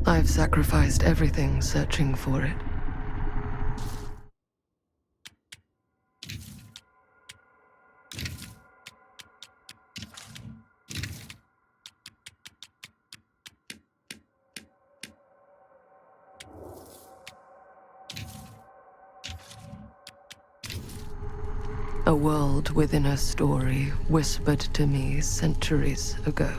I've sacrificed everything searching for it. A world within a story whispered to me centuries ago.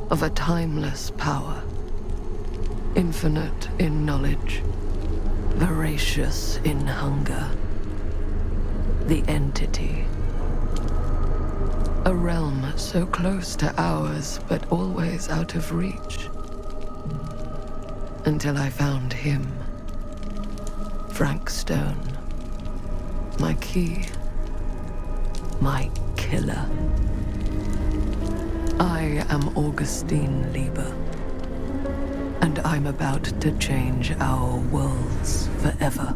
Of a timeless power, infinite in knowledge, voracious in hunger. The Entity. A realm so close to ours, but always out of reach. Until I found him. Frank Stone. My key. My killer. I am Augustine Lieber. And I'm about to change our worlds forever.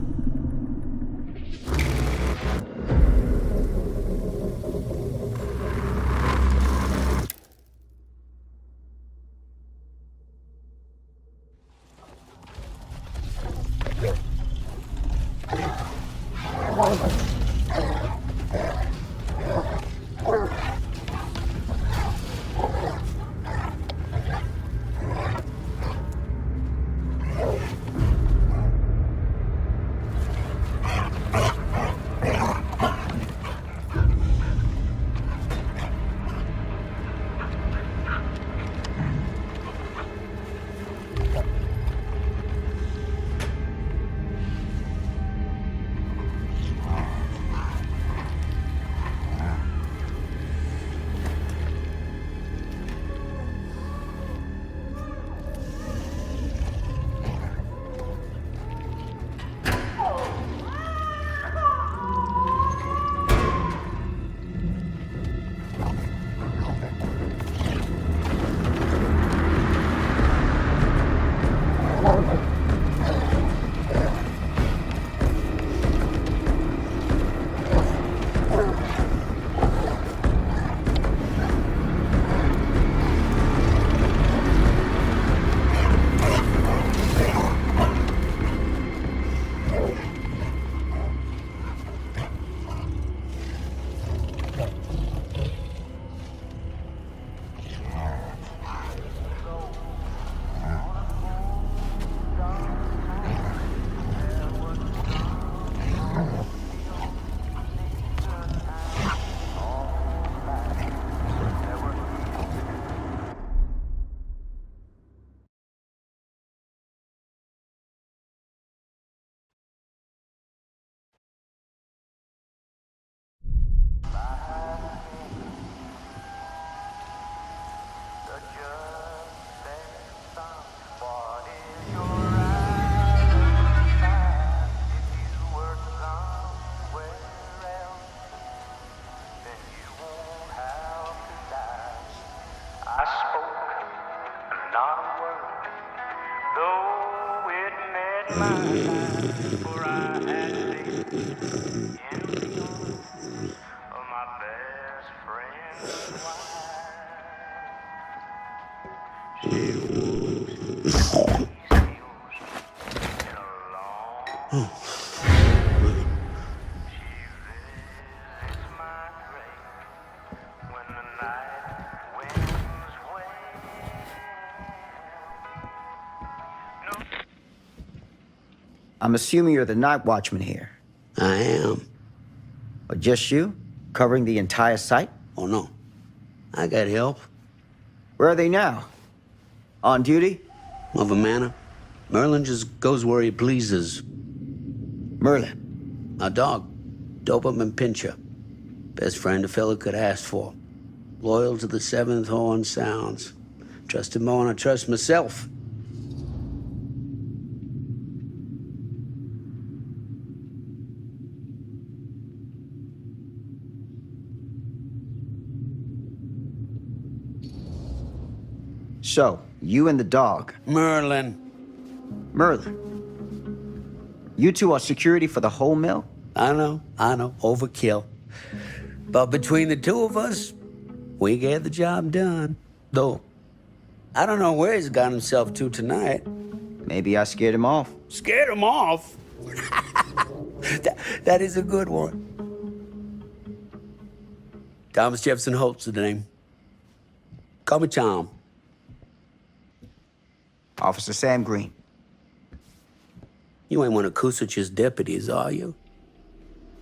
I'm assuming you're the night watchman here. I am. Or just you? Covering the entire site? Oh, no. I got help. Where are they now? On duty? Of a manner. Merlin just goes where he pleases. Merlin? A dog. Doberman Pinscher. Best friend a fella could ask for. Loyal to the seventh horn sounds. Trust him more than I trust myself. So, you and the dog. Merlin. Merlin. You two are security for the whole mill? I know. Overkill. But between the two of us, we get the job done. Though, I don't know where he's got himself to tonight. Maybe I scared him off. Scared him off? that is a good one. Thomas Jefferson Holt's the name. Call me Tom. Officer Sam Green. You ain't one of Kusich's deputies, are you?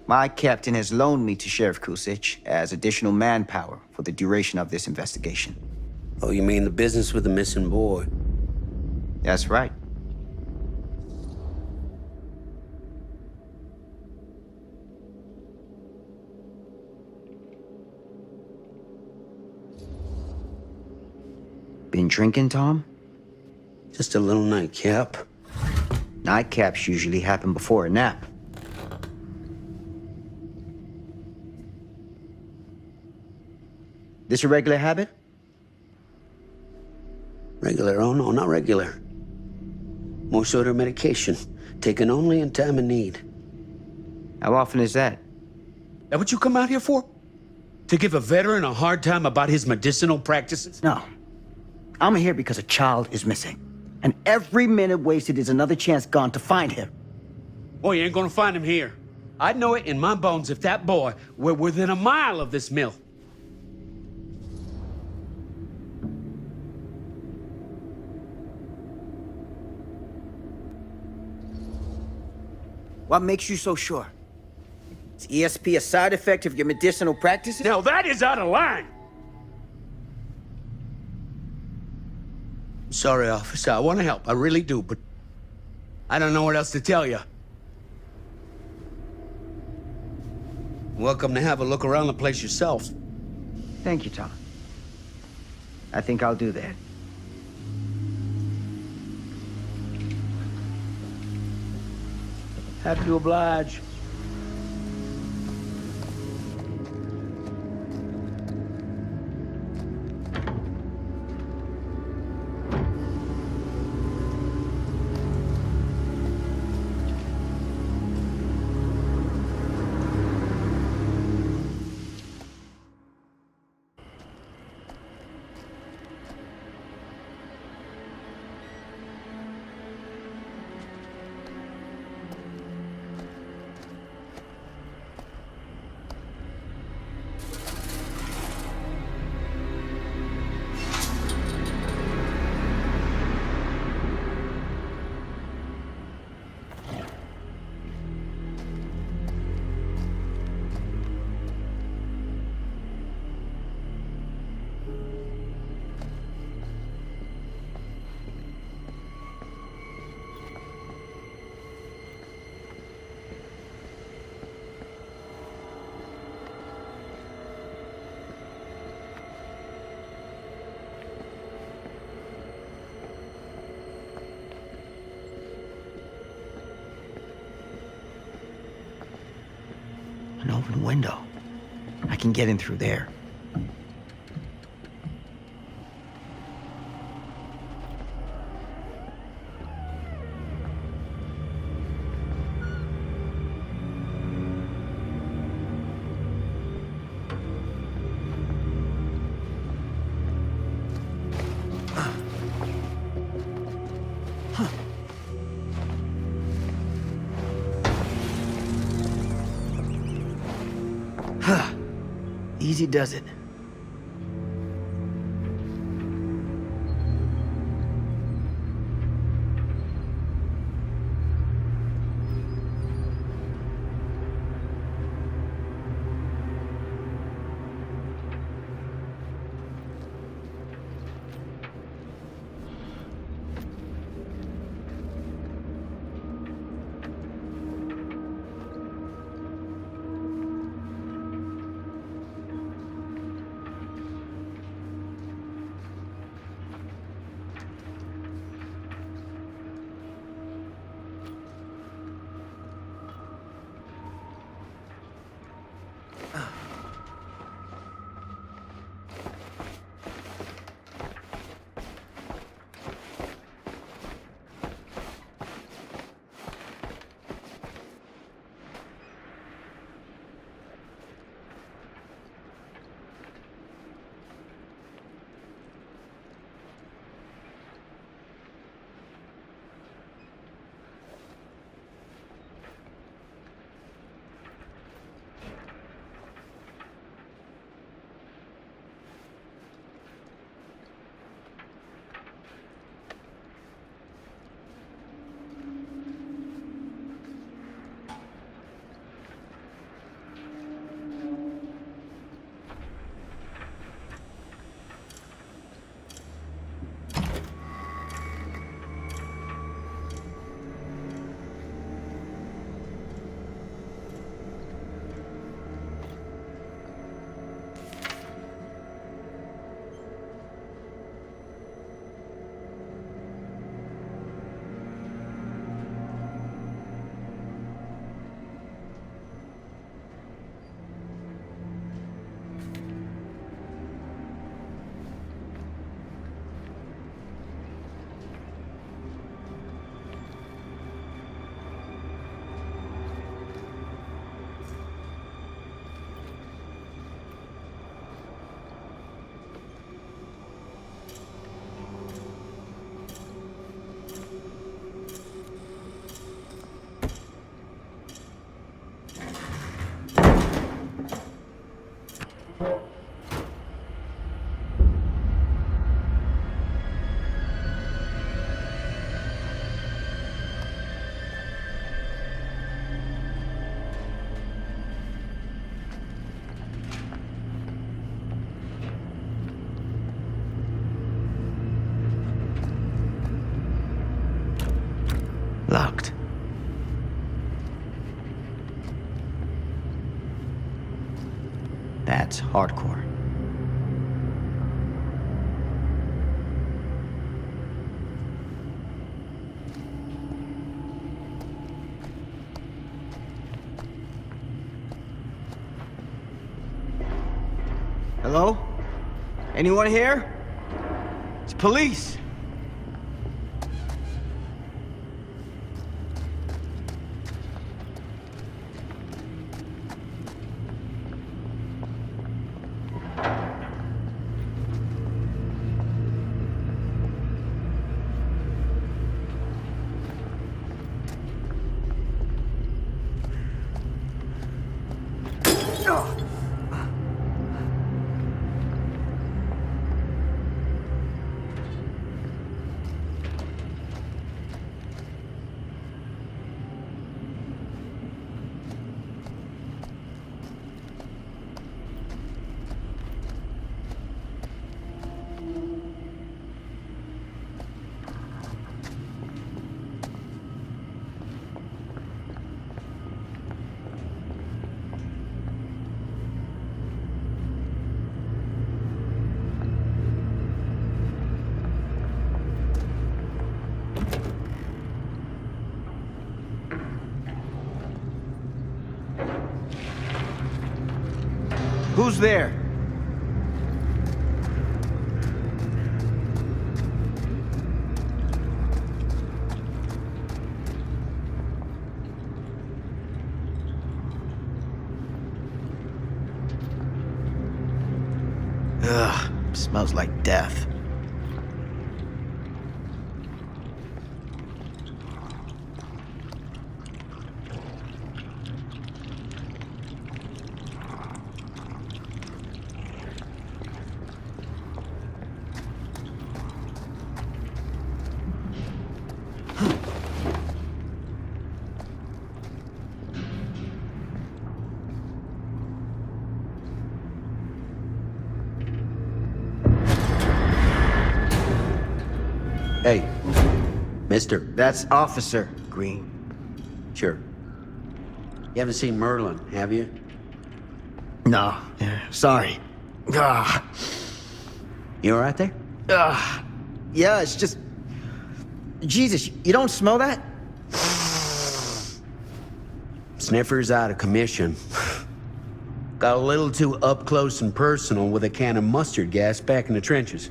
My captain has loaned me to Sheriff Kusich as additional manpower for the duration of this investigation. Oh, you mean the business with the missing boy? That's right. Been drinking, Tom? Just a little nightcap. Nightcaps usually happen before a nap. This a regular habit? Regular? Oh, no, not regular. More sort of medication. Taken only in time of need. How often is that? That what you come out here for? To give a veteran a hard time about his medicinal practices? No. I'm here because a child is missing. And every minute wasted is another chance gone to find him. Boy, you ain't gonna find him here. I'd know it in my bones if that boy were within a mile of this mill. What makes you so sure? Is ESP a side effect of your medicinal practices? Now that is out of line! Sorry, officer. I want to help. I really do, but I don't know what else to tell you. Welcome to have a look around the place yourself. Thank you, Tom. I think I'll do that. Happy to oblige. An open window. I can get in through there. Easy does it. That's hardcore. Hello? Anyone here? It's police. Who's there? Ugh, smells like death. Hey, mister. That's Officer Green. Sure. You haven't seen Merlin, have you? No, sorry. Ah, You all right there? yeah, it's just... Jesus, you don't smell that? Sniffer's out of commission. Got a little too up close and personal with a can of mustard gas back in the trenches.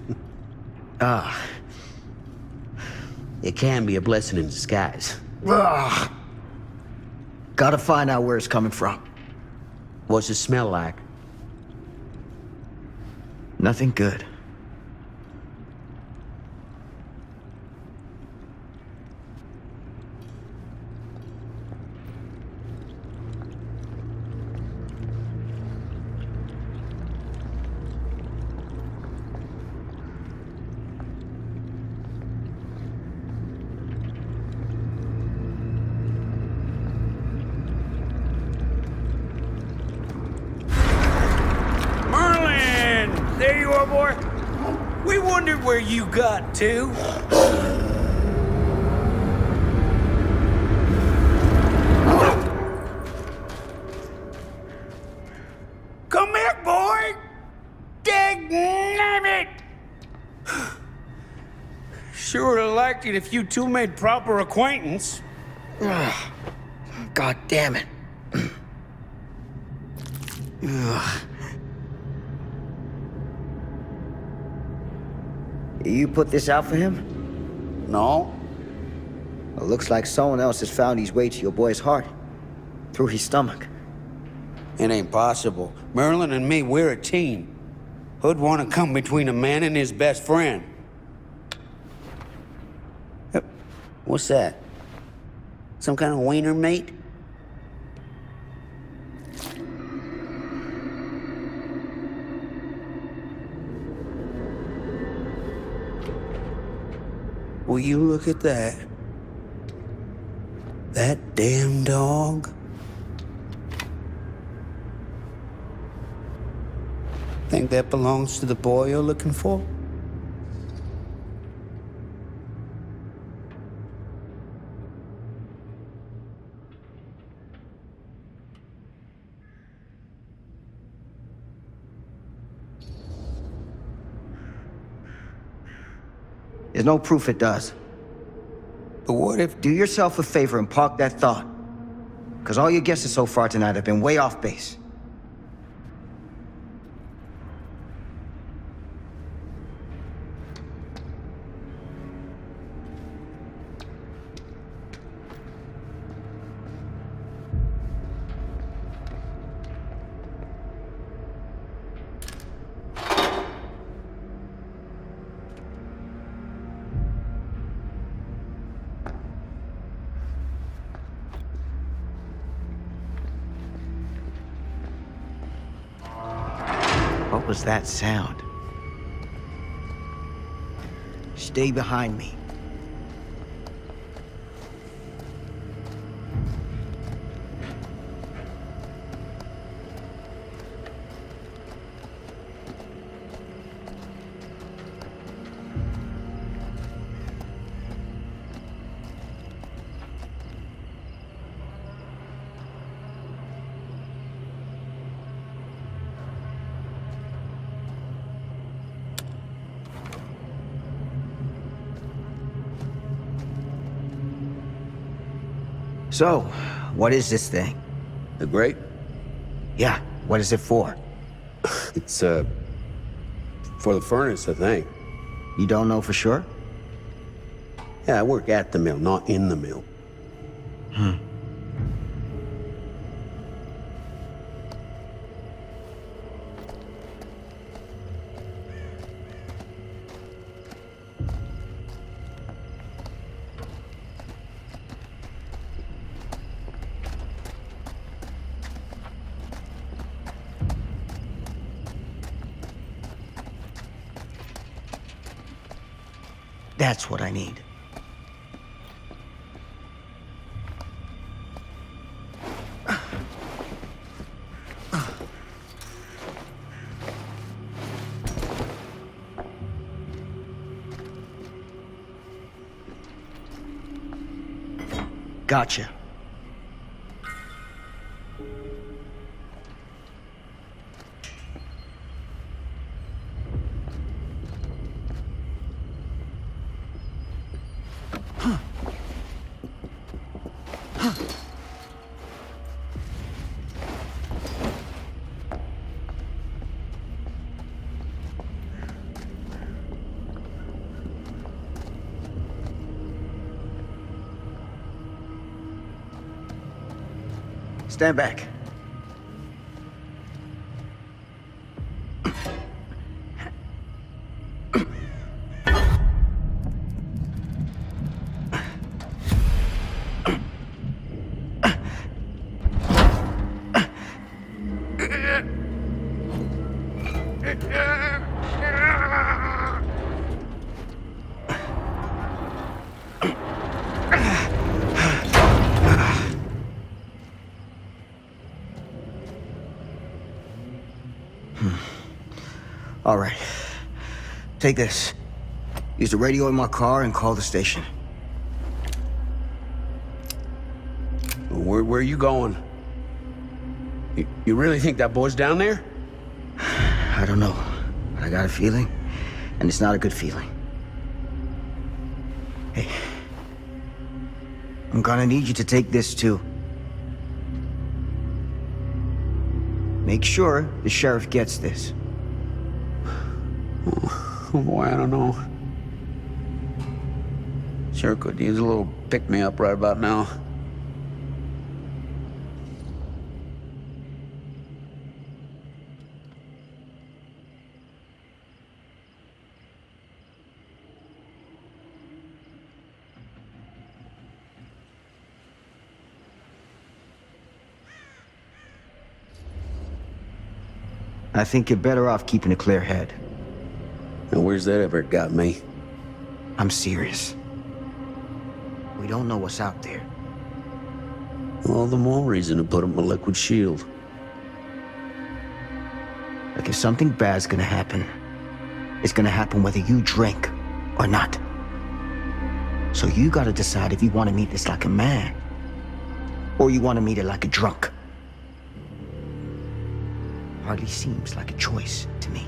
It can be a blessing in disguise. Gotta find out where it's coming from. What's it smell like? Nothing good. There you are, boy. We wondered where you got to. Come back, boy. Dang it. Sure would have liked it if you two made proper acquaintance. God damn it. You put this out for him? No. Well, looks like someone else has found his way to your boy's heart. Through his stomach. It ain't possible. Merlin and me, we're a team. Who'd want to come between a man and his best friend? What's that? Some kind of wiener mate? Will you look at that? That damn dog? Think that belongs to the boy you're looking for? There's no proof it does. But what if... Do yourself a favor and park that thought. Because all your guesses so far tonight have been way off base. What was that sound? Stay behind me. So, what is this thing? The grate? Yeah, what is it for? It's, for the furnace, I think. You don't know for sure? Yeah, I work at the mill, not in the mill. That's what I need. Gotcha. Stand back. All right. Take this. Use the radio in my car and call the station. Where are you going? You really think that boy's down there? I don't know, but I got a feeling, and it's not a good feeling. Hey, I'm gonna need you to take this too. Make sure the sheriff gets this. Oh boy, I don't know. Sure could use a little pick-me-up right about now. I think you're better off keeping a clear head. And where's that ever got me? I'm serious. We don't know what's out there. All the more reason to put up a liquid shield. Like if something bad's gonna happen, it's gonna happen whether you drink or not. So you gotta decide if you want to meet this like a man, or you want to meet it like a drunk. Hardly seems like a choice to me.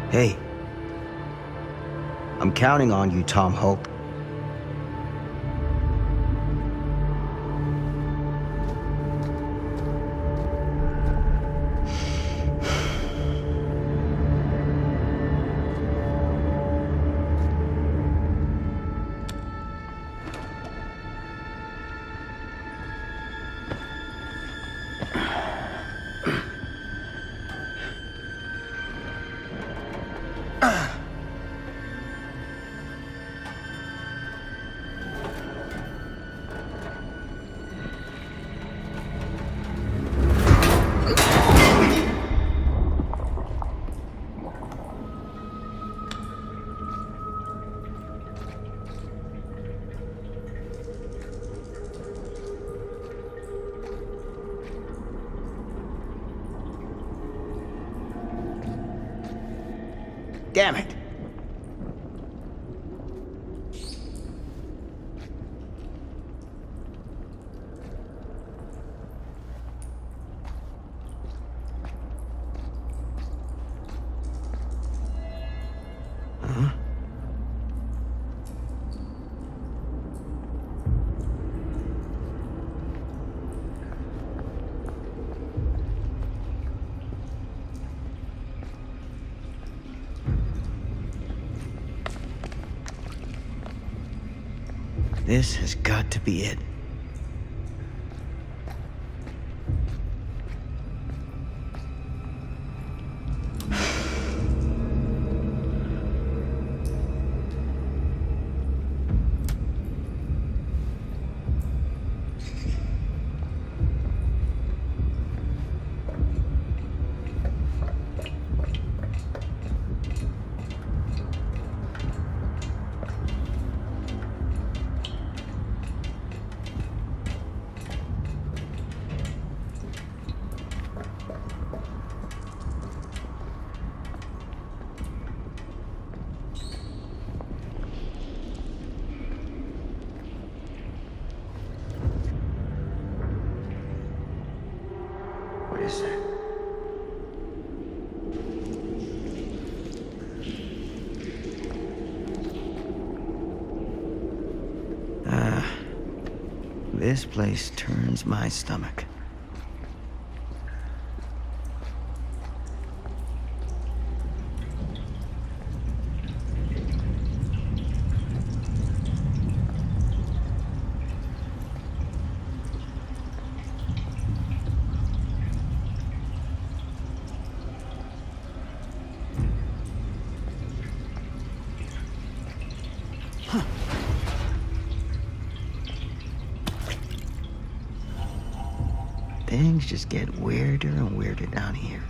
Hey, I'm counting on you, Tom Hope. Damn it! Huh? This has got to be it. What is that? This place turns my stomach. Things just get weirder and weirder down here.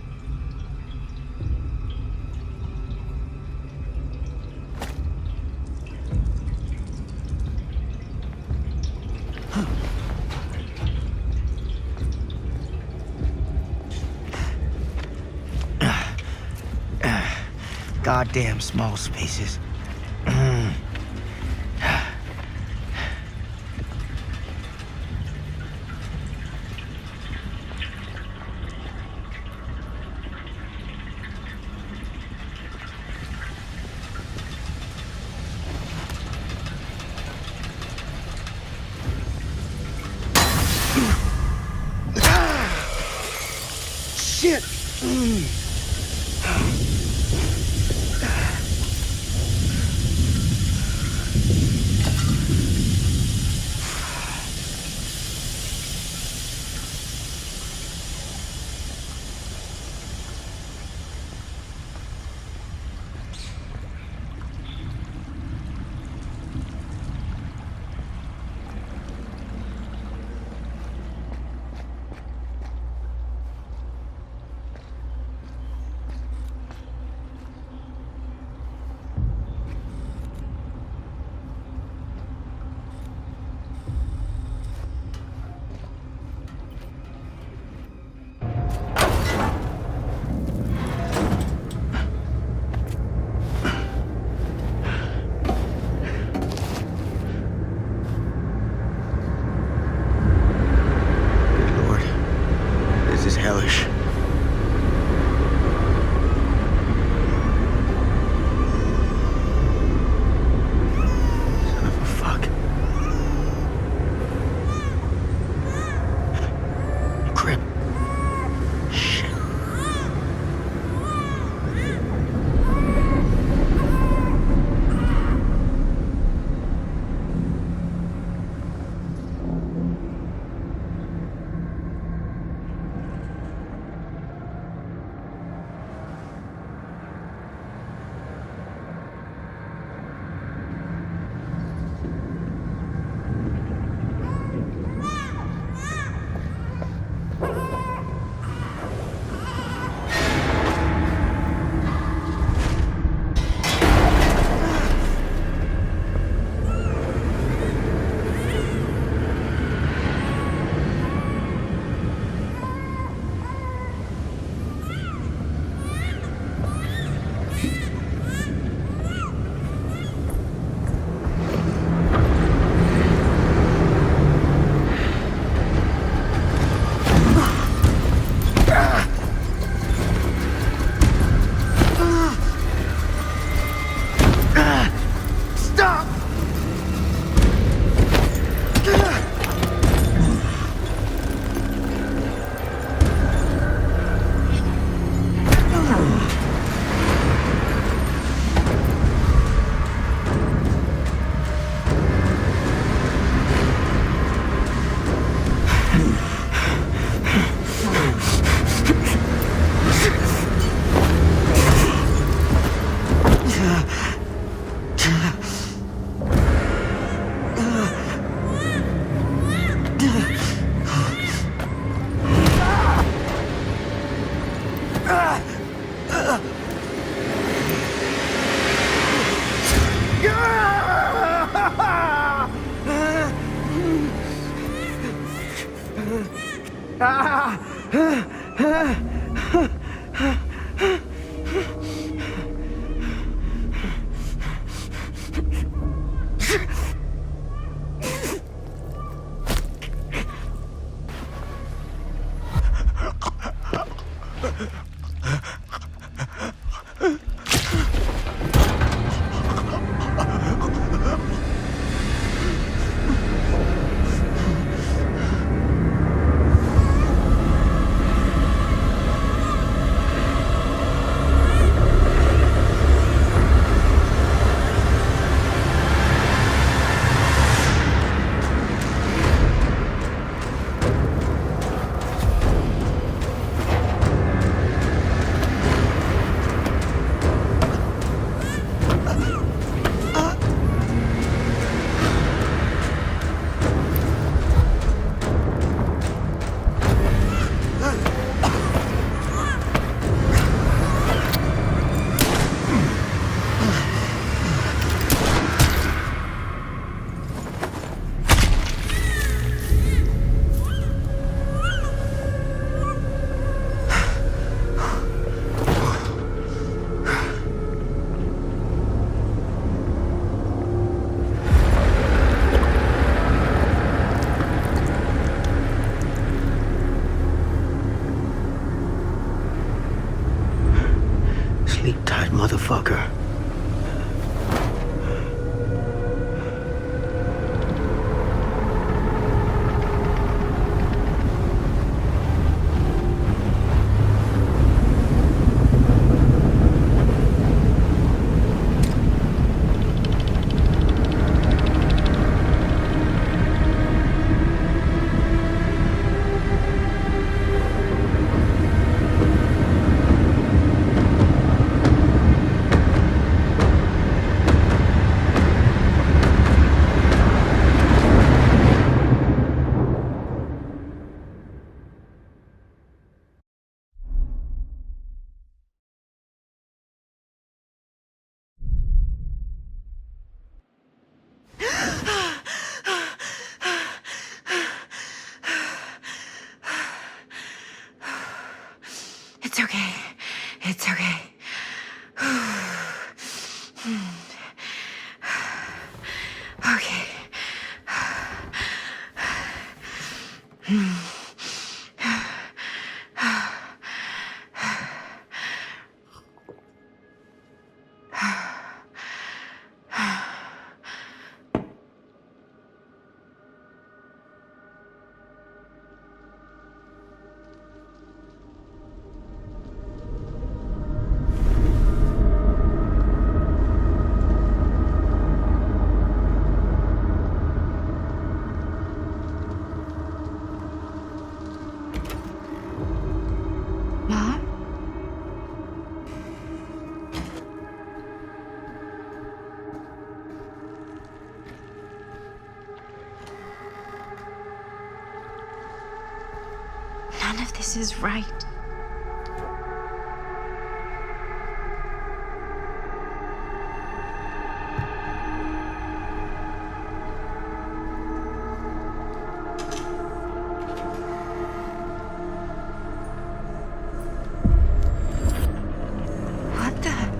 Goddamn small spaces. Shit! Sleep tight, motherfucker. It's okay. It's okay. Okay. Mom? None of this is right. What the?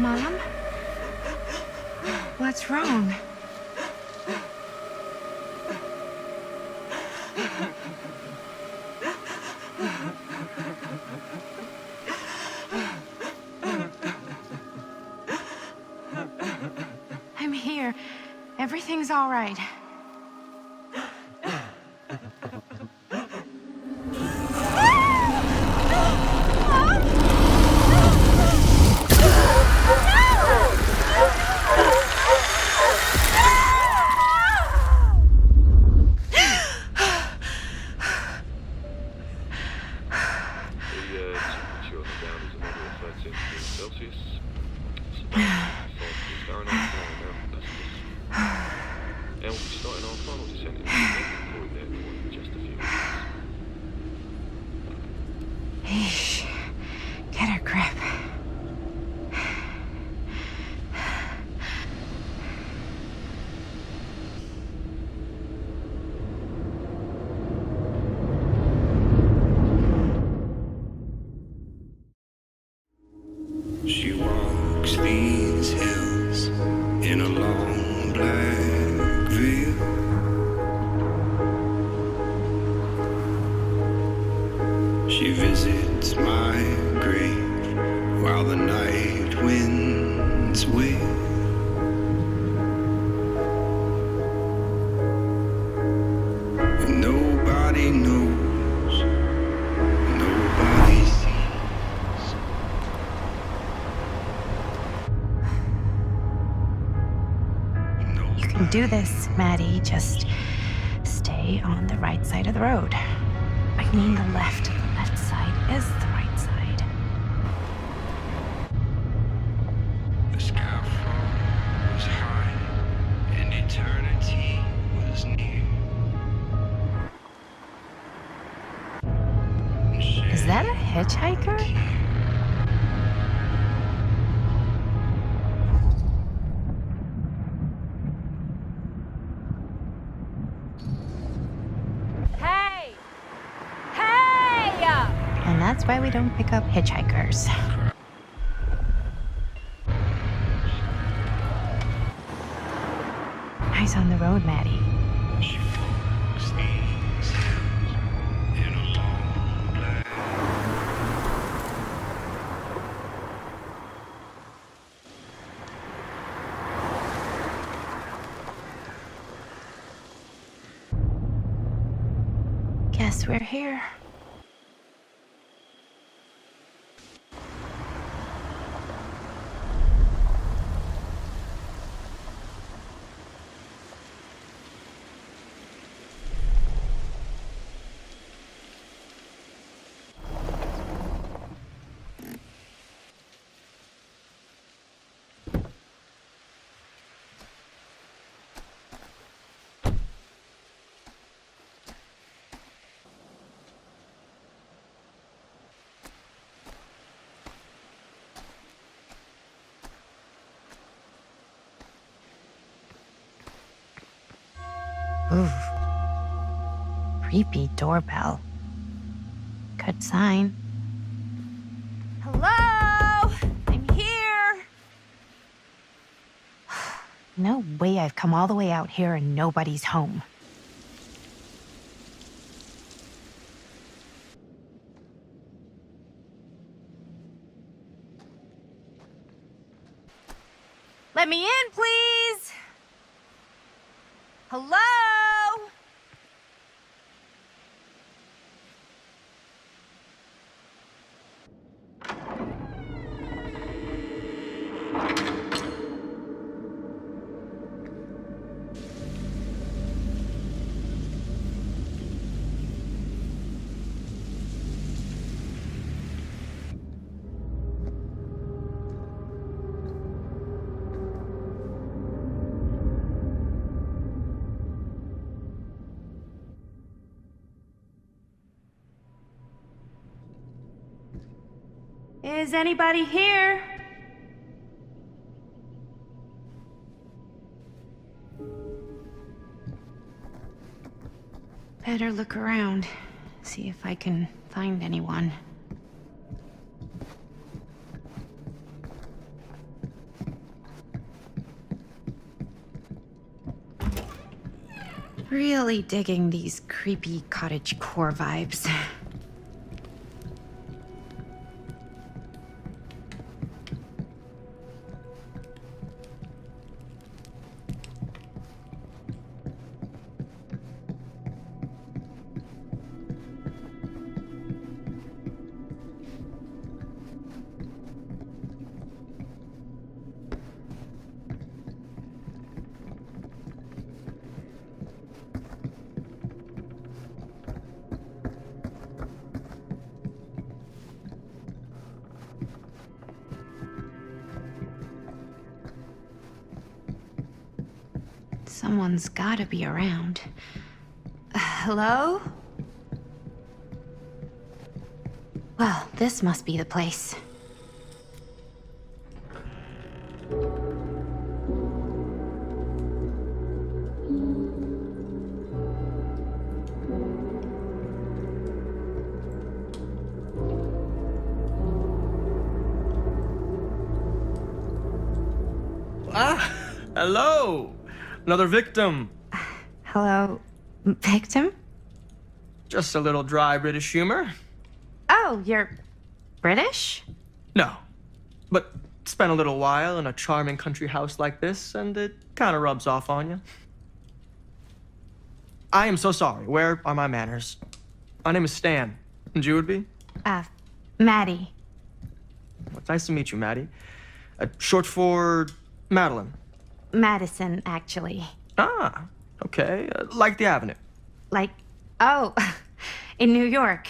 Mom? What's wrong? I'm here. Everything's all right. Eesh. Get a grip. She walks these hills in a long black veil. She visits my grave while the night winds wail. And nobody knows, nobody sees. You can do this, Maddie. Just stay on the right side of the road. I mean the left. The left side is the right side. The skyfall was high and eternity was near. Is that a hitchhiker? Hey! Hey! And that's why we don't pick up hitchhikers. Eyes on the road, Maddie. She walks these hills in a long black. Guess we're here. Ooh. Creepy doorbell. Good sign. Hello? I'm here. No way I've come all the way out here and nobody's home. Let me in, please. Hello? Is anybody here? Better look around, see if I can find anyone. Really digging these creepy cottage core vibes. Someone's gotta be around. Hello? Well, this must be the place. Hello! Another victim. Hello, victim? Just a little dry British humor. Oh, you're British? No. But spent a little while in a charming country house like this, and it kind of rubs off on you. I am so sorry. Where are my manners? My name is Stan. And you would be? Maddie. Well, it's nice to meet you, Maddie. Short for Madeline. Madison, actually. Ah, okay. Like the Avenue. Like, oh, in New York.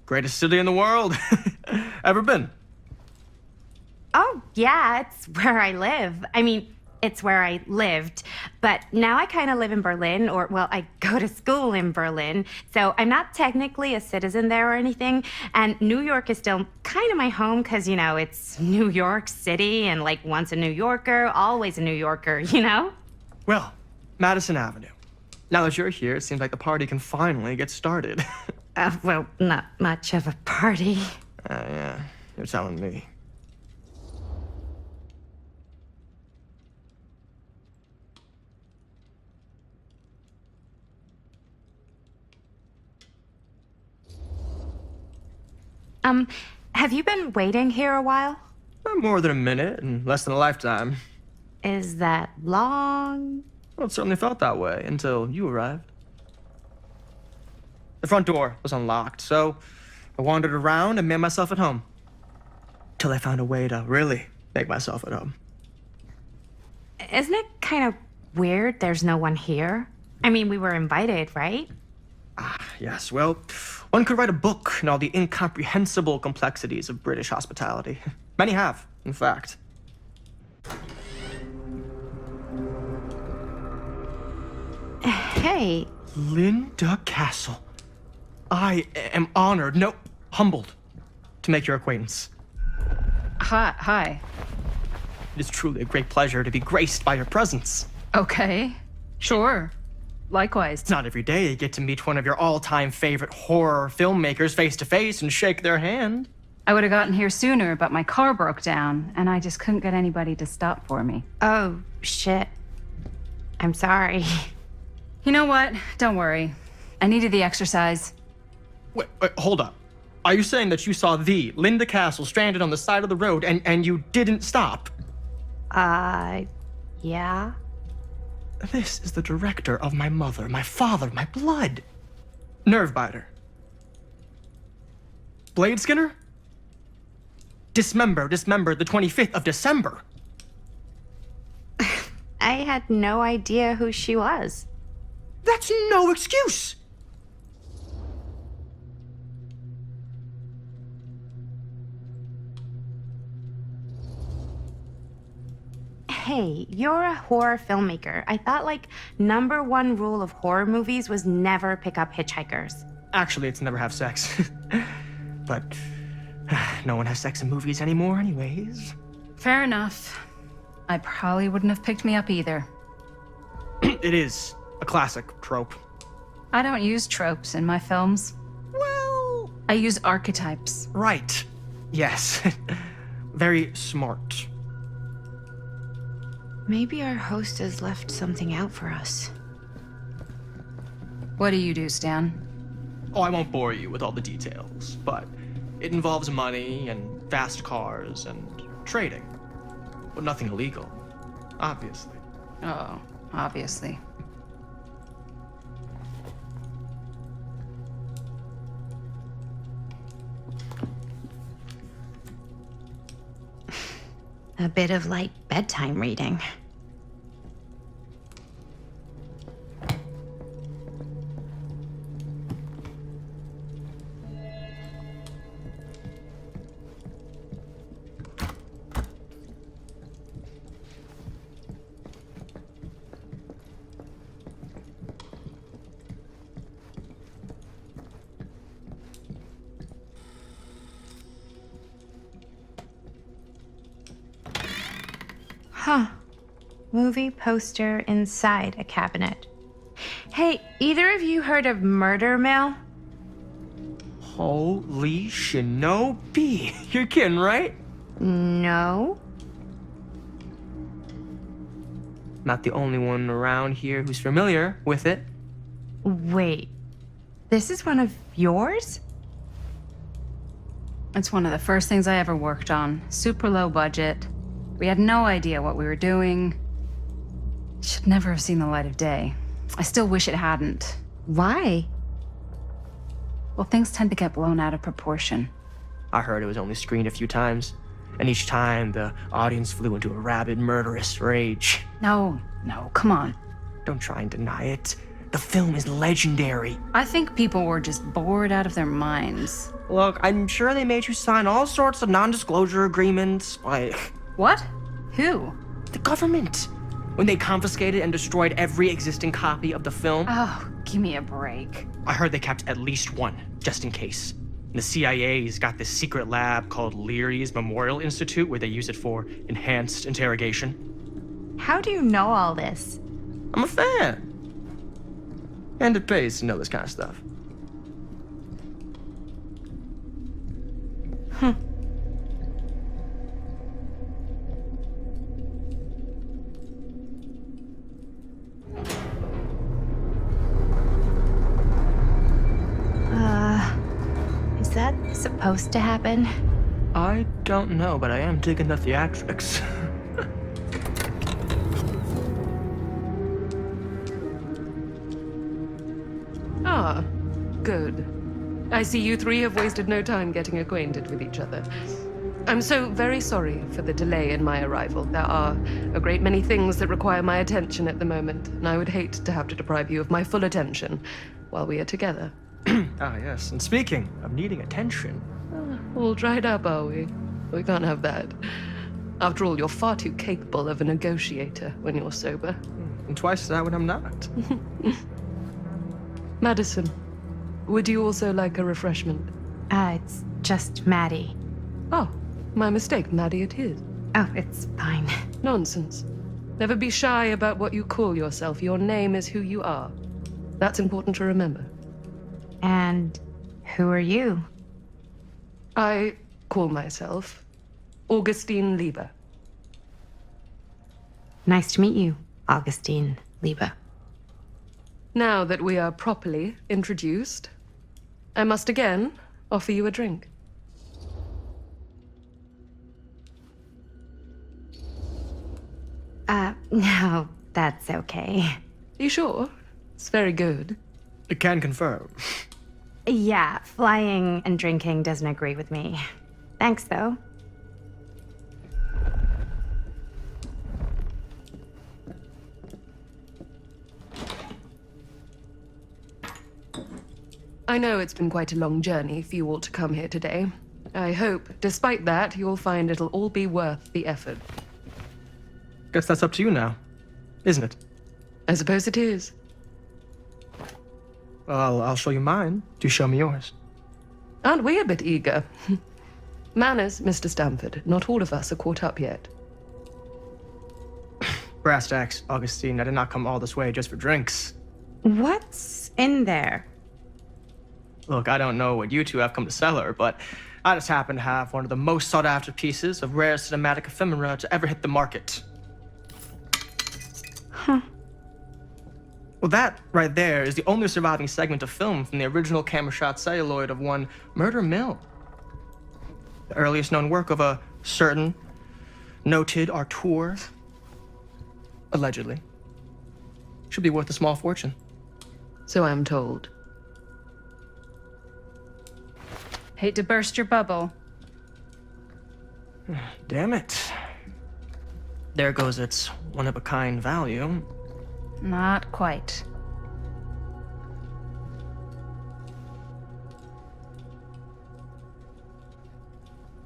Greatest city in the world. Ever been? Oh, yeah, it's where I live. I mean, it's where I lived. But now I kind of live in Berlin, or, well, I go to school in Berlin. So I'm not technically a citizen there or anything. And New York is still kind of my home because, you know, it's New York City and, like, once a New Yorker, always a New Yorker, you know? Well, Madison Avenue. Now that you're here, it seems like the party can finally get started. Well, not much of a party. Yeah, you're telling me. Have you been waiting here a while? More than a minute and less than a lifetime. Is that long? Well, it certainly felt that way until you arrived. The front door was unlocked, so I wandered around and made myself at home. Till I found a way to really make myself at home. Isn't it kind of weird there's no one here? I mean, we were invited, right? Yes, well, one could write a book on all the incomprehensible complexities of British hospitality. Many have, in fact. Hey. Linda Castle. I am honored, no, humbled, to make your acquaintance. Hi. It is truly a great pleasure to be graced by your presence. Okay. Sure. Likewise. It's not every day you get to meet one of your all-time favorite horror filmmakers face to face and shake their hand. I would have gotten here sooner, but my car broke down, and I just couldn't get anybody to stop for me. Oh, shit. I'm sorry. You know what? Don't worry. I needed the exercise. Wait, hold up. Are you saying that you saw the Linda Castle stranded on the side of the road and you didn't stop? Yeah. This is the director of my mother, my father, my blood. Nervebiter. Blade Skinner? Dismembered the 25th of December. I had no idea who she was. That's no excuse. Hey, you're a horror filmmaker. I thought, like, #1 rule of horror movies was never pick up hitchhikers. Actually, it's never have sex. But no one has sex in movies anymore anyways. Fair enough. I probably wouldn't have picked me up either. It is a classic trope. I don't use tropes in my films. Well, I use archetypes. right. Yes. Very smart. Maybe our host has left something out for us. What do you do, Stan? Oh, I won't bore you with all the details, but it involves money and fast cars and trading. But nothing illegal, obviously. Oh, obviously. A bit of light bedtime reading. Huh. Movie poster inside a cabinet. Hey, either of you heard of Murder Mill? Holy shinobi. You're kidding, right? No. Not the only one around here who's familiar with it. Wait. This is one of yours? It's one of the first things I ever worked on. Super low budget. We had no idea what we were doing. Should never have seen the light of day. I still wish it hadn't. Why? Well, things tend to get blown out of proportion. I heard it was only screened a few times, and each time the audience flew into a rabid, murderous rage. No, come on. Don't try and deny it. The film is legendary. I think people were just bored out of their minds. Look, I'm sure they made you sign all sorts of non-disclosure agreements, like... What? Who? The government. When they confiscated and destroyed every existing copy of the film. Oh, give me a break. I heard they kept at least one, just in case. And the CIA's got this secret lab called Leary's Memorial Institute where they use it for enhanced interrogation. How do you know all this? I'm a fan. And it pays to know this kind of stuff. Is that supposed to happen? I don't know, but I am digging the theatrics. Ah, good. I see you three have wasted no time getting acquainted with each other. I'm so very sorry for the delay in my arrival. There are a great many things that require my attention at the moment, and I would hate to have to deprive you of my full attention while we are together. Ah, yes. And speaking of needing attention... All dried up, are we? We can't have that. After all, you're far too capable of a negotiator when you're sober. And twice that when I'm not. Madison, would you also like a refreshment? It's just Maddie. Oh, my mistake. Maddie it is. Oh, it's fine. Nonsense. Never be shy about what you call yourself. Your name is who you are. That's important to remember. And who are you? I call myself Augustine Lieber. Nice to meet you, Augustine Lieber. Now that we are properly introduced, I must again offer you a drink. No, that's okay. You sure? It's very good. I can confirm. Yeah, flying and drinking doesn't agree with me. Thanks, though. I know it's been quite a long journey for you all to come here today. I hope, despite that, you'll find it'll all be worth the effort. Guess that's up to you now, isn't it? I suppose it is. Well, I'll show you mine. Do show me yours. Aren't we a bit eager? Manners, Mr. Stamford. Not all of us are caught up yet. Brass tacks, Augustine. I did not come all this way just for drinks. What's in there? Look, I don't know what you two have come to cellar, but I just happen to have one of the most sought-after pieces of rare cinematic ephemera to ever hit the market. Huh. Well, that right there is the only surviving segment of film from the original camera shot celluloid of one Murder Mill, the earliest known work of a certain noted auteur, allegedly. Should be worth a small fortune. So I'm told. Hate to burst your bubble. Damn it. There goes its one-of-a-kind value. Not quite.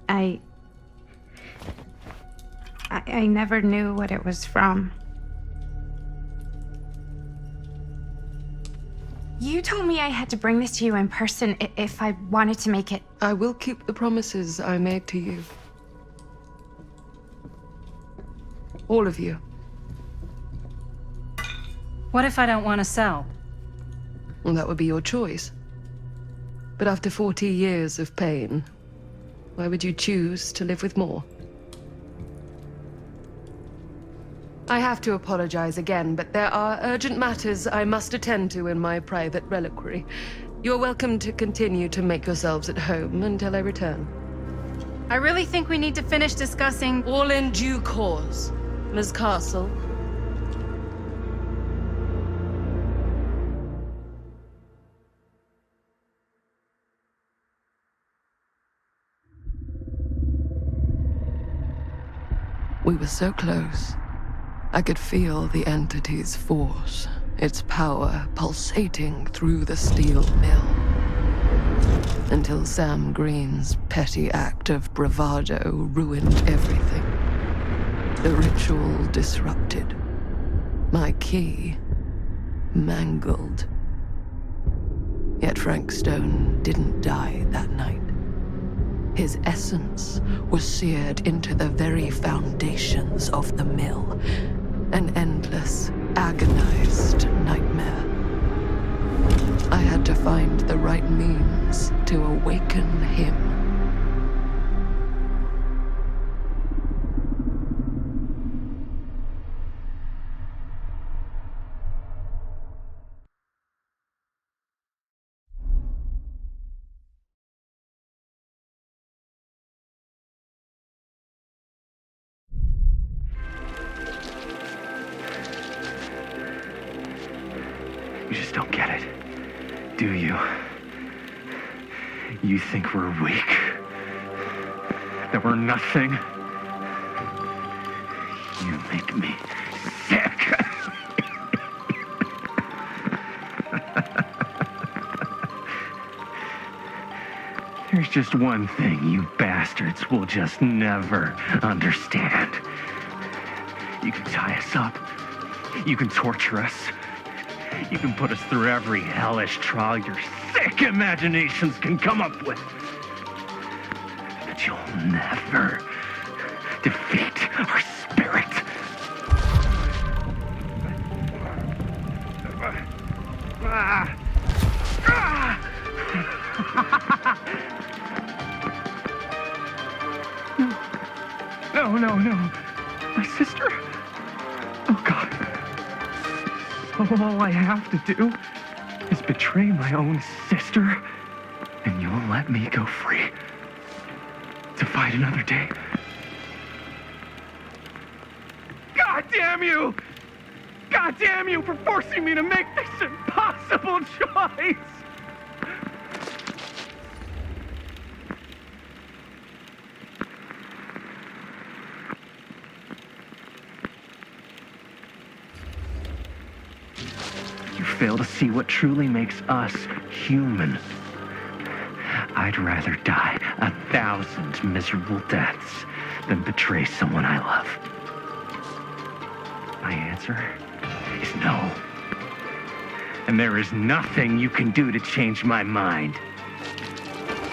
I never knew what it was from. You told me I had to bring this to you in person if I wanted to make it. I will keep the promises I made to you. All of you. What if I don't want to sell? Well, that would be your choice. But after 40 years of pain, why would you choose to live with more? I have to apologize again, but there are urgent matters I must attend to in my private reliquary. You're welcome to continue to make yourselves at home until I return. I really think we need to finish discussing. All in due course, Ms. Castle. We were so close. I could feel the entity's force, its power pulsating through the steel mill. Until Sam Green's petty act of bravado ruined everything. The ritual disrupted. My key mangled. Yet Frank Stone didn't die that night. His essence was seared into the very foundations of the mill. An endless, agonized nightmare. I had to find the right means to awaken him. You just don't get it, do you? You think we're weak? That we're nothing? You make me sick. There's just one thing you bastards will just never understand. You can tie us up. You can torture us. You can put us through every hellish trial your sick imaginations can come up with. But you'll never defeat our spirit. No. My sister? Oh, God. All I have to do is betray my own sister, and you'll let me go free to fight another day. God damn you! God damn you for forcing me to make this impossible choice! Fail to see what truly makes us human. I'd rather die 1,000 miserable deaths than betray someone I love. My answer is no. And there is nothing you can do to change my mind.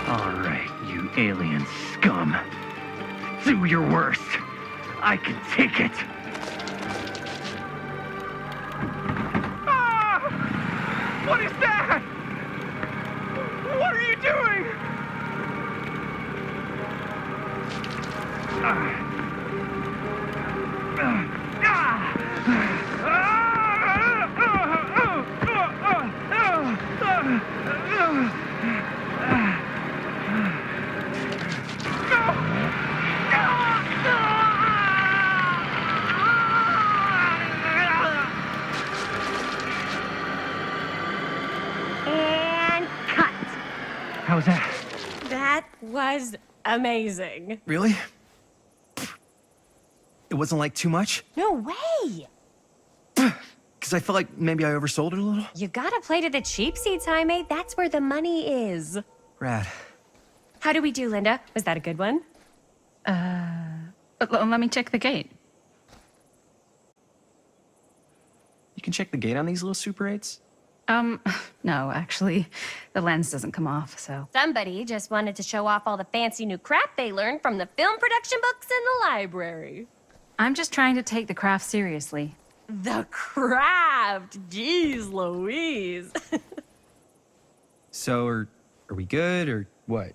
All right, you alien scum. Do your worst. I can take it. What is that? What are you doing? How's that? That was amazing. Really? It wasn't like too much? No way. Because I felt like maybe I oversold it a little? You gotta play to the cheap seats, Jaime. That's where the money is. Rad. How do we do, Linda? Was that a good one? Let me check the gate. You can check the gate on these little Super 8s? No, actually, the lens doesn't come off, so. Somebody just wanted to show off all the fancy new crap they learned from the film production books in the library. I'm just trying to take the craft seriously. The craft! Jeez Louise. So, are we good, or what?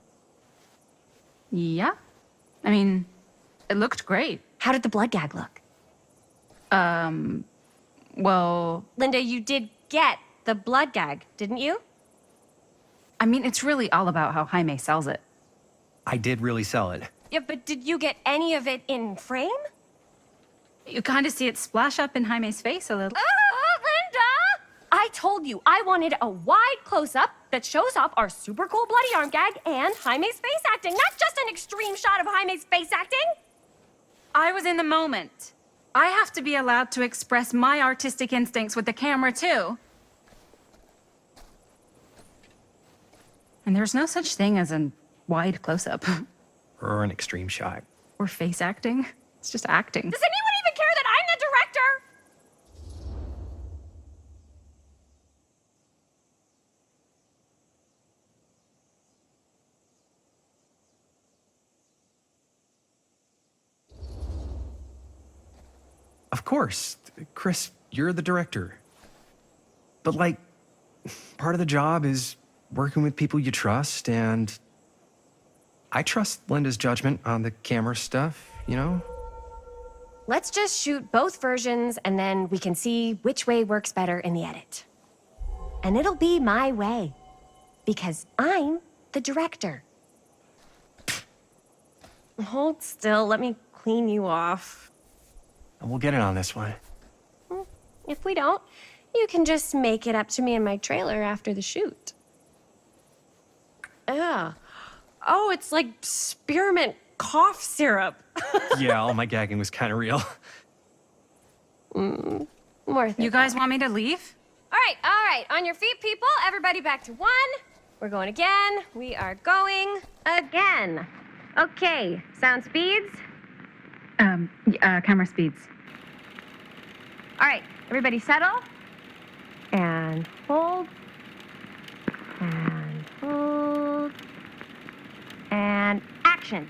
Yeah. I mean, it looked great. How did the blood gag look? Well, Linda, you did get the blood gag, didn't you? I mean, it's really all about how Jaime sells it. I did really sell it. Yeah, but did you get any of it in frame? You kind of see it splash up in Jaime's face a little. Linda! I told you I wanted a wide close-up that shows off our super cool bloody arm gag and Jaime's face acting, not just an extreme shot of Jaime's face acting. I was in the moment. I have to be allowed to express my artistic instincts with the camera, too. And there's no such thing as a wide close-up. Or an extreme shot. Or face acting. It's just acting. Does anyone even care that I'm the director? Of course. Chris, you're the director. But, like, part of the job is working with people you trust, and I trust Linda's judgment on the camera stuff, you know? Let's just shoot both versions and then we can see which way works better in the edit. And it'll be my way. Because I'm the director. Hold still, let me clean you off. And we'll get it on this one. If we don't, you can just make it up to me in my trailer after the shoot. Yeah. Oh, it's like spearmint cough syrup. Yeah, all my gagging was kind of real. Worth it. You guys want me to leave? All right. On your feet, people. Everybody back to 1. We're going again. We are going again. Okay, sound speeds. Camera speeds. All right, everybody settle. And hold. And hold. And action.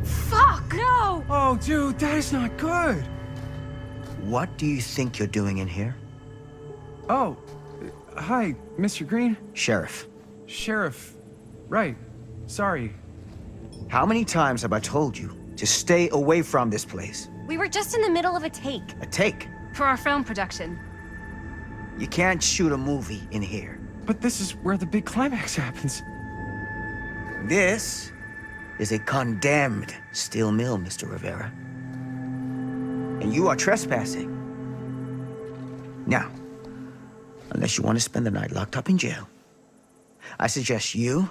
Fuck! No! Oh, dude, that is not good. What do you think you're doing in here? Oh, hi, Mr. Green. Sheriff. Sheriff. Right. Sorry. How many times have I told you to stay away from this place? We were just in the middle of a take. A take. For our film production. You can't shoot a movie in here. But this is where the big climax happens. This is a condemned steel mill, Mr. Rivera. And you are trespassing. Now, unless you want to spend the night locked up in jail, I suggest you,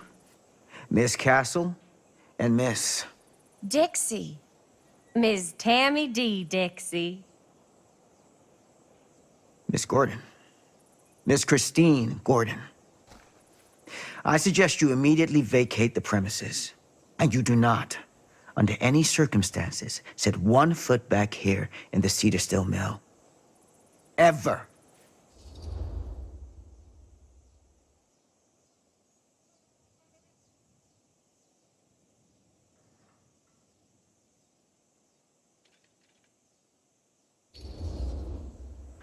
Miss Castle, and Miss... Dixie. Ms. Tammy D. Dixie. Miss Gordon. Miss Christine Gordon. I suggest you immediately vacate the premises. And you do not, under any circumstances, set 1 foot back here in the Cedar Still Mill. Ever.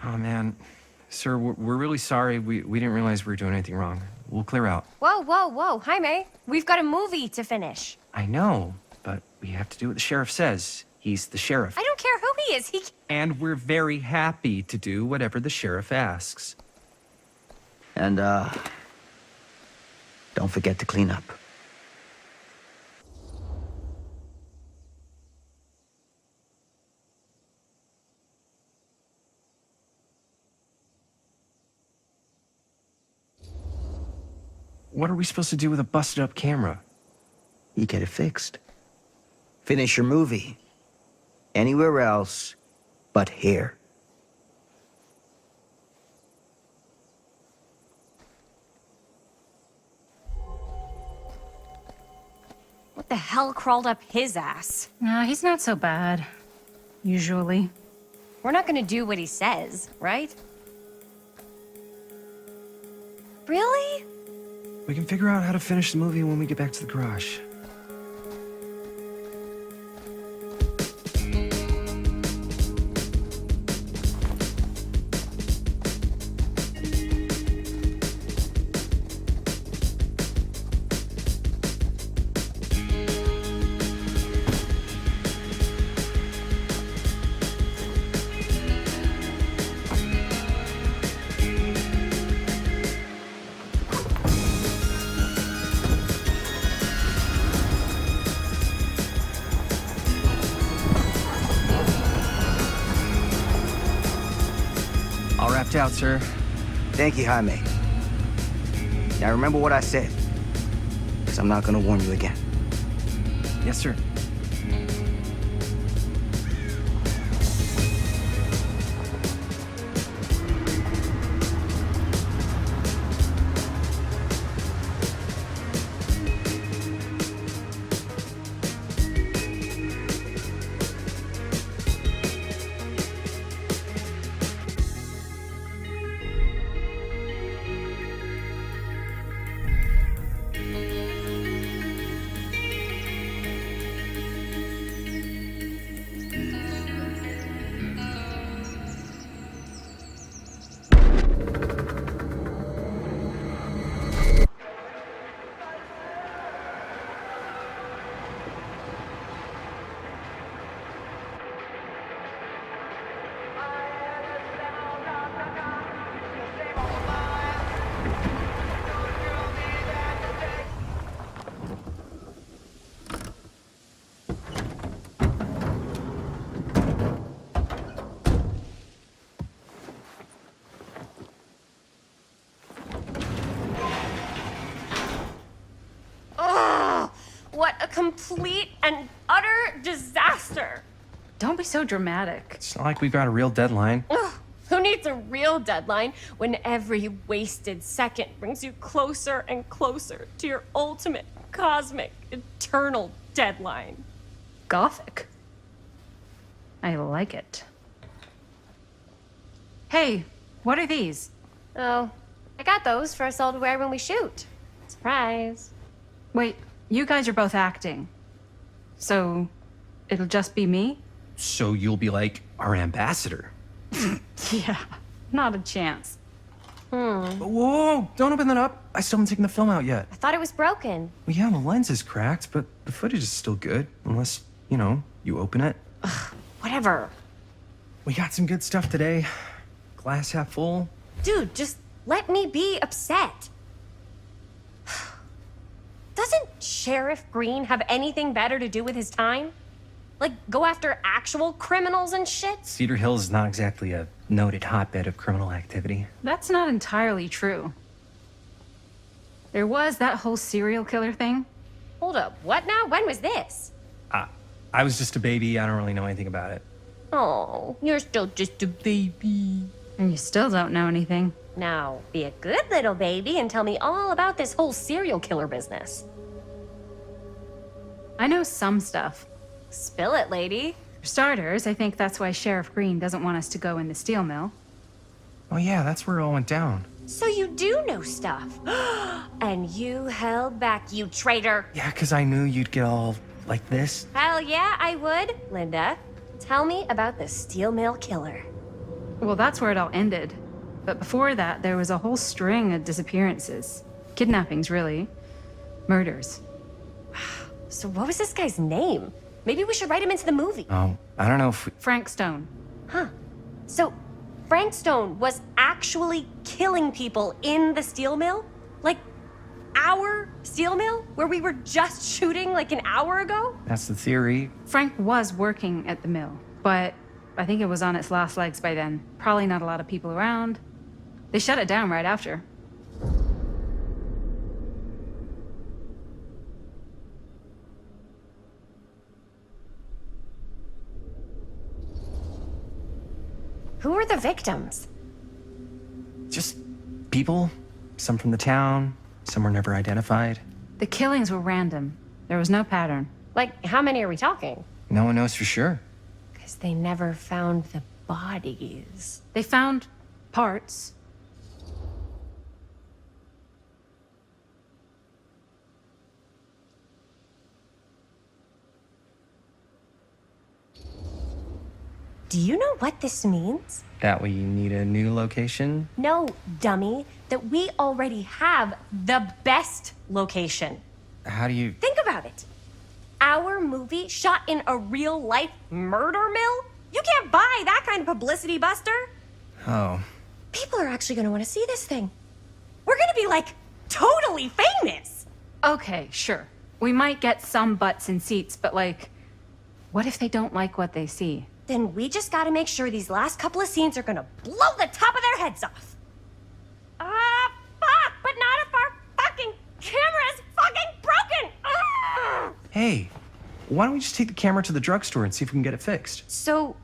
Oh, man. Sir, we're really sorry. We didn't realize we were doing anything wrong. We'll clear out. Whoa. Jaime, we've got a movie to finish. I know, but we have to do what the sheriff says. He's the sheriff. I don't care who he is. And we're very happy to do whatever the sheriff asks. And, don't forget to clean up. what are we supposed to do with a busted up camera? You get it fixed. Finish your movie. Anywhere else but here. What the hell crawled up his ass? Nah, he's not so bad. Usually. We're not gonna do what he says, right? Really? We can figure out how to finish the movie when we get back to the garage. All wrapped out, sir. Thank you, Jaime. Now remember what I said, because I'm not going to warn you again. Yes, sir. What a complete and utter disaster! Don't be so dramatic. It's not like we've got a real deadline. Ugh, who needs a real deadline when every wasted second brings you closer and closer to your ultimate, cosmic, eternal deadline? Gothic. I like it. Hey, what are these? Oh, I got those for us all to wear when we shoot. Surprise. Wait, you guys are both acting. So, it'll just be me? So you'll be like our ambassador. Yeah, not a chance. Whoa, don't open that up. I still haven't taken the film out yet. I thought it was broken. Well, yeah, the lens is cracked, but the footage is still good. Unless, you open it. Whatever. We got some good stuff today. Glass half full. Dude, just let me be upset. Doesn't Sheriff Green have anything better to do with his time? Like, go after actual criminals and shit? Cedar Hills is not exactly a noted hotbed of criminal activity. That's not entirely true. There was that whole serial killer thing. Hold up, what now? When was this? I was just a baby. I don't really know anything about it. Oh, you're still just a baby. And you still don't know anything. Now, be a good little baby and tell me all about this whole serial killer business. I know some stuff. Spill it, lady. For starters, I think that's why Sheriff Green doesn't want us to go in the steel mill. Oh yeah, that's where it all went down. So you do know stuff. And you held back, you traitor. Yeah, because I knew you'd get all like this. Hell yeah, I would. Linda, tell me about the steel mill killer. Well, that's where it all ended. But before that, there was a whole string of disappearances. Kidnappings, really. Murders. So what was this guy's name? Maybe we should write him into the movie. Oh, I don't know if Frank Stone. Huh. So Frank Stone was actually killing people in the steel mill? Like, our steel mill? Where we were just shooting like an hour ago? that's the theory. Frank was working at the mill, but I think it was on its last legs by then. Probably not a lot of people around. They shut it down right after. Who are the victims? Just people. Some from the town, some were never identified. The killings were random. There was no pattern. Like, how many are we talking? No one knows for sure. Because they never found the bodies. They found parts. Do you know what this means? That we need a new location? No, dummy. That we already have the best location. How do you... Think about it. Our movie shot in a real-life murder mill? You can't buy that kind of publicity, Buster. Oh. People are actually going to want to see this thing. We're going to be, like, totally famous. Okay, sure. We might get some butts in seats, but like, what if they don't like what they see? Then we just got to make sure these last couple of scenes are going to blow the top of their heads off. Fuck, but not if our fucking camera's fucking broken. Hey, why don't we just take the camera to the drugstore and see if we can get it fixed? So,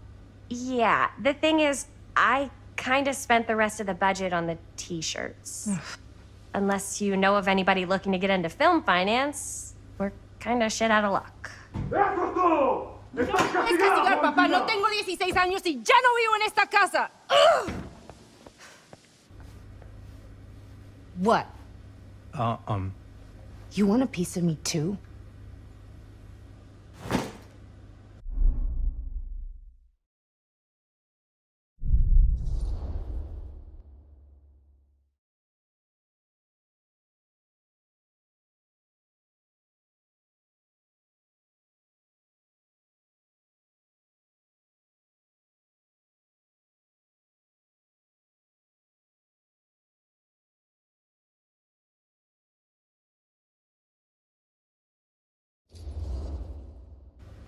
yeah, the thing is, I kind of spent the rest of the budget on the t-shirts. Unless you know of anybody looking to get into film finance, we're kind of shit out of luck. ¡Es castigar, papá! No tengo 16 años y ya no vivo en esta casa. Ugh. What? You want a piece of me too?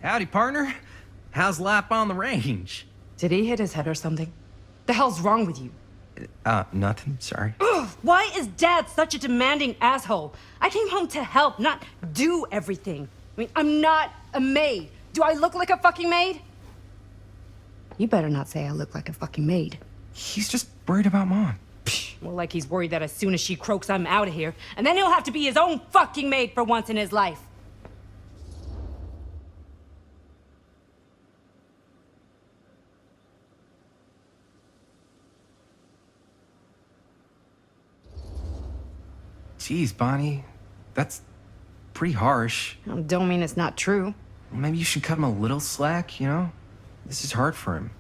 Howdy, partner. How's lap on the range? Did he hit his head or something? The hell's wrong with you? Nothing, sorry. Ugh, why is Dad such a demanding asshole? I came home to help, not do everything. I mean, I'm not a maid. Do I look like a fucking maid? You better not say I look like a fucking maid. He's just worried about Mom. More like he's worried that as soon as she croaks, I'm out of here. And then he'll have to be his own fucking maid for once in his life. Jeez, Bonnie. That's pretty harsh. Don't mean it's not true. Maybe you should cut him a little slack, you know? This is hard for him.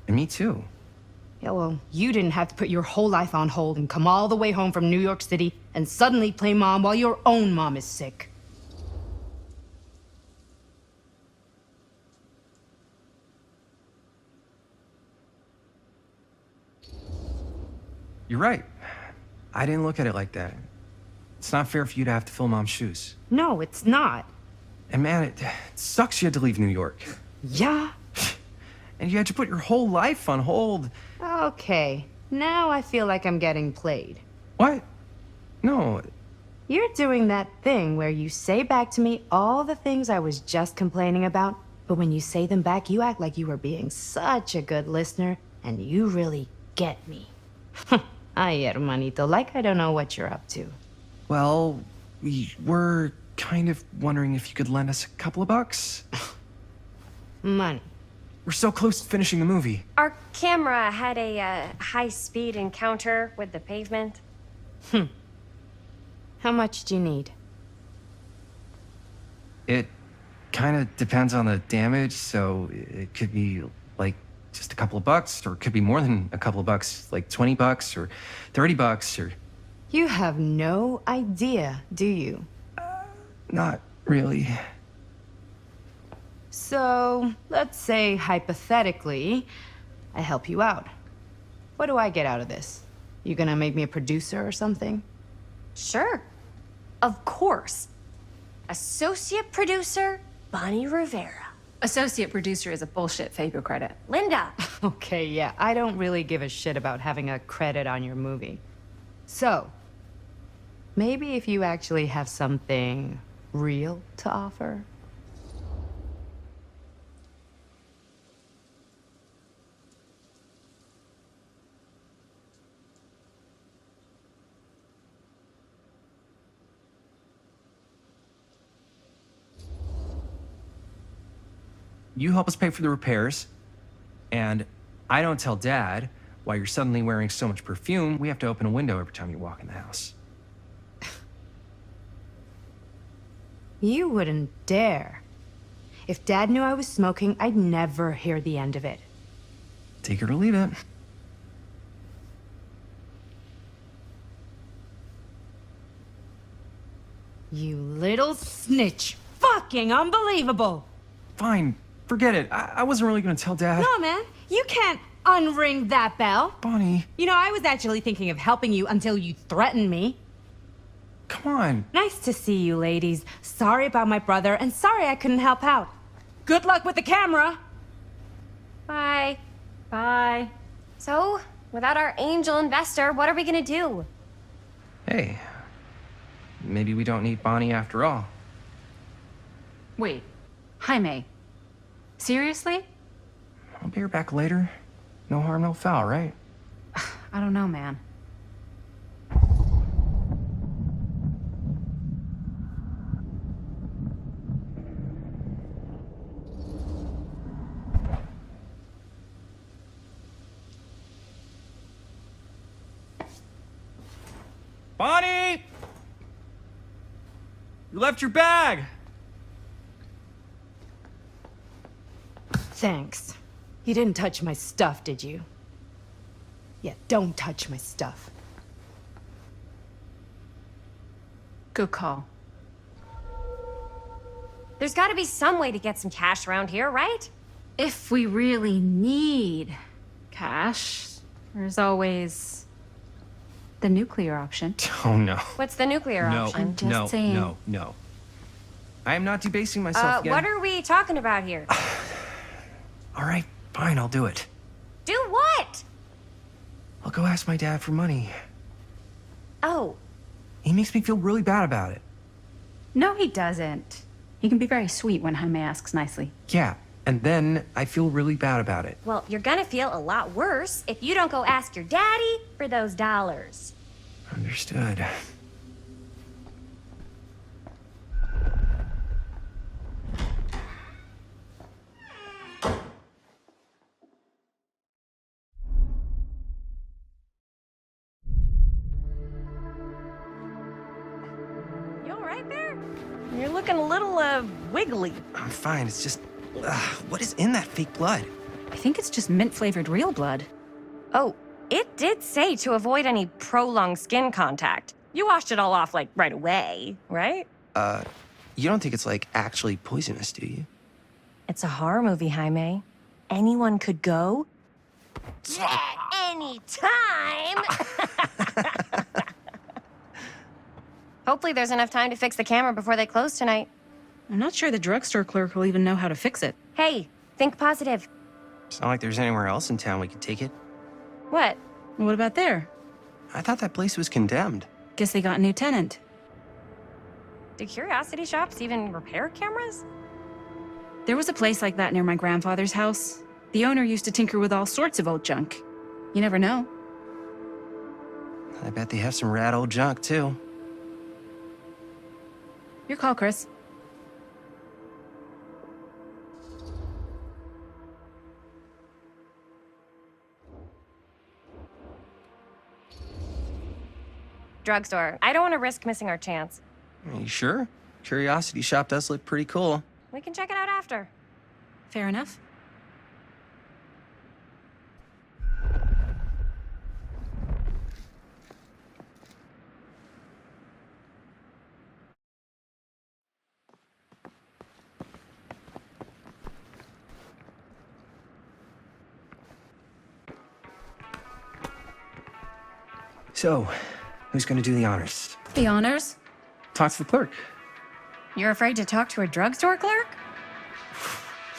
And me too. Yeah, well, you didn't have to put your whole life on hold and come all the way home from New York City and suddenly play mom while your own mom is sick. You're right. I didn't look at it like that. It's not fair for you to have to fill Mom's shoes. No, it's not. And man, it sucks you had to leave New York. Yeah? And you had to put your whole life on hold. Okay, now I feel like I'm getting played. What? No. You're doing that thing where you say back to me all the things I was just complaining about, but when you say them back, you act like you were being such a good listener, and you really get me. Ay, hermanito, like I don't know what you're up to. Well, we were kind of wondering if you could lend us a couple of bucks. Money. We're so close to finishing the movie. Our camera had a high-speed encounter with the pavement. How much do you need? It kind of depends on the damage, so it could be like just a couple of bucks, or it could be more than a couple of bucks, like 20 bucks or 30 bucks or... You have no idea, do you? Not really. So, let's say hypothetically, I help you out. What do I get out of this? You gonna make me a producer or something? Sure. Of course. Associate producer, Bonnie Rivera. Associate producer is a bullshit Faber credit. Linda. Okay, yeah, I don't really give a shit about having a credit on your movie. So, maybe if you actually have something real to offer? you help us pay for the repairs, and I don't tell Dad why you're suddenly wearing so much perfume, we have to open a window every time you walk in the house. You wouldn't dare. If Dad knew I was smoking, I'd never hear the end of it. Take it or leave it. You little snitch. Fucking unbelievable. Fine, forget it. I wasn't really gonna tell Dad. No, man, you can't unring that bell. Bonnie. You know, I was actually thinking of helping you until you threatened me. Come on. Nice to see you, ladies. Sorry about my brother, and sorry I couldn't help out. Good luck with the camera. Bye. Bye. So, without our angel investor, what are we gonna do? Hey, maybe we don't need Bonnie after all. Wait, Jaime. Seriously? I'll be her back later. No harm, no foul, right? I don't know, man. Bonnie! You left your bag! Thanks. You didn't touch my stuff, did you? Yeah, don't touch my stuff. Good call. There's gotta be some way to get some cash around here, right? If we really need cash, there's always the nuclear option. Oh, no. What's the nuclear No, option? I'm just no, saying. no. I am not debasing myself again. What are we talking about here? All right, fine, I'll do it. Do what? I'll go ask my dad for money. Oh, He makes me feel really bad about it. No, he doesn't. He can be very sweet when Jaime asks nicely. Yeah, and then I feel really bad about it. well, you're gonna feel a lot worse if you don't go ask your daddy for those dollars. Understood. You all right there? You're looking a little, wiggly. I'm fine, it's just... what is in that fake blood? I think it's just mint-flavored real blood. Oh, it did say to avoid any prolonged skin contact. You washed it all off, like, right away, right? You don't think it's, like, actually poisonous, do you? It's a horror movie, Jaime. Anyone could go. Yeah, anytime! Hopefully there's enough time to fix the camera before they close tonight. I'm not sure the drugstore clerk will even know how to fix it. Hey, think positive. It's not like there's anywhere else in town we could take it. What? What about there? I thought that place was condemned. Guess they got a new tenant. Do curiosity shops even repair cameras? There was a place like that near my grandfather's house. The owner used to tinker with all sorts of old junk. You never know. I bet they have some rad old junk, too. Your call, Chris. Drugstore. I don't want to risk missing our chance. Are you sure? Curiosity shop does look pretty cool. We can check it out after. Fair enough. So, who's gonna do the honors? The honors? Talk to the clerk. You're afraid to talk to a drugstore clerk?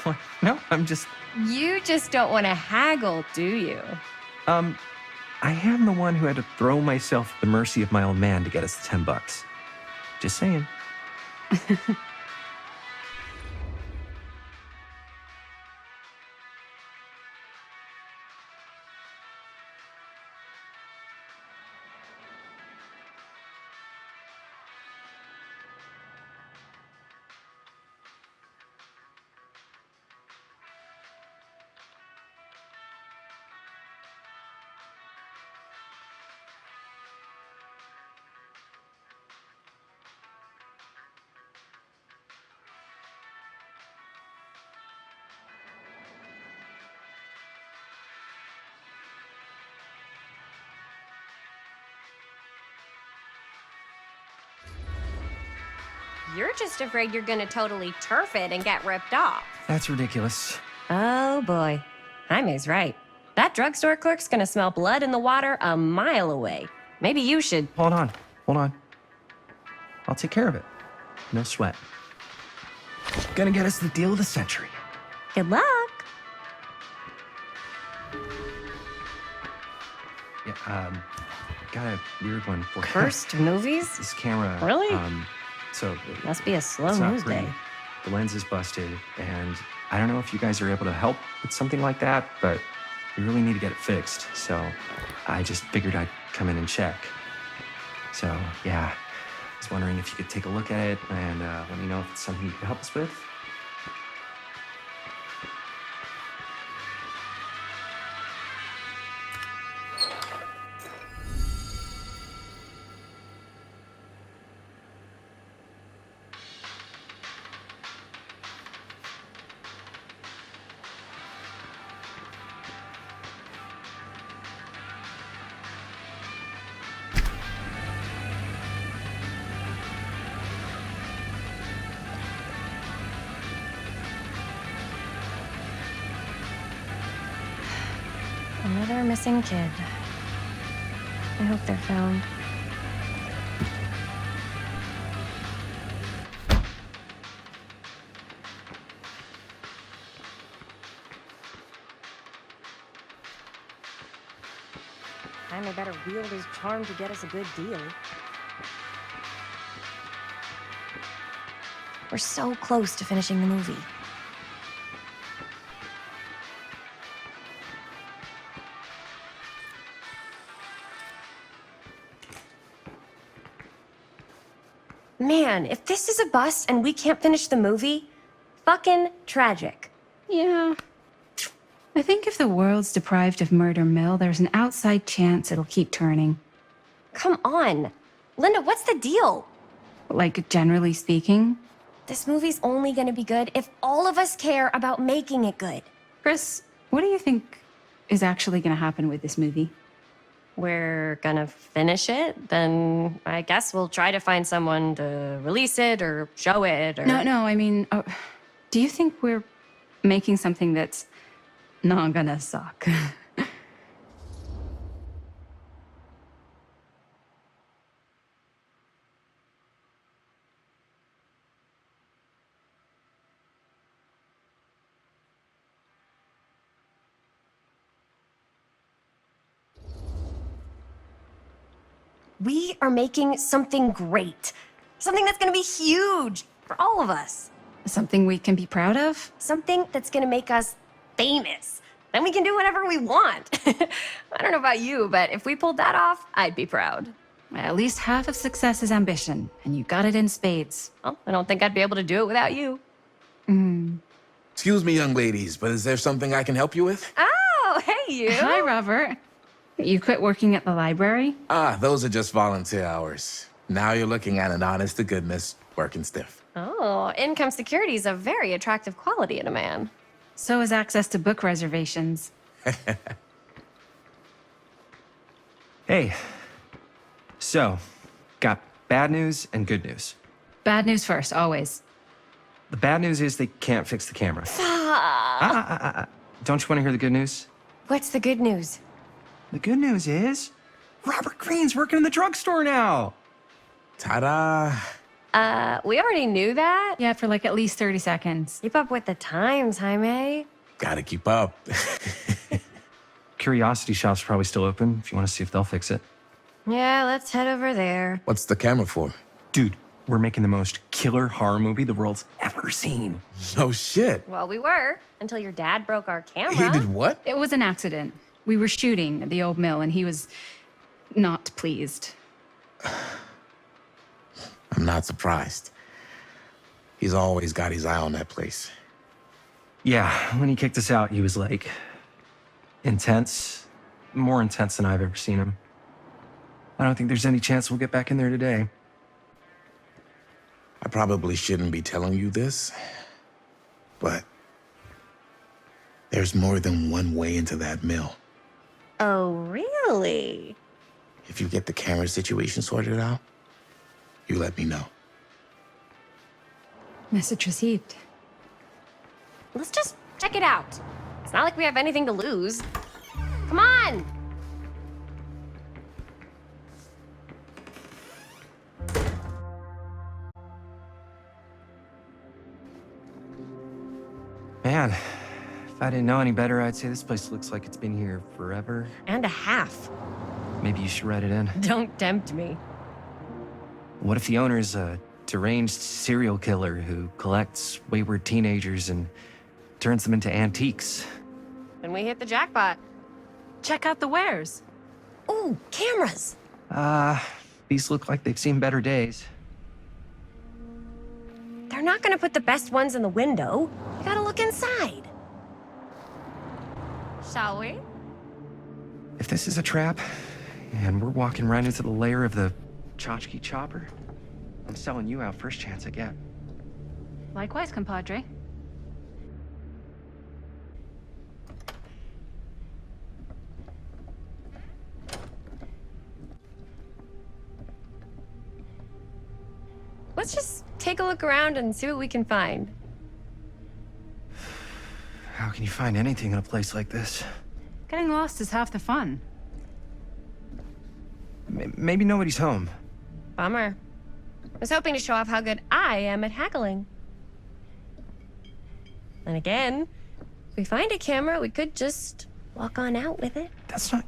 What? No, I'm just... You just don't want to haggle, do you? I am the one who had to throw myself at the mercy of my old man to get us the $10. Just saying. You're just afraid you're gonna totally turf it and get ripped off. That's ridiculous. Oh boy. Jaime's right. That drugstore clerk's gonna smell blood in the water a mile away. Maybe you should. Hold on. I'll take care of it. No sweat. Gonna get us the deal of the century. Good luck. Yeah, got a weird one for you. First movies? This camera. Really? So Must be a slow it's not news pretty. day. The lens is busted, and I don't know if you guys are able to help with something like that, but we really need to get it fixed. So I just figured I'd come in and check. So yeah, I was wondering if you could take a look at it and let me know if it's something you could help us with. Another missing kid. I hope they're found. Jaime better wield his charm to get us a good deal. We're so close to finishing the movie. Man, if this is a bust and we can't finish the movie, fucking tragic. Yeah. I think if the world's deprived of Murder Mill, there's an outside chance it'll keep turning. Come on. Linda, what's the deal? Like, generally speaking. This movie's only gonna be good if all of us care about making it good. Chris, what do you think is actually gonna happen with this movie? We're gonna finish it, then I guess we'll try to find someone to release it or show it or... No, I mean, do you think we're making something that's not gonna suck? We are making something great. Something that's gonna be huge for all of us. Something we can be proud of? Something that's gonna make us famous. Then we can do whatever we want. I don't know about you, but if we pulled that off, I'd be proud. At least half of success is ambition, and you got it in spades. Well, I don't think I'd be able to do it without you. Excuse me, young ladies, but is there something I can help you with? Oh, hey, you. Hi, Robert. You quit working at the library? Ah, those are just volunteer hours. Now you're looking at an honest to goodness working stiff. Oh, income security is a very attractive quality in a man. So is access to book reservations. Hey, so, got bad news and good news. Bad news first, always. The bad news is they can't fix the camera. Don't you want to hear the good news? What's the good news? The good news is Robert Greene's working in the drugstore now. Ta-da! We already knew that. Yeah, for like at least 30 seconds. Keep up with the times, Jaime. Gotta keep up. Curiosity Shop's probably still open if you want to see if they'll fix it. Yeah, let's head over there. What's the camera for? Dude, we're making the most killer horror movie the world's ever seen. No shit. Well, we were, until your dad broke our camera. He did what? It was an accident. We were shooting at the old mill, and he was not pleased. I'm not surprised. He's always got his eye on that place. Yeah, when he kicked us out, he was like intense, more intense than I've ever seen him. I don't think there's any chance we'll get back in there today. I probably shouldn't be telling you this, but there's more than one way into that mill. Oh, really? If you get the camera situation sorted out, you let me know. Message received. Let's just check it out. It's not like we have anything to lose. Come on! Man, if I didn't know any better, I'd say this place looks like it's been here forever. And a half. Maybe you should write it in. Don't tempt me. What if the owner's a deranged serial killer who collects wayward teenagers and turns them into antiques? Then we hit the jackpot. Check out the wares. Ooh, cameras! These look like they've seen better days. They're not gonna put the best ones in the window. You gotta look inside. Shall we? If this is a trap, and we're walking right into the lair of the tchotchke chopper, I'm selling you out first chance I get. Likewise, compadre. Let's just take a look around and see what we can find. How can you find anything in a place like this? Getting lost is half the fun. Maybe nobody's home. Bummer. I was hoping to show off how good I am at haggling. And again, if we find a camera, we could just walk on out with it. That's not...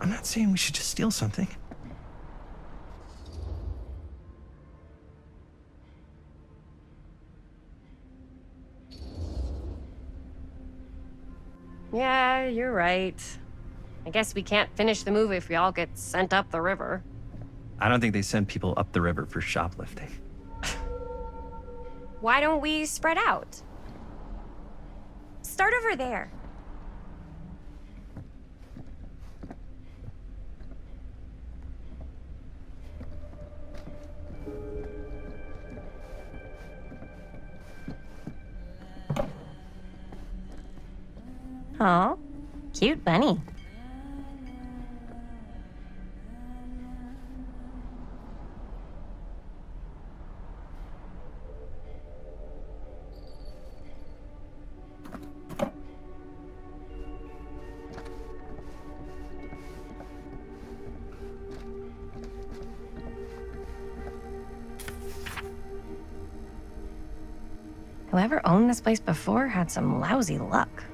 I'm not saying we should just steal something. Yeah, you're right. I guess we can't finish the movie if we all get sent up the river. I don't think they send people up the river for shoplifting. Why don't we spread out? Start over there. Aw, cute bunny. Whoever owned this place before had some lousy luck.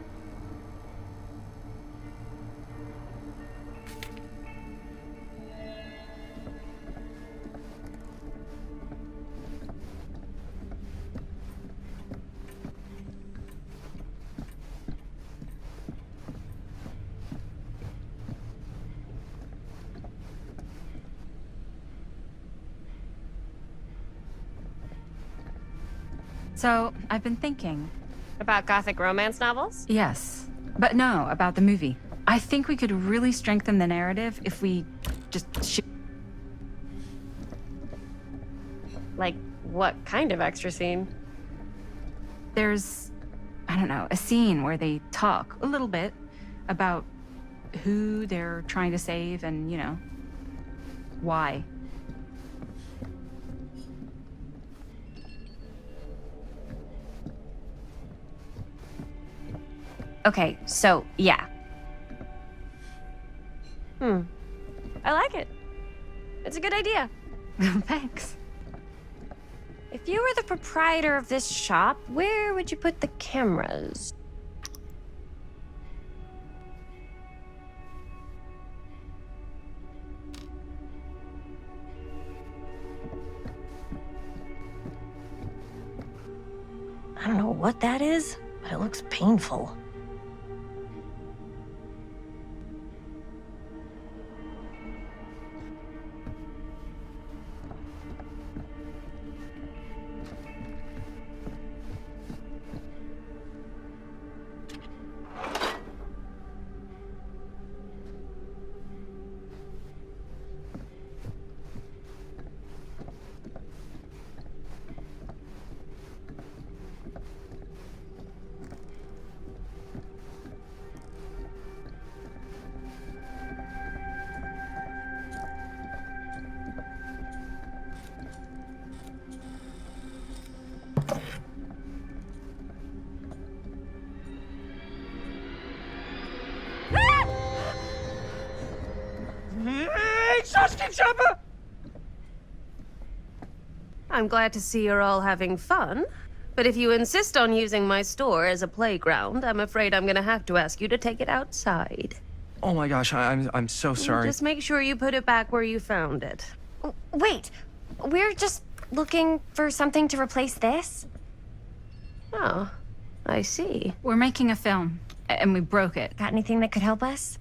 So, I've been thinking. About gothic romance novels? Yes. But no, about the movie. I think we could really strengthen the narrative if we just Like, what kind of extra scene? There's, I don't know, a scene where they talk a little bit about who they're trying to save and, you know, why. Okay, so, yeah. I like it. It's a good idea. Thanks. If you were the proprietor of this shop, where would you put the cameras? I don't know what that is, but it looks painful. sausage chopper! I'm glad to see you're all having fun. But if you insist on using my store as a playground, I'm afraid I'm gonna have to ask you to take it outside. Oh my gosh, I'm so sorry. Just make sure you put it back where you found it. Wait, we're just looking for something to replace this? Oh, I see. We're making a film, and we broke it. Got anything that could help us?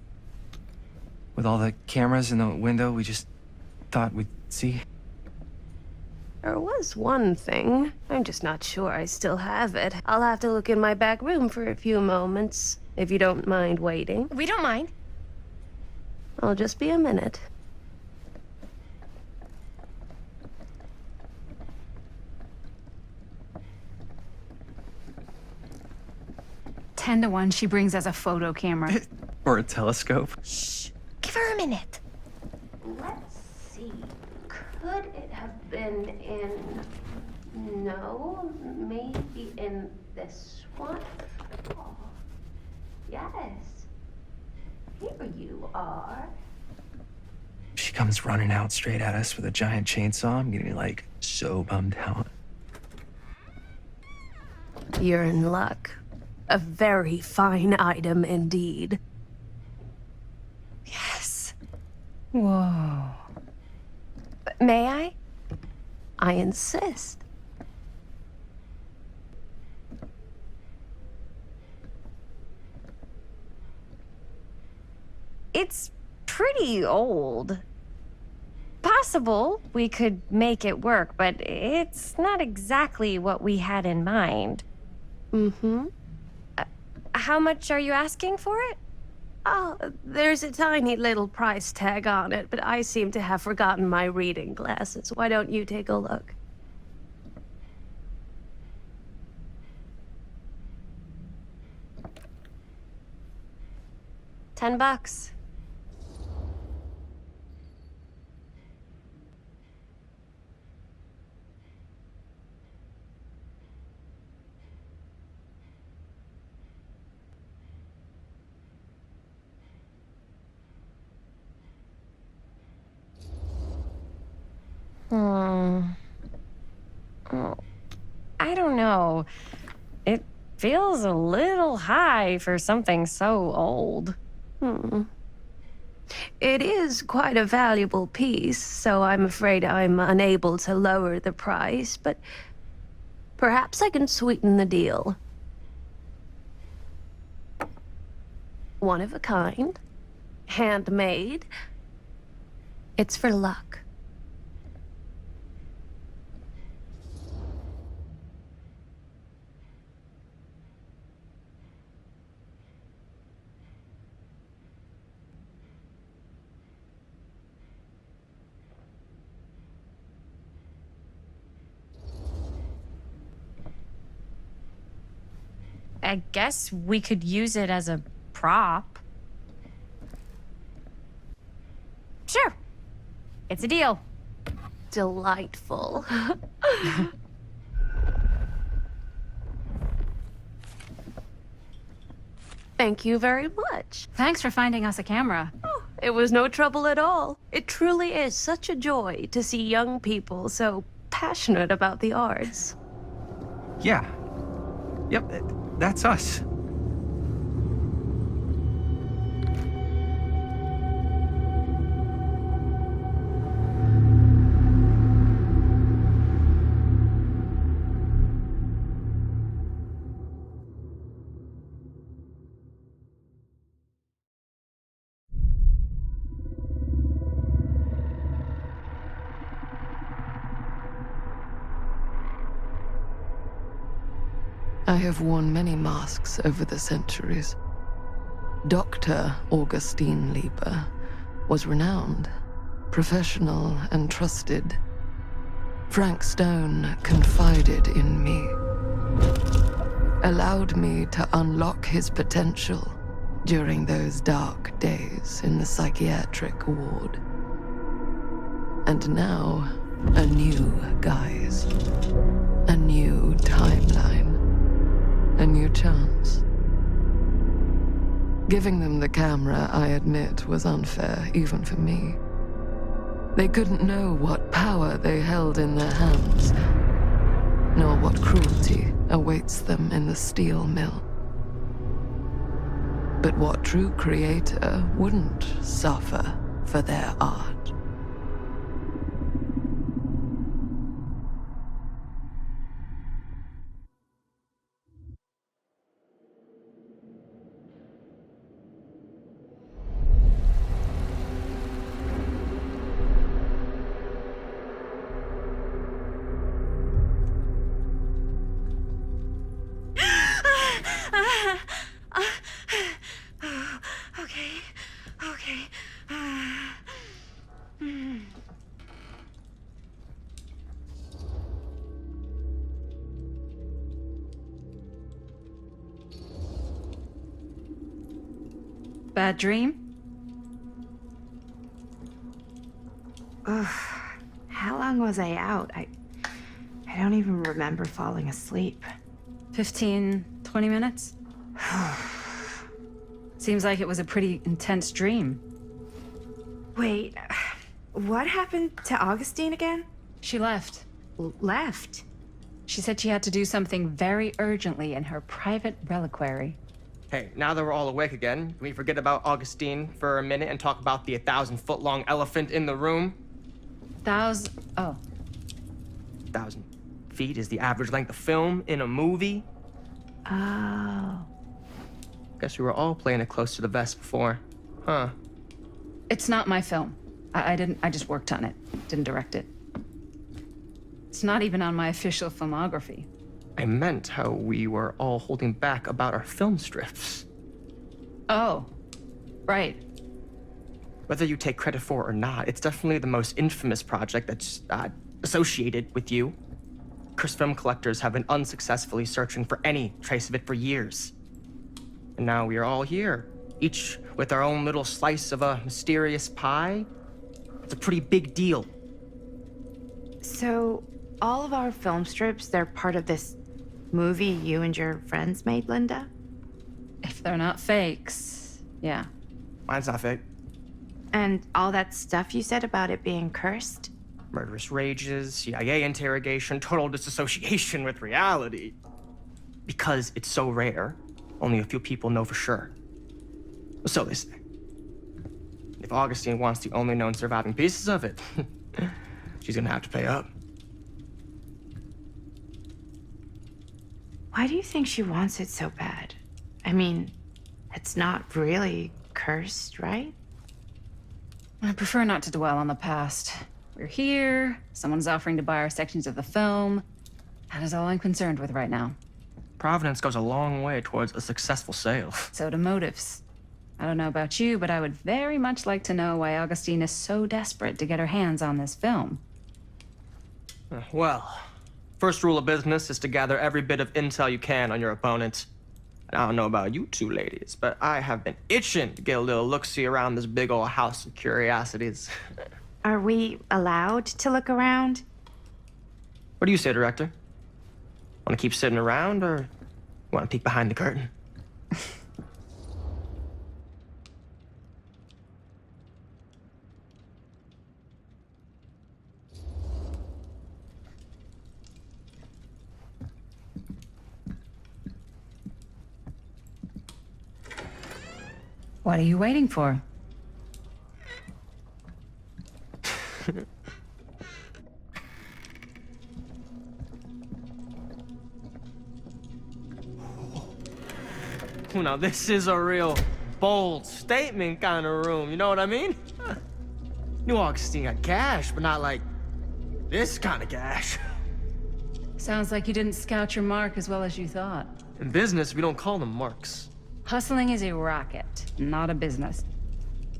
With all the cameras in the window, we just thought we'd see. There was one thing. I'm just not sure I still have it. I'll have to look in my back room for a few moments, if you don't mind waiting. We don't mind. I'll just be a minute. Ten to 1, she brings us a photo camera. Or a telescope. Shh, give her a minute. Let's see. Could it have been in... No, maybe in this one? Oh, yes. Here you are. She comes running out straight at us with a giant chainsaw. I'm getting like so bummed out. You're in luck. A very fine item indeed. Yes. Whoa. May I? I insist. It's pretty old. Possible we could make it work, but it's not exactly what we had in mind. Mm-hmm. How much are you asking for it? Oh, there's a tiny little price tag on it, but I seem to have forgotten my reading glasses. Why don't you take a look? $10. Oh, I don't know. It feels a little high for something so old. It is quite a valuable piece, so I'm afraid I'm unable to lower the price, but perhaps I can sweeten the deal. One of a kind, handmade. It's for luck. I guess we could use it as a prop. Sure. It's a deal. Delightful. Thank you very much. Thanks for finding us a camera. Oh, it was no trouble at all. It truly is such a joy to see young people so passionate about the arts. Yeah. Yep, that's us. I have worn many masks over the centuries. Dr. Augustine Lieber was renowned, professional, and trusted. Frank Stone confided in me, allowed me to unlock his potential during those dark days in the psychiatric ward. And now, a new guise, a new timeline. A new chance. Giving them the camera, I admit, was unfair, even for me. They couldn't know what power they held in their hands, nor what cruelty awaits them in the steel mill. But what true creator wouldn't suffer for their art? Bad dream? Ugh. How long was I out? I don't even remember falling asleep. 15, 20 minutes? Seems like it was a pretty intense dream. Wait, what happened to Augustine again? She left. Left? She said she had to do something very urgently in her private reliquary. Hey, now that we're all awake again, can we forget about Augustine for a minute and talk about the 1,000-foot-long elephant in the room? Oh. 1,000 feet is the average length of film in a movie. Oh. Guess we were all playing it close to the vest before. Huh. It's not my film. I just worked on it. Didn't direct it. It's not even on my official filmography. I meant how we were all holding back about our film strips. Oh, right. Whether you take credit for it or not, it's definitely the most infamous project that's associated with you. Cursed film collectors have been unsuccessfully searching for any trace of it for years. And now we are all here, each with our own little slice of a mysterious pie. It's a pretty big deal. So, all of our film strips, they're part of this movie you and your friends made, Linda? If they're not fakes, yeah. Mine's not fake. And all that stuff you said about it being cursed? Murderous rages, CIA interrogation, total disassociation with reality. Because it's so rare, only a few people know for sure. So they say. If Augustine wants the only known surviving pieces of it, she's gonna have to pay up. Why do you think she wants it so bad? I mean, it's not really cursed, right? I prefer not to dwell on the past. We're here, someone's offering to buy our sections of the film. That is all I'm concerned with right now. Providence goes a long way towards a successful sale. So do motives. I don't know about you, but I would very much like to know why Augustine is so desperate to get her hands on this film. Well, first rule of business is to gather every bit of intel you can on your opponent. And I don't know about you two ladies, but I have been itching to get a little look-see around this big old house of curiosities. Are we allowed to look around? What do you say, director? Want to keep sitting around, or want to peek behind the curtain? What are you waiting for? Now, this is a real bold statement kind of room, you know what I mean? Knew Augustine got cash, but not like this kind of cash. Sounds like you didn't scout your mark as well as you thought. In business, we don't call them marks. Hustling is a racket, not a business.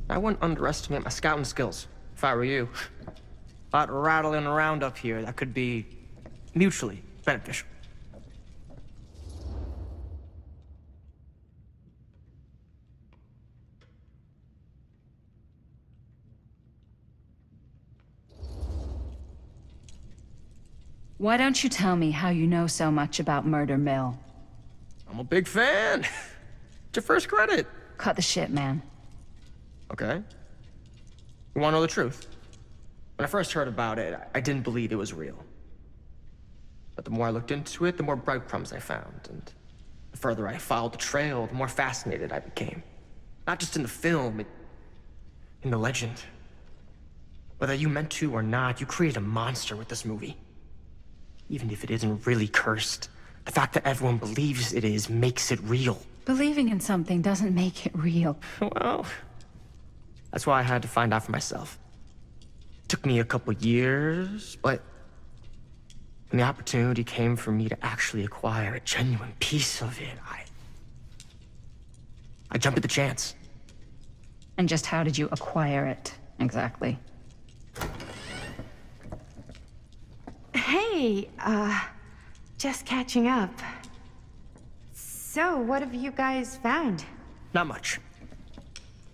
I wouldn't underestimate my scouting skills, if I were you. A lot rattling around up here that could be mutually beneficial. Why don't you tell me how you know so much about Murder Mill? I'm a big fan. It's your first credit. Cut the shit, man. Okay. You want to know the truth? When I first heard about it, I didn't believe it was real. But the more I looked into it, the more breadcrumbs I found, and the further I followed the trail, the more fascinated I became. Not just in the film, in the legend. Whether you meant to or not, you created a monster with this movie. Even if it isn't really cursed, the fact that everyone believes it is makes it real. Believing in something doesn't make it real. Well, that's why I had to find out for myself. Took me a couple years, but when the opportunity came for me to actually acquire a genuine piece of it, I jumped at the chance. And just how did you acquire it, exactly? Hey, just catching up. So, what have you guys found? Not much.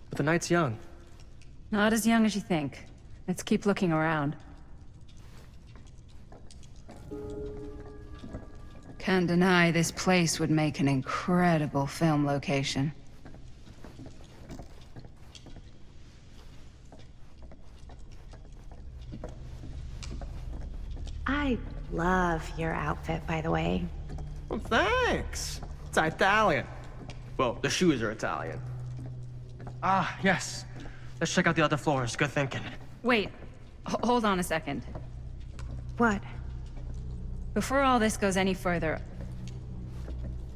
But the night's young. Not as young as you think. Let's keep looking around. Can't deny this place would make an incredible film location. I love your outfit, by the way. Well, thanks. It's Italian. Well, the shoes are Italian. Ah, yes. Let's check out the other floors. Good thinking. Wait, hold on a second. What? Before all this goes any further,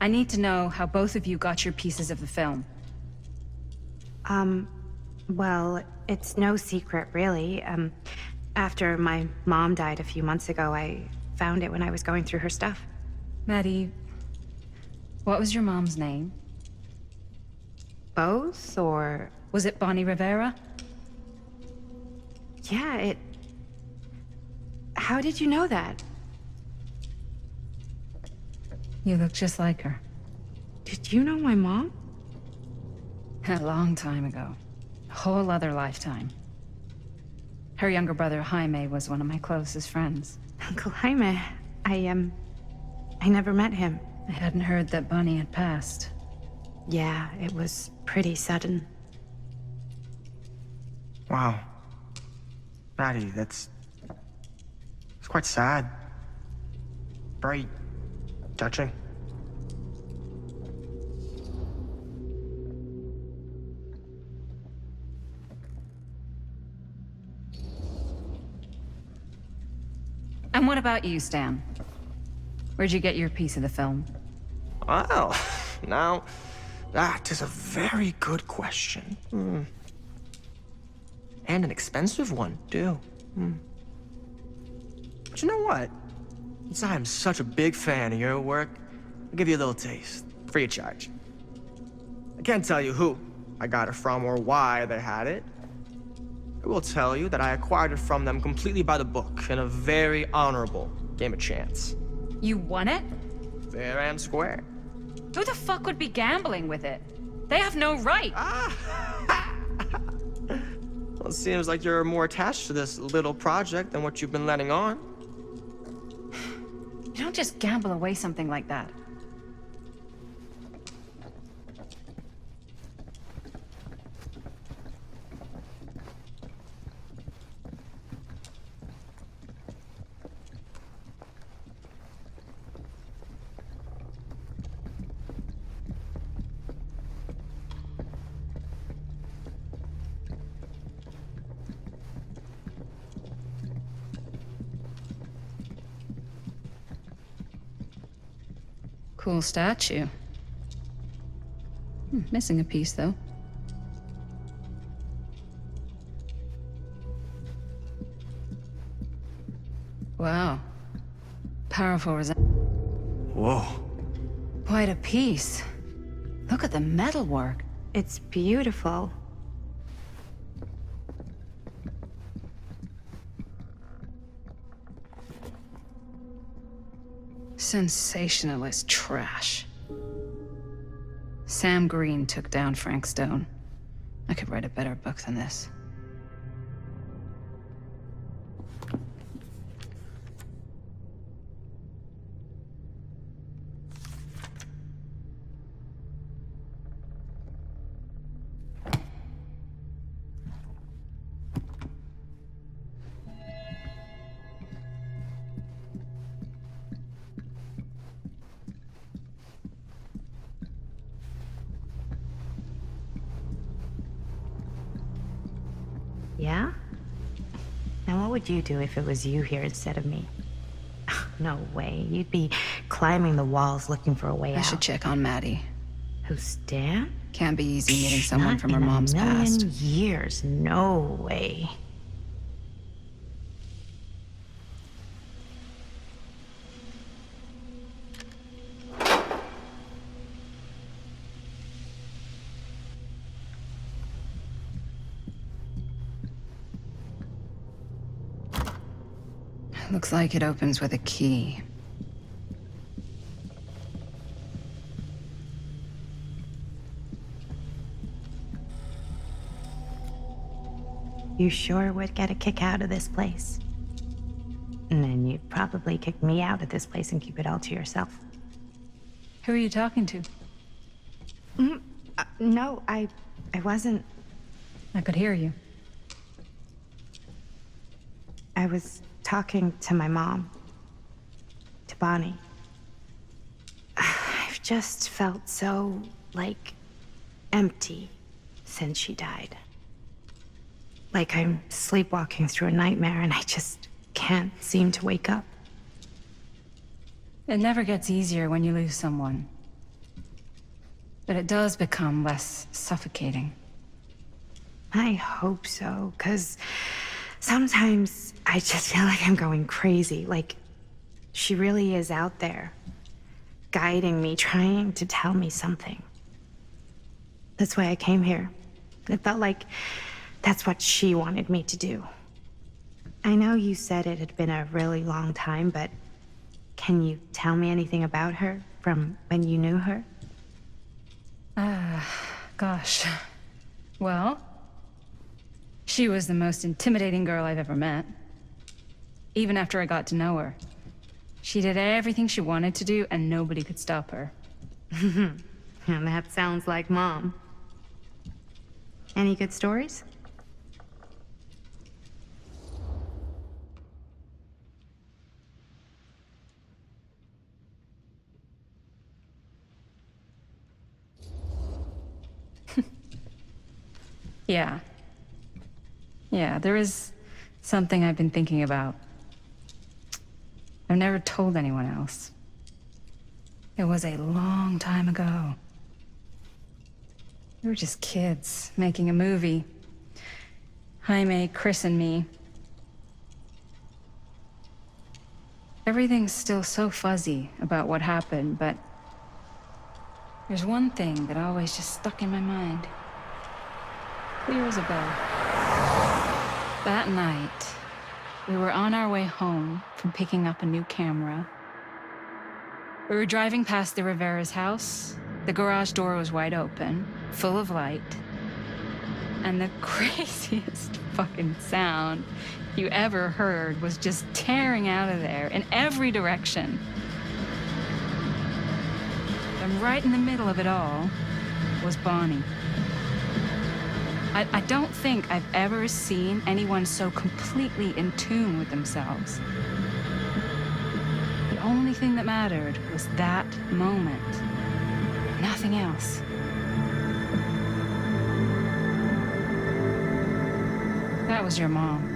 I need to know how both of you got your pieces of the film. Well, it's no secret, really. After my mom died a few months ago, I found it when I was going through her stuff. Maddie, what was your mom's name? Both, or...? Was it Bonnie Rivera? Yeah, How did you know that? You look just like her. Did you know my mom? A long time ago. A whole other lifetime. Her younger brother, Jaime, was one of my closest friends. Uncle Jaime, I never met him. I hadn't heard that Bonnie had passed. Yeah, it was pretty sudden. Wow. Maddie, it's quite sad. Very touching. And what about you, Stan? Where'd you get your piece of the film? Well, now, that is a very good question. And an expensive one, too. But you know what? Since I am such a big fan of your work, I'll give you a little taste, free of charge. I can't tell you who I got it from or why they had it. I will tell you that I acquired it from them completely by the book in a very honorable game of chance. You won it? Fair and square. Who the fuck would be gambling with it? They have no right. Well, it seems like you're more attached to this little project than what you've been letting on. You don't just gamble away something like that. Cool statue. Missing a piece, though. Wow. Powerful Whoa. Quite a piece. Look at the metalwork. It's beautiful. Sensationalist trash. Sam Green took down Frank Stone. I could write a better book than this. Yeah? Now, what would you do if it was you here instead of me? No way. You'd be climbing the walls looking for a way out. I should check on Maddie. Who's Dan? Can't be easy meeting someone Not from her in mom's a million past. years. No way. Looks like it opens with a key. You sure would get a kick out of this place. And then you'd probably kick me out of this place and keep it all to yourself. Who are you talking to? No, I wasn't. I could hear you. I was talking to my mom. To Bonnie. I've just felt so, like, empty since she died. Like I'm sleepwalking through a nightmare and I just can't seem to wake up. It never gets easier when you lose someone. But it does become less suffocating. I hope so, 'cause sometimes I just feel like I'm going crazy. Like, she really is out there, guiding me, trying to tell me something. That's why I came here. It felt like that's what she wanted me to do. I know you said it had been a really long time, but can you tell me anything about her from when you knew her? Gosh. Well, she was the most intimidating girl I've ever met. Even after I got to know her. She did everything she wanted to do, and nobody could stop her. And that sounds like Mom. Any good stories? Yeah, there is something I've been thinking about. I've never told anyone else. It was a long time ago. We were just kids making a movie. Jaime, Chris, and me. Everything's still so fuzzy about what happened, but there's one thing that always just stuck in my mind. Clear as a bell. That night, we were on our way home from picking up a new camera. We were driving past the Rivera's house. The garage door was wide open, full of light. And the craziest fucking sound you ever heard was just tearing out of there in every direction. And right in the middle of it all was Bonnie. I don't think I've ever seen anyone so completely in tune with themselves. The only thing that mattered was that moment. Nothing else. That was your mom.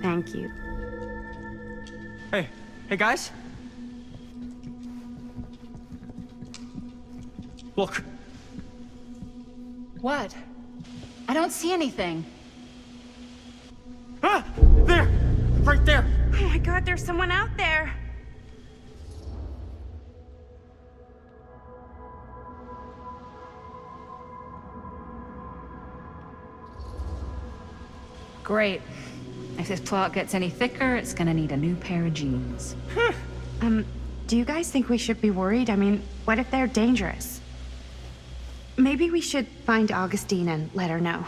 Thank you. Hey guys. Look. What? I don't see anything. Ah! There! Right there! Oh my God, there's someone out there. Great. If this plot gets any thicker, it's gonna need a new pair of jeans. Do you guys think we should be worried? I mean, what if they're dangerous? Maybe we should find Augustine and let her know.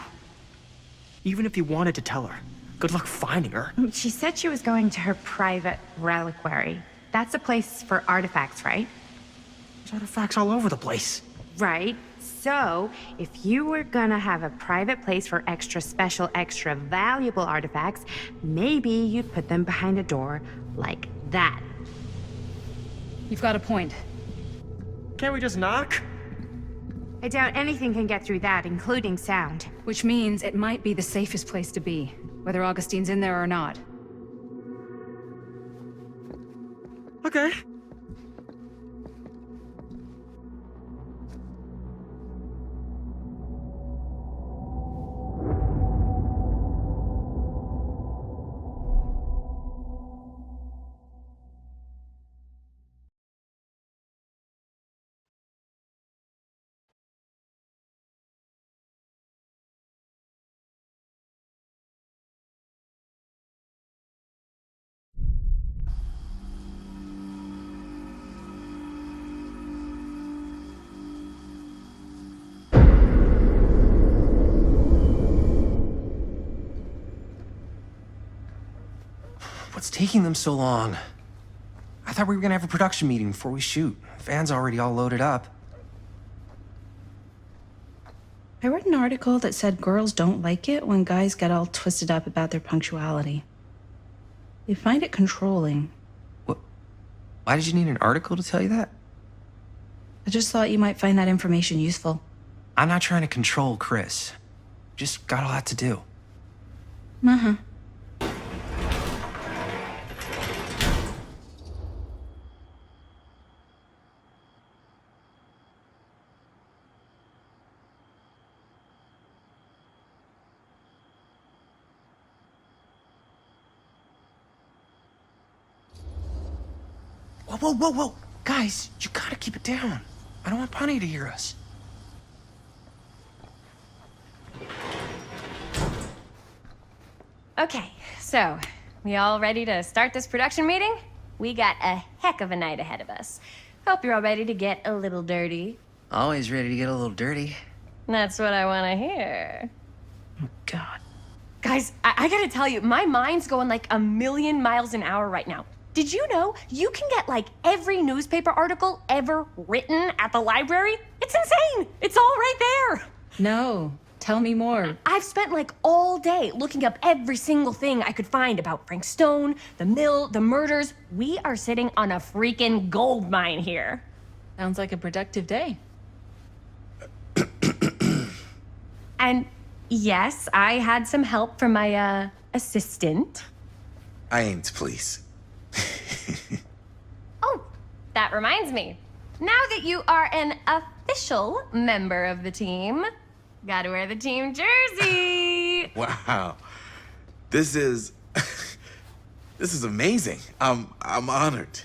Even if you wanted to tell her, good luck finding her. She said she was going to her private reliquary. That's a place for artifacts, right? There's artifacts all over the place. Right. So, if you were gonna have a private place for extra special, extra valuable artifacts, maybe you'd put them behind a door like that. You've got a point. Can't we just knock? I doubt anything can get through that, including sound. Which means it might be the safest place to be, whether Augustine's in there or not. Okay. What's taking them so long? I thought we were gonna have a production meeting before we shoot. Van's already all loaded up. I read an article that said girls don't like it when guys get all twisted up about their punctuality. They find it controlling. What? Why did you need an article to tell you that? I just thought you might find that information useful. I'm not trying to control Chris. Just got a lot to do. Uh-huh. Whoa, whoa, whoa, whoa. Guys, you gotta keep it down. I don't want Punny to hear us. Okay, so, we all ready to start this production meeting? We got a heck of a night ahead of us. Hope you're all ready to get a little dirty. Always ready to get a little dirty. That's what I want to hear. Oh, God. Guys, I gotta tell you, my mind's going like a million miles an hour right now. Did you know you can get like every newspaper article ever written at the library? It's insane! It's all right there! No. Tell me more. I've spent like all day looking up every single thing I could find about Frank Stone, the mill, the murders. We are sitting on a freaking gold mine here. Sounds like a productive day. And yes, I had some help from my assistant. I aim to please. Oh, that reminds me. Now that you are an official member of the team, gotta wear the team jersey. Wow. This is this is amazing. I'm honored.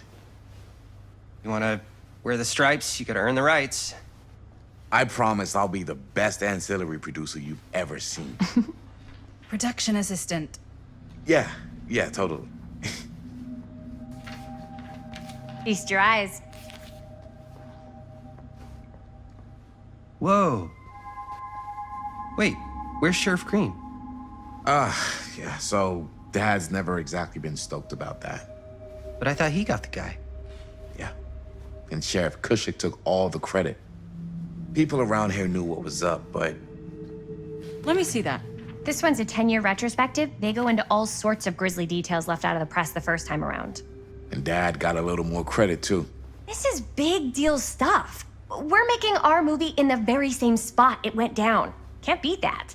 You wanna wear the stripes? You gotta earn the rights. I promise I'll be the best ancillary producer you've ever seen. Production assistant. Yeah, totally. Feast your eyes. Whoa. Wait, where's Sheriff Green? Yeah, so Dad's never exactly been stoked about that. But I thought he got the guy. Yeah. And Sheriff Cushik took all the credit. People around here knew what was up, but... Let me see that. This one's a 10-year retrospective. They go into all sorts of grisly details left out of the press the first time around. And Dad got a little more credit, too. This is big deal stuff. We're making our movie in the very same spot it went down. Can't beat that.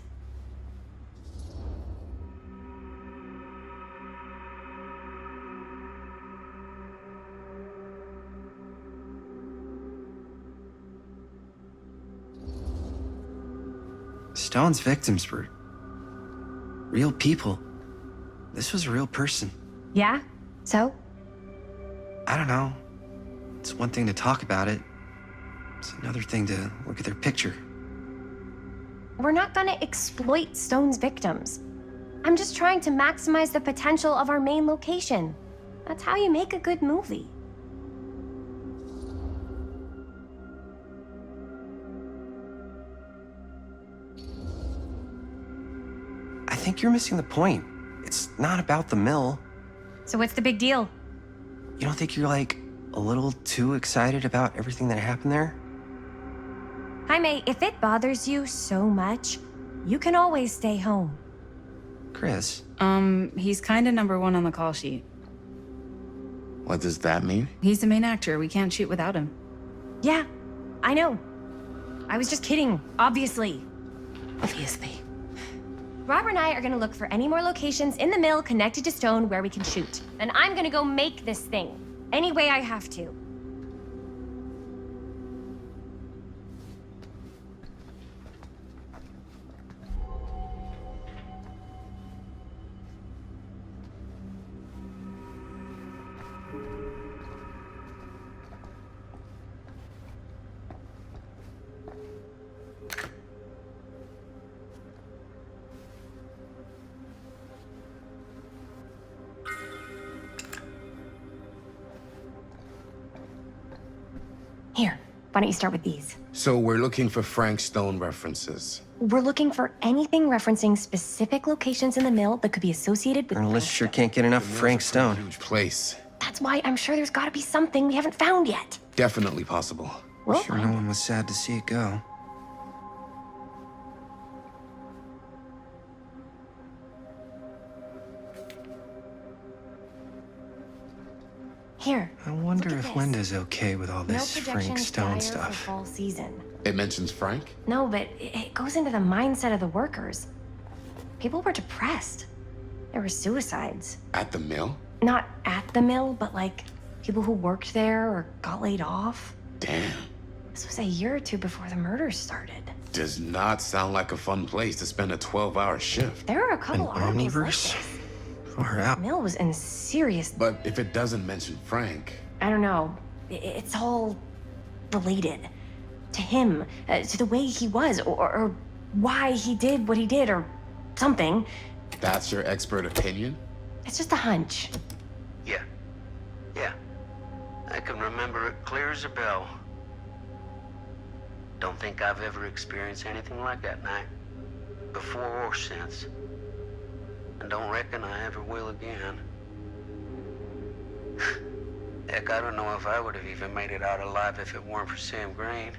Stone's victims were real people. This was a real person. Yeah? So? I don't know. It's one thing to talk about it. It's another thing to look at their picture. We're not gonna exploit Stone's victims. I'm just trying to maximize the potential of our main location. That's how you make a good movie. I think you're missing the point. It's not about the mill. So what's the big deal? You don't think you're like a little too excited about everything that happened there? Jaime, if it bothers you so much, you can always stay home. Chris. He's kinda number one on the call sheet. What does that mean? He's the main actor. We can't shoot without him. Yeah, I know. I was just kidding, obviously. Obviously. Robert and I are gonna look for any more locations in the mill connected to Stone where we can shoot. And I'm gonna go make this thing, any way I have to. Here, why don't you start with these? So we're looking for Frank Stone references. We're looking for anything referencing specific locations in the mill that could be associated with. Journalists sure can't get enough Frank Stone. Huge place. That's why I'm sure there's gotta be something we haven't found yet. Definitely possible. We'll Sure, no one was sad to see it go. Here. I wonder if Linda's okay with all Mill this Frank projections Stone dire for stuff. fall season. It mentions Frank? No, but it goes into the mindset of the workers. People were depressed. There were suicides. At the mill? Not at the mill, but like people who worked there or got laid off. Damn. This was a year or two before the murders started. Does not sound like a fun place to spend a 12-hour shift. There are a couple articles like Omniverse? this. Far out. Mill was in serious. But if it doesn't mention Frank, I don't know. It's all related to him, to the way he was, or why he did what he did, or something. that's your expert opinion? It's just a hunch. Yeah. I can remember it clear as a bell. Don't think I've ever experienced anything like that night, before or since. And don't reckon I ever will again. Heck, I don't know if I would have even made it out alive if it weren't for Sam Green.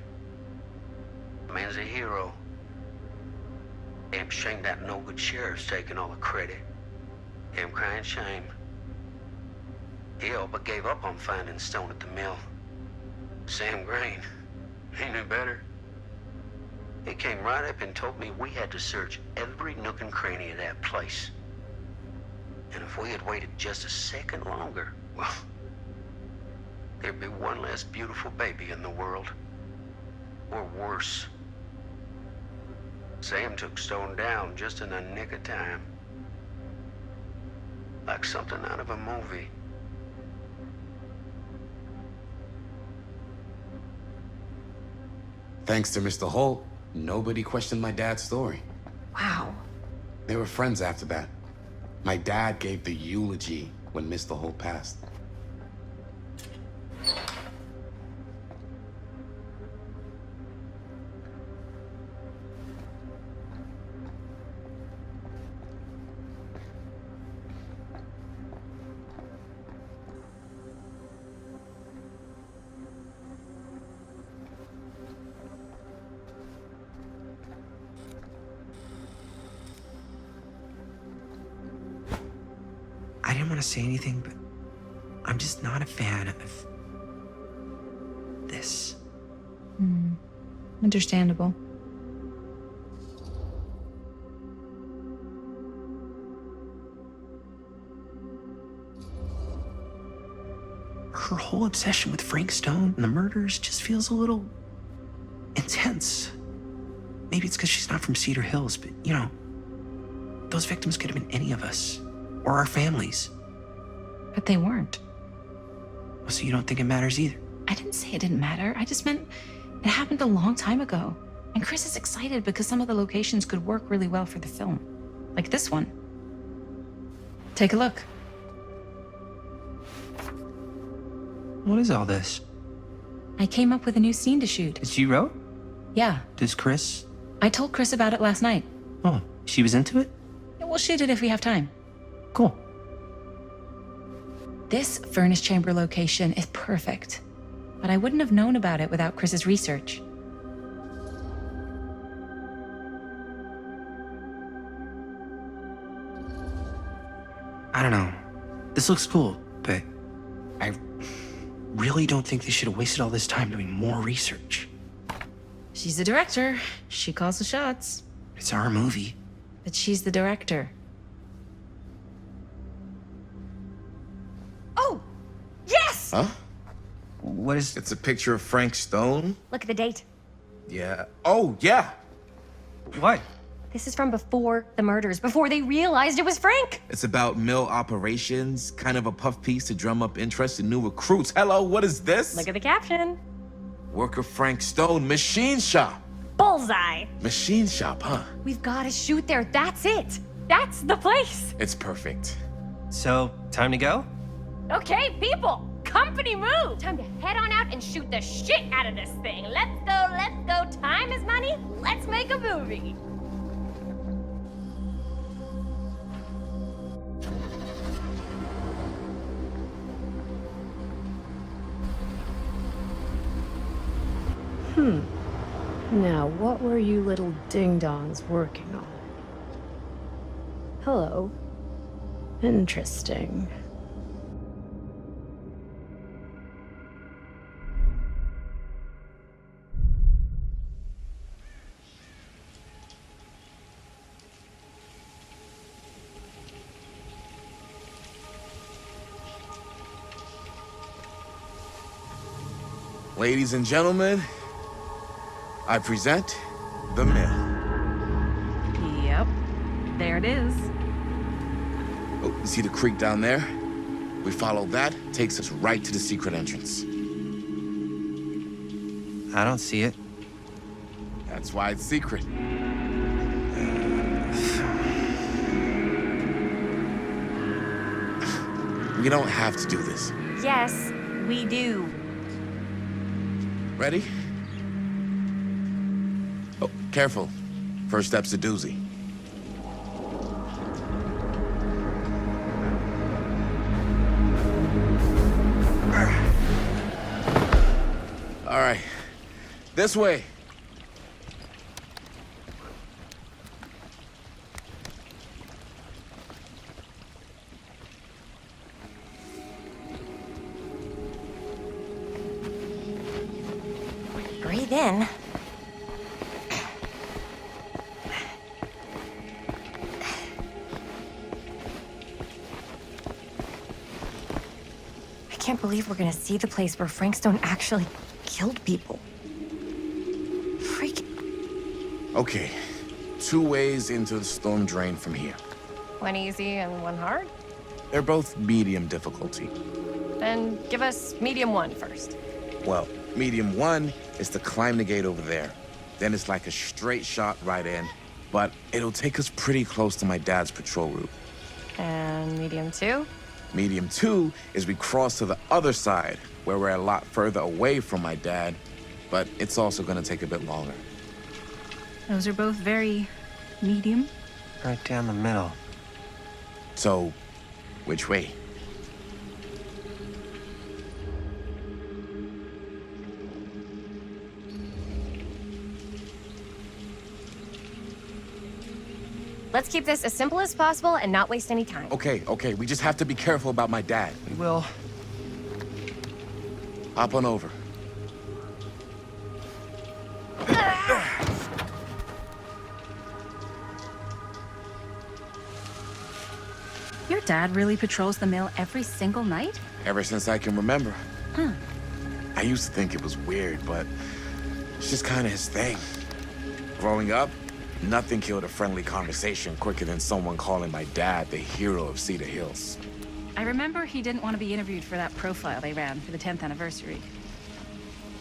The man's a hero. Damn shame that no-good sheriff's taking all the credit. Damn crying shame. He all but gave up on finding Stone at the mill. Sam Green, he knew better. He came right up and told me we had to search every nook and cranny of that place. And if we had waited just a second longer, well, there'd be one less beautiful baby in the world. Or worse. Sam took Stone down just in the nick of time. Like something out of a movie. Thanks to Mr. Holt, nobody questioned my dad's story. Wow. They were friends after that. My dad gave the eulogy when Mr. Holt passed. I didn't want to say anything, but I'm just not a fan of this. Understandable. Her whole obsession with Frank Stone and the murders just feels a little intense. Maybe it's because she's not from Cedar Hills, but you know, those victims could have been any of us or our families. But they weren't. So you don't think it matters either? I didn't say it didn't matter. I just meant it happened a long time ago. And Chris is excited because some of the locations could work really well for the film. Like this one. Take a look. What is all this? I came up with a new scene to shoot. That you wrote? Yeah. Does Chris? I told Chris about it last night. Oh, she was into it? We'll shoot it if we have time. Cool. This furnace chamber location is perfect. But I wouldn't have known about it without Chris's research. I don't know. This looks cool, but I really don't think they should have wasted all this time doing more research. She's the director. She calls the shots. It's our movie. But she's the director. Oh! Yes! Huh? What is... It's a picture of Frank Stone? Look at the date. Yeah. Oh, yeah. What? This is from before the murders, before they realized it was Frank. It's about mill operations, kind of a puff piece to drum up interest in new recruits. Hello, what is this? Look at the caption. Worker Frank Stone, machine shop. Bullseye. Machine shop, huh? We've got to shoot there. That's it. That's the place. It's perfect. So, time to go? Okay, people. Company move. Time to head on out and shoot the shit out of this thing. Let's go, let's go. Time is money. Let's make a movie. Now, what were you little ding-dongs working on? Hello. Interesting. Ladies and gentlemen, I present The Mill. Yep. There it is. Oh, you see the creek down there? We follow that, takes us right to the secret entrance. I don't see it. That's why it's secret. We don't have to do this. Yes, we do. Ready? Oh, careful. First step's a doozy. All right. This way. Breathe in. I can't believe we're gonna see the place where Frank Stone actually killed people. Freak. Okay. 2 ways into the storm drain from here. One easy and one hard? They're both medium difficulty. Then give us medium one first. Well, medium 1 is to climb the gate over there. Then it's like a straight shot right in, but it'll take us pretty close to my dad's patrol route. And medium two? Medium 2 is we cross to the other side, where we're a lot further away from my dad, but it's also gonna take a bit longer. Those are both very medium. Right down the middle. So, which way? Let's keep this as simple as possible and not waste any time. Okay, we just have to be careful about my dad. We will. Hop on over. Your dad really patrols the mill every single night? Ever since I can remember. Huh. I used to think it was weird, but it's just kind of his thing. Growing up, nothing killed a friendly conversation quicker than someone calling my dad the hero of Cedar Hills. I remember he didn't want to be interviewed for that profile they ran for the 10th anniversary.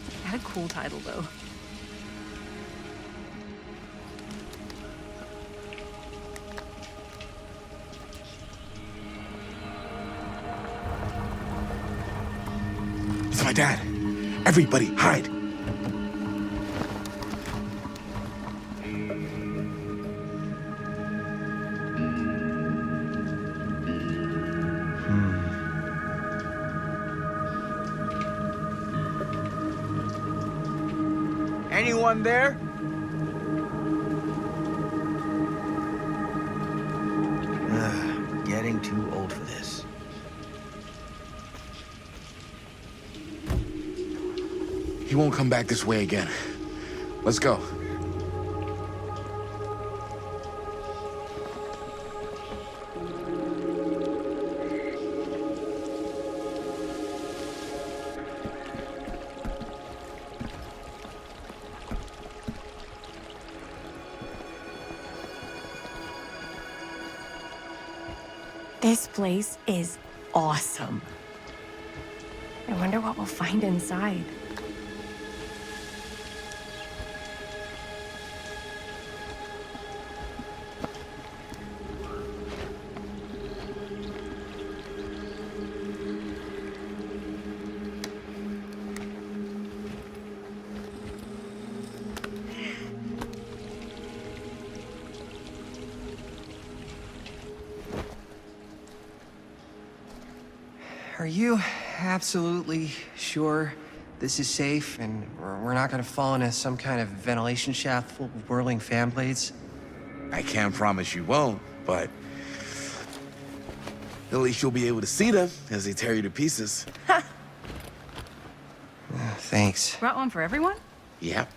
It had a cool title, though. It's my dad. Everybody, hide. Anyone there? Getting too old for this. He won't come back this way again. Let's go. This place is awesome. I wonder what we'll find inside. Are you absolutely sure this is safe and we're not gonna fall into some kind of ventilation shaft full of whirling fan blades? I can't promise you won't, but at least you'll be able to see them as they tear you to pieces. Thanks. Brought one for everyone? Yep.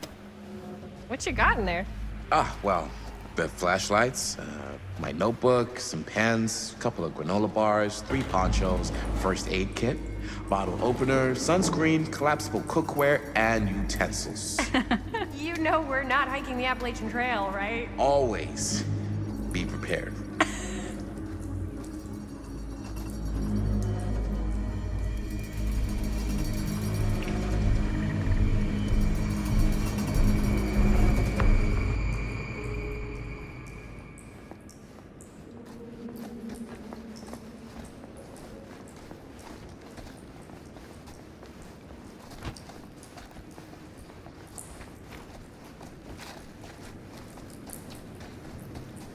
What you got in there? Well, the flashlights, my notebook, some pens, a couple of granola bars, 3 ponchos, first aid kit, bottle opener, sunscreen, collapsible cookware, and utensils. You know we're not hiking the Appalachian Trail, right? Always be prepared.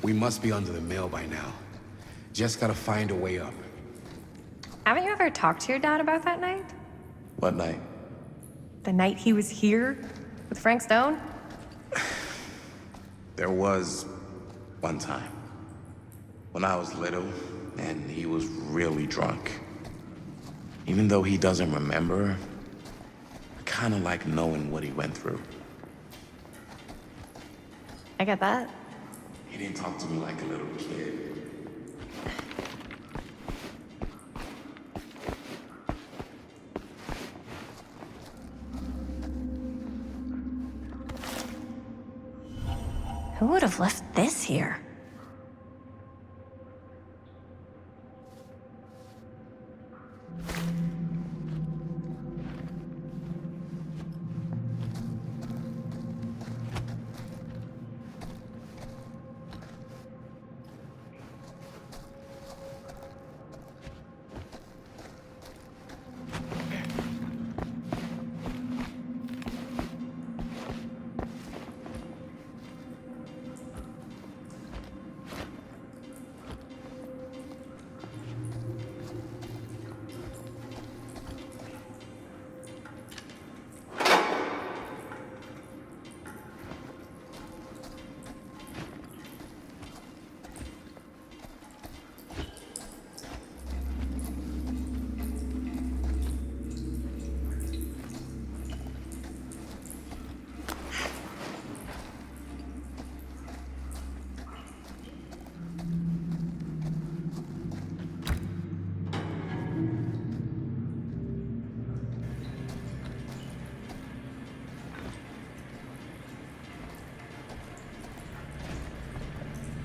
We must be under the mill by now. Just gotta find a way up. Haven't you ever talked to your dad about that night? What night? The night he was here with Frank Stone? There was one time when I was little and he was really drunk. Even though he doesn't remember, I kind of like knowing what he went through. I get that. He didn't talk to me like a little kid. Who would have left this here?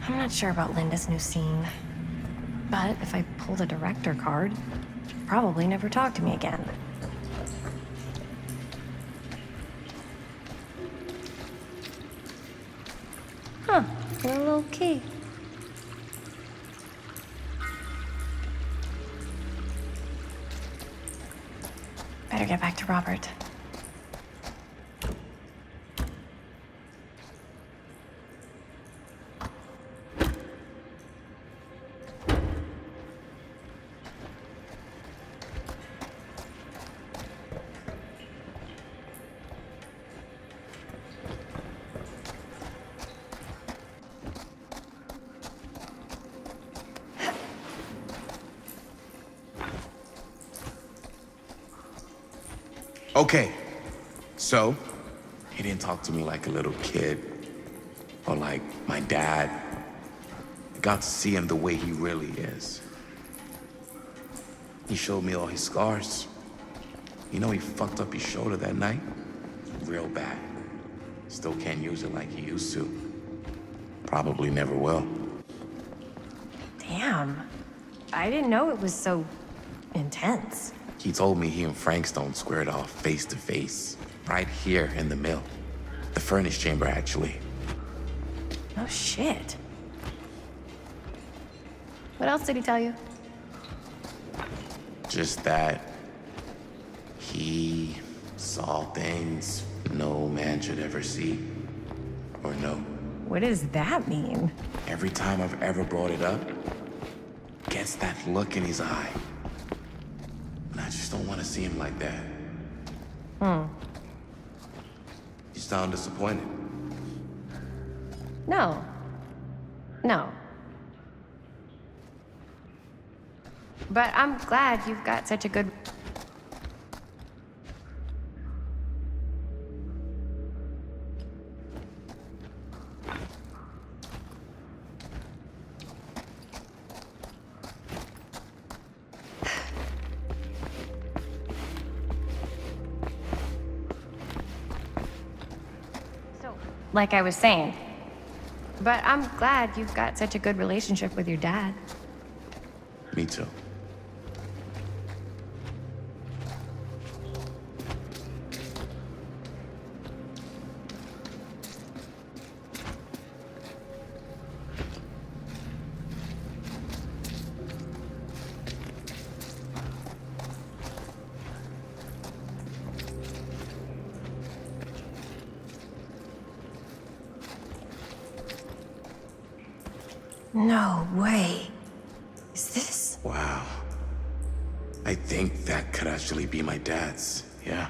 I'm not sure about Linda's new scene. But if I pull the director card, she'll probably never talk to me again. Huh, a little key. Better get back to Robert. Okay, So, he didn't talk to me like a little kid or like my dad. I got to see him the way he really is. He showed me all his scars. You know, he fucked up his shoulder that night. Real bad. Still can't use it like he used to. Probably never will. Damn. I didn't know it was so intense. He told me he and Frankstone squared off face to face. Right here in the mill. The furnace chamber, actually. Oh, shit. What else did he tell you? Just that he saw things no man should ever see or know. What does that mean? Every time I've ever brought it up, gets that look in his eye. And I just don't want to see him like that. You sound disappointed. No. No. But I'm glad you've got such a good... Like I was saying. But I'm glad you've got such a good relationship with your dad. Me too. No way. Is this? Wow. I think that could actually be my dad's, yeah.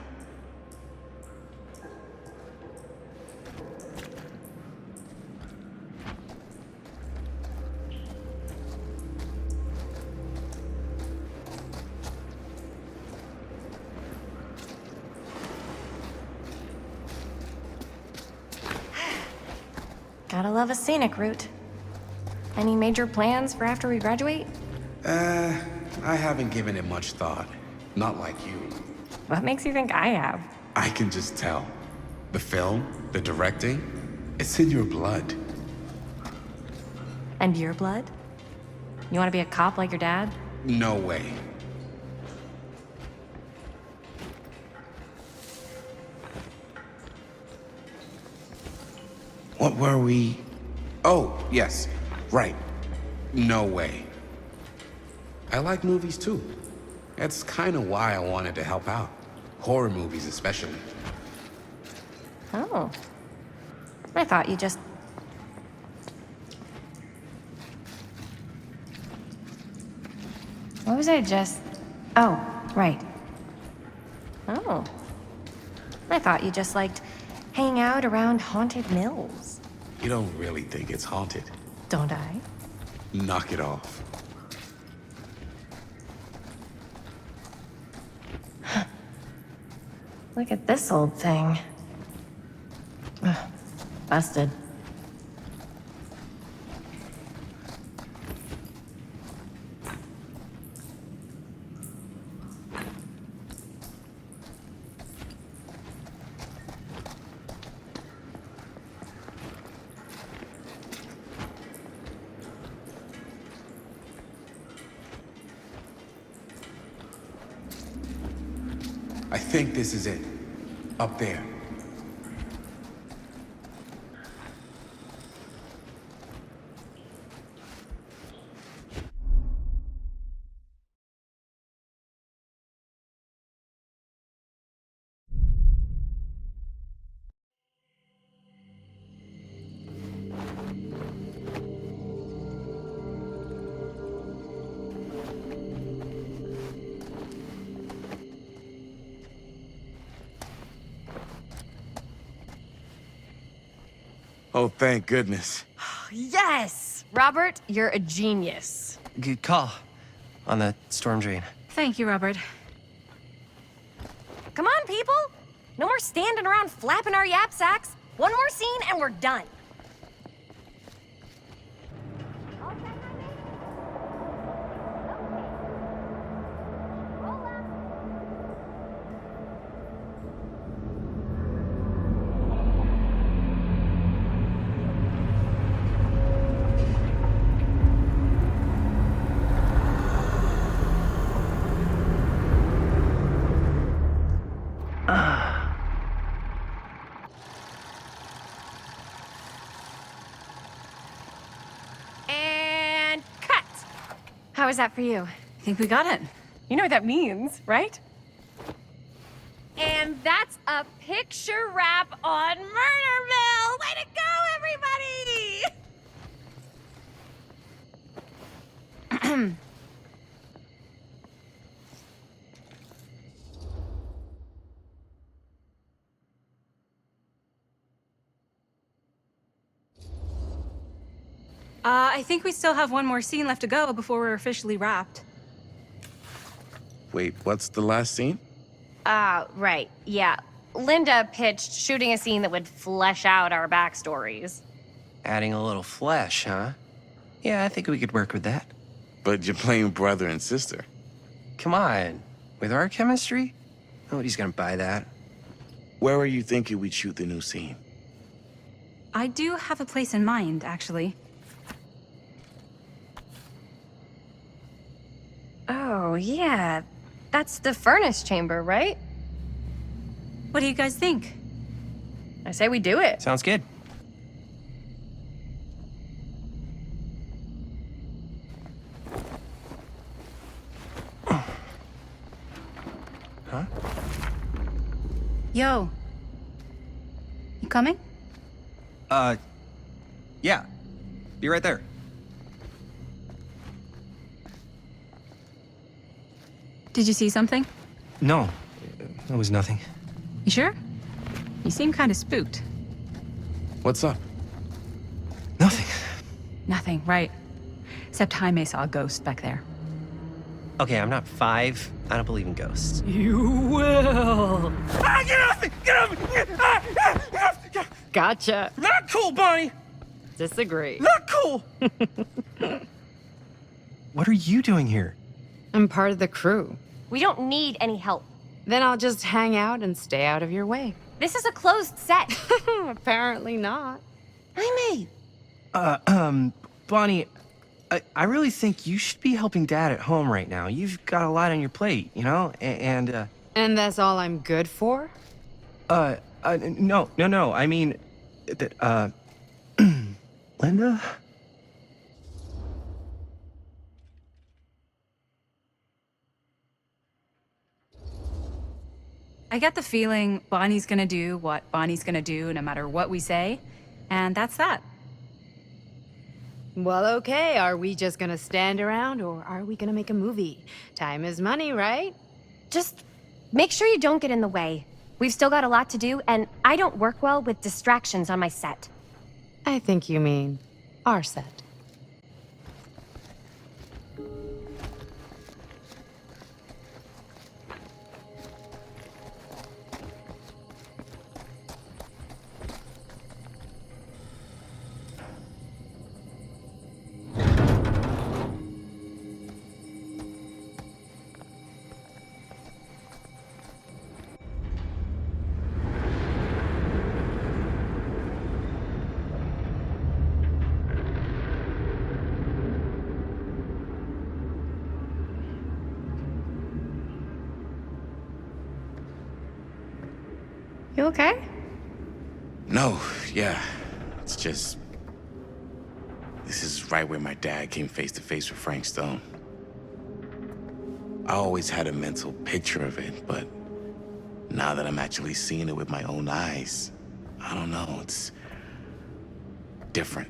Gotta love a scenic route. Any major plans for after we graduate? I haven't given it much thought. Not like you. What makes you think I have? I can just tell. The film, the directing, it's in your blood. And your blood? You want to be a cop like your dad? No way. What were we? Oh, yes. Right. No way. I like movies too. That's kind of why I wanted to help out. Horror movies especially. Oh. I thought you just... What was I just... Oh, right. Oh. I thought you just liked hanging out around haunted mills. You don't really think it's haunted. Don't I? Knock it off. Look at this old thing. Ugh, busted. I think this is it. Up there. Oh, thank goodness. Yes! Robert, you're a genius. Good call on that storm drain. Thank you, Robert. Come on, people! No more standing around flapping our yap sacks. One more scene and we're done. And cut. How was that for you? I think we got it. You know what that means, right? And that's a picture wrap on Murder Mill! Way to go, everybody! I think we still have one more scene left to go before we're officially wrapped. Wait, what's the last scene? Right, yeah. Linda pitched shooting a scene that would flesh out our backstories. Adding a little flesh, huh? Yeah, I think we could work with that. But you're playing brother and sister. Come on. With our chemistry, nobody's gonna buy that. Where are you thinking we'd shoot the new scene? I do have a place in mind, actually. Oh, yeah. That's the furnace chamber, right? What do you guys think? I say we do it. Sounds good. Huh? Yo. You coming? Yeah. Be right there. Did you see something? No, it was nothing. You sure? You seem kind of spooked. What's up? Nothing. Nothing, right. Except Jaime saw a ghost back there. Okay, I'm not 5. I don't believe in ghosts. You will. Ah, get off me! Get off me! Get off me! Gotcha. Not cool, Bonnie! Disagree. Not cool! What are you doing here? I'm part of the crew. We don't need any help. Then I'll just hang out and stay out of your way. This is a closed set. Apparently not. Jaime! Bonnie, I really think you should be helping Dad at home right now. You've got a lot on your plate, you know? And that's all I'm good for? no. I mean, Linda? I get the feeling Bonnie's gonna do what Bonnie's gonna do no matter what we say, and that's that. Well, okay. Are we just gonna stand around or are we gonna make a movie? Time is money, right? Just make sure you don't get in the way. We've still got a lot to do, and I don't work well with distractions on my set. I think you mean our set. You okay? No, yeah. It's just... This is right where my dad came face to face with Frank Stone. I always had a mental picture of it, but now that I'm actually seeing it with my own eyes, I don't know, it's different.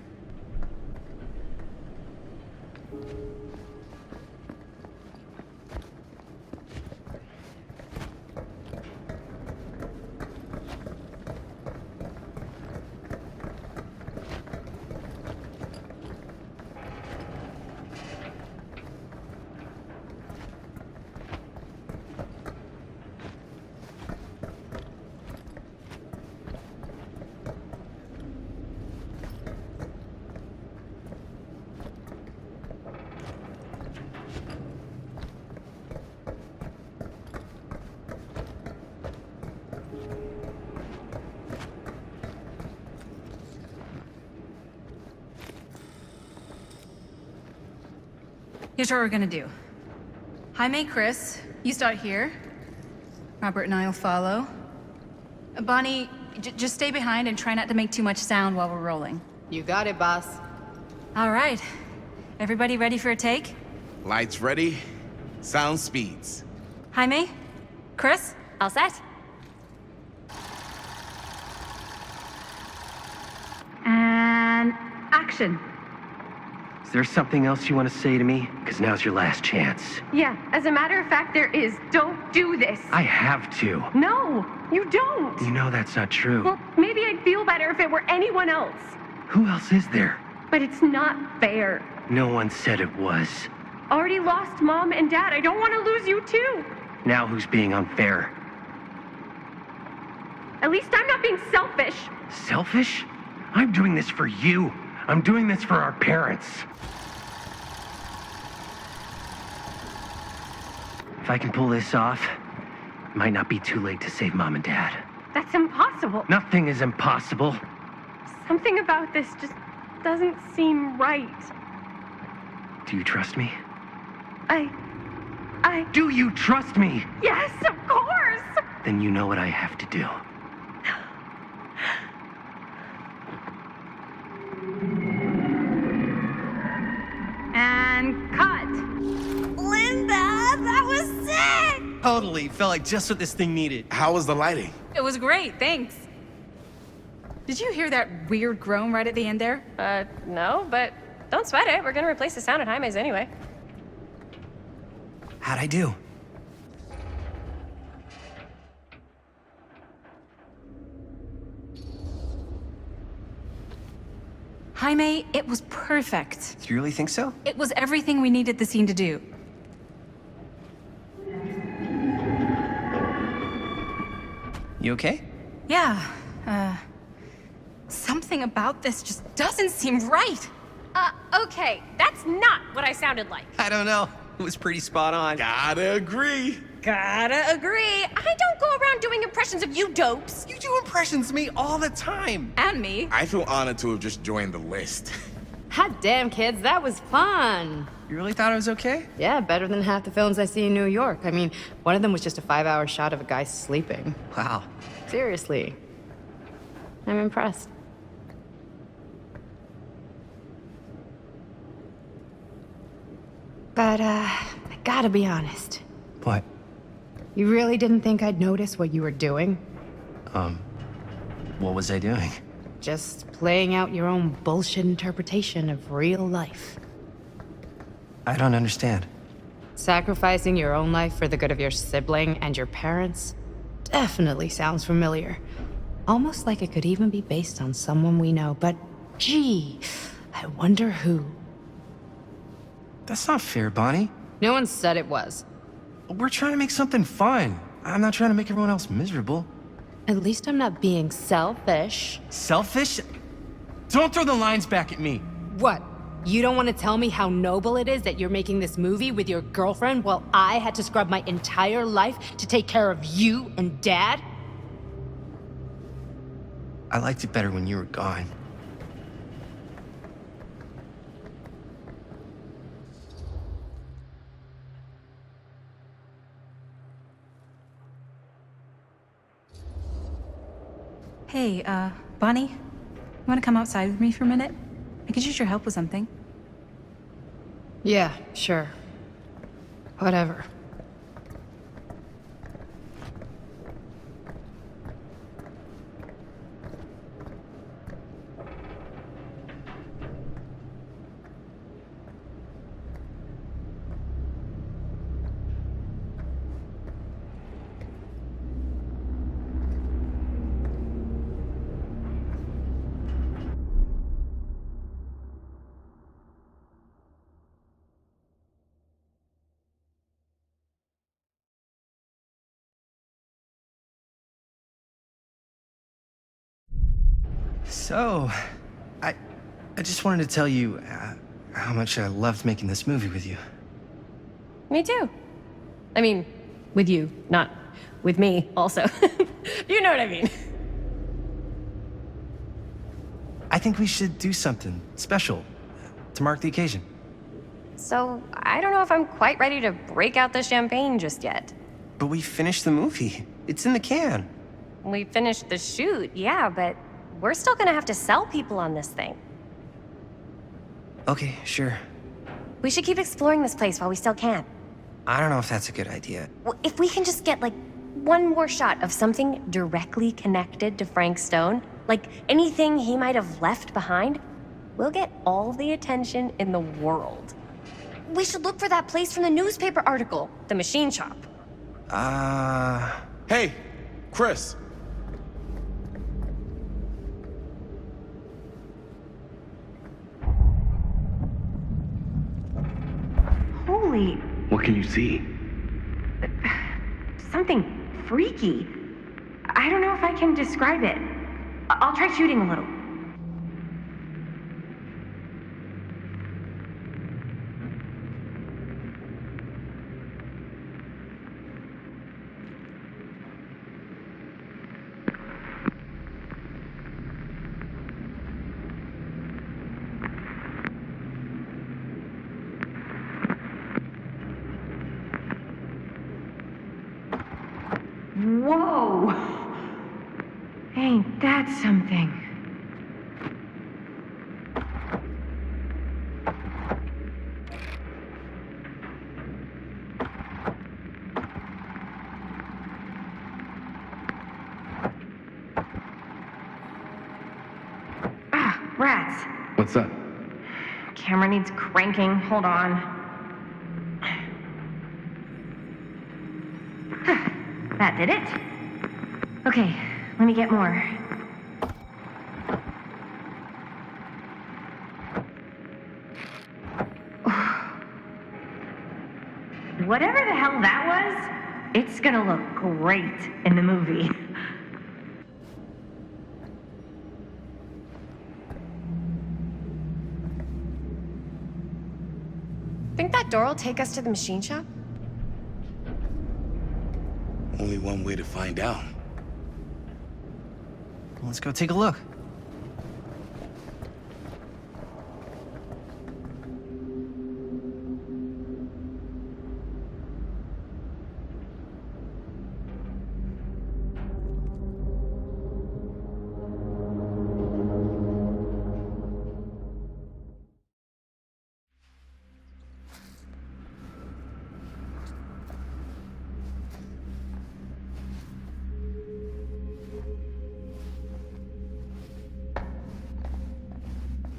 Here's what we're gonna do. Jaime, Chris, you start here. Robert and I will follow. Bonnie, just stay behind and try not to make too much sound while we're rolling. You got it, boss. All right. Everybody ready for a take? Lights ready, sound speeds. Jaime? Chris? All set? And action. Is there something else you want to say to me? Because now's your last chance. Yeah, as a matter of fact, there is. Don't do this. I have to. No, you don't. You know that's not true. Well, maybe I'd feel better if it were anyone else. Who else is there? But it's not fair. No one said it was. Already lost Mom and Dad. I don't want to lose you too. Now who's being unfair? At least I'm not being selfish. Selfish? I'm doing this for you. I'm doing this for our parents. If I can pull this off, it might not be too late to save Mom and Dad. That's impossible. Nothing is impossible. Something about this just doesn't seem right. Do you trust me? I... Do you trust me? Yes, of course! Then you know what I have to do. And cut. Linda, that was sick! Totally. Felt like just what this thing needed. How was the lighting? It was great, thanks. Did you hear that weird groan right at the end there? No, but don't sweat it. We're gonna replace the sound at Jaime's anyway. How'd I do? Jaime, it was perfect. Do you really think so? It was everything we needed the scene to do. You okay? Yeah, something about this just doesn't seem right. Okay, that's not what I sounded like. I don't know. It was pretty spot on. Gotta agree. Gotta agree. I don't go around doing impressions of you dopes. You do impressions of me all the time. And me. I feel honored to have just joined the list. Hot damn, kids, that was fun. You really thought it was okay? Yeah, better than half the films I see in New York. I mean, one of them was just a 5-hour shot of a guy sleeping. Wow. Seriously. I'm impressed. But, I gotta be honest. What? You really didn't think I'd notice what you were doing? What was I doing? Just playing out your own bullshit interpretation of real life. I don't understand. Sacrificing your own life for the good of your sibling and your parents definitely sounds familiar. Almost like it could even be based on someone we know, but gee, I wonder who. That's not fair, Bonnie. No one said it was. We're trying to make something fun. I'm not trying to make everyone else miserable. At least I'm not being selfish. Selfish? Don't throw the lines back at me. What? You don't want to tell me how noble it is that you're making this movie with your girlfriend while I had to scrub my entire life to take care of you and Dad? I liked it better when you were gone. Hey, Bonnie, you want to come outside with me for a minute? I could use your help with something. Yeah, sure. Whatever. So, I just wanted to tell you how much I loved making this movie with you. Me too. I mean, with you, not with me, also. You know what I mean. I think we should do something special to mark the occasion. So I don't know if I'm quite ready to break out the champagne just yet. But we finished the movie. It's in the can. We finished the shoot, yeah, but we're still gonna have to sell people on this thing. Okay, sure. We should keep exploring this place while we still can. I don't know if that's a good idea. If we can just get, like, one more shot of something directly connected to Frank Stone, like anything he might have left behind, we'll get all the attention in the world. We should look for that place from the newspaper article, the machine shop. Hey, Chris. Holy, What can you see? something freaky. I don't know if I can describe it. I'll try shooting a little. Whoa! Ain't that something? Ah, rats. What's up? Camera needs cranking. Hold on. That did it. Okay, let me get more. Whatever the hell that was, it's gonna look great in the movie. Think that door will take us to the machine shop? Only one way to find out. Let's go take a look.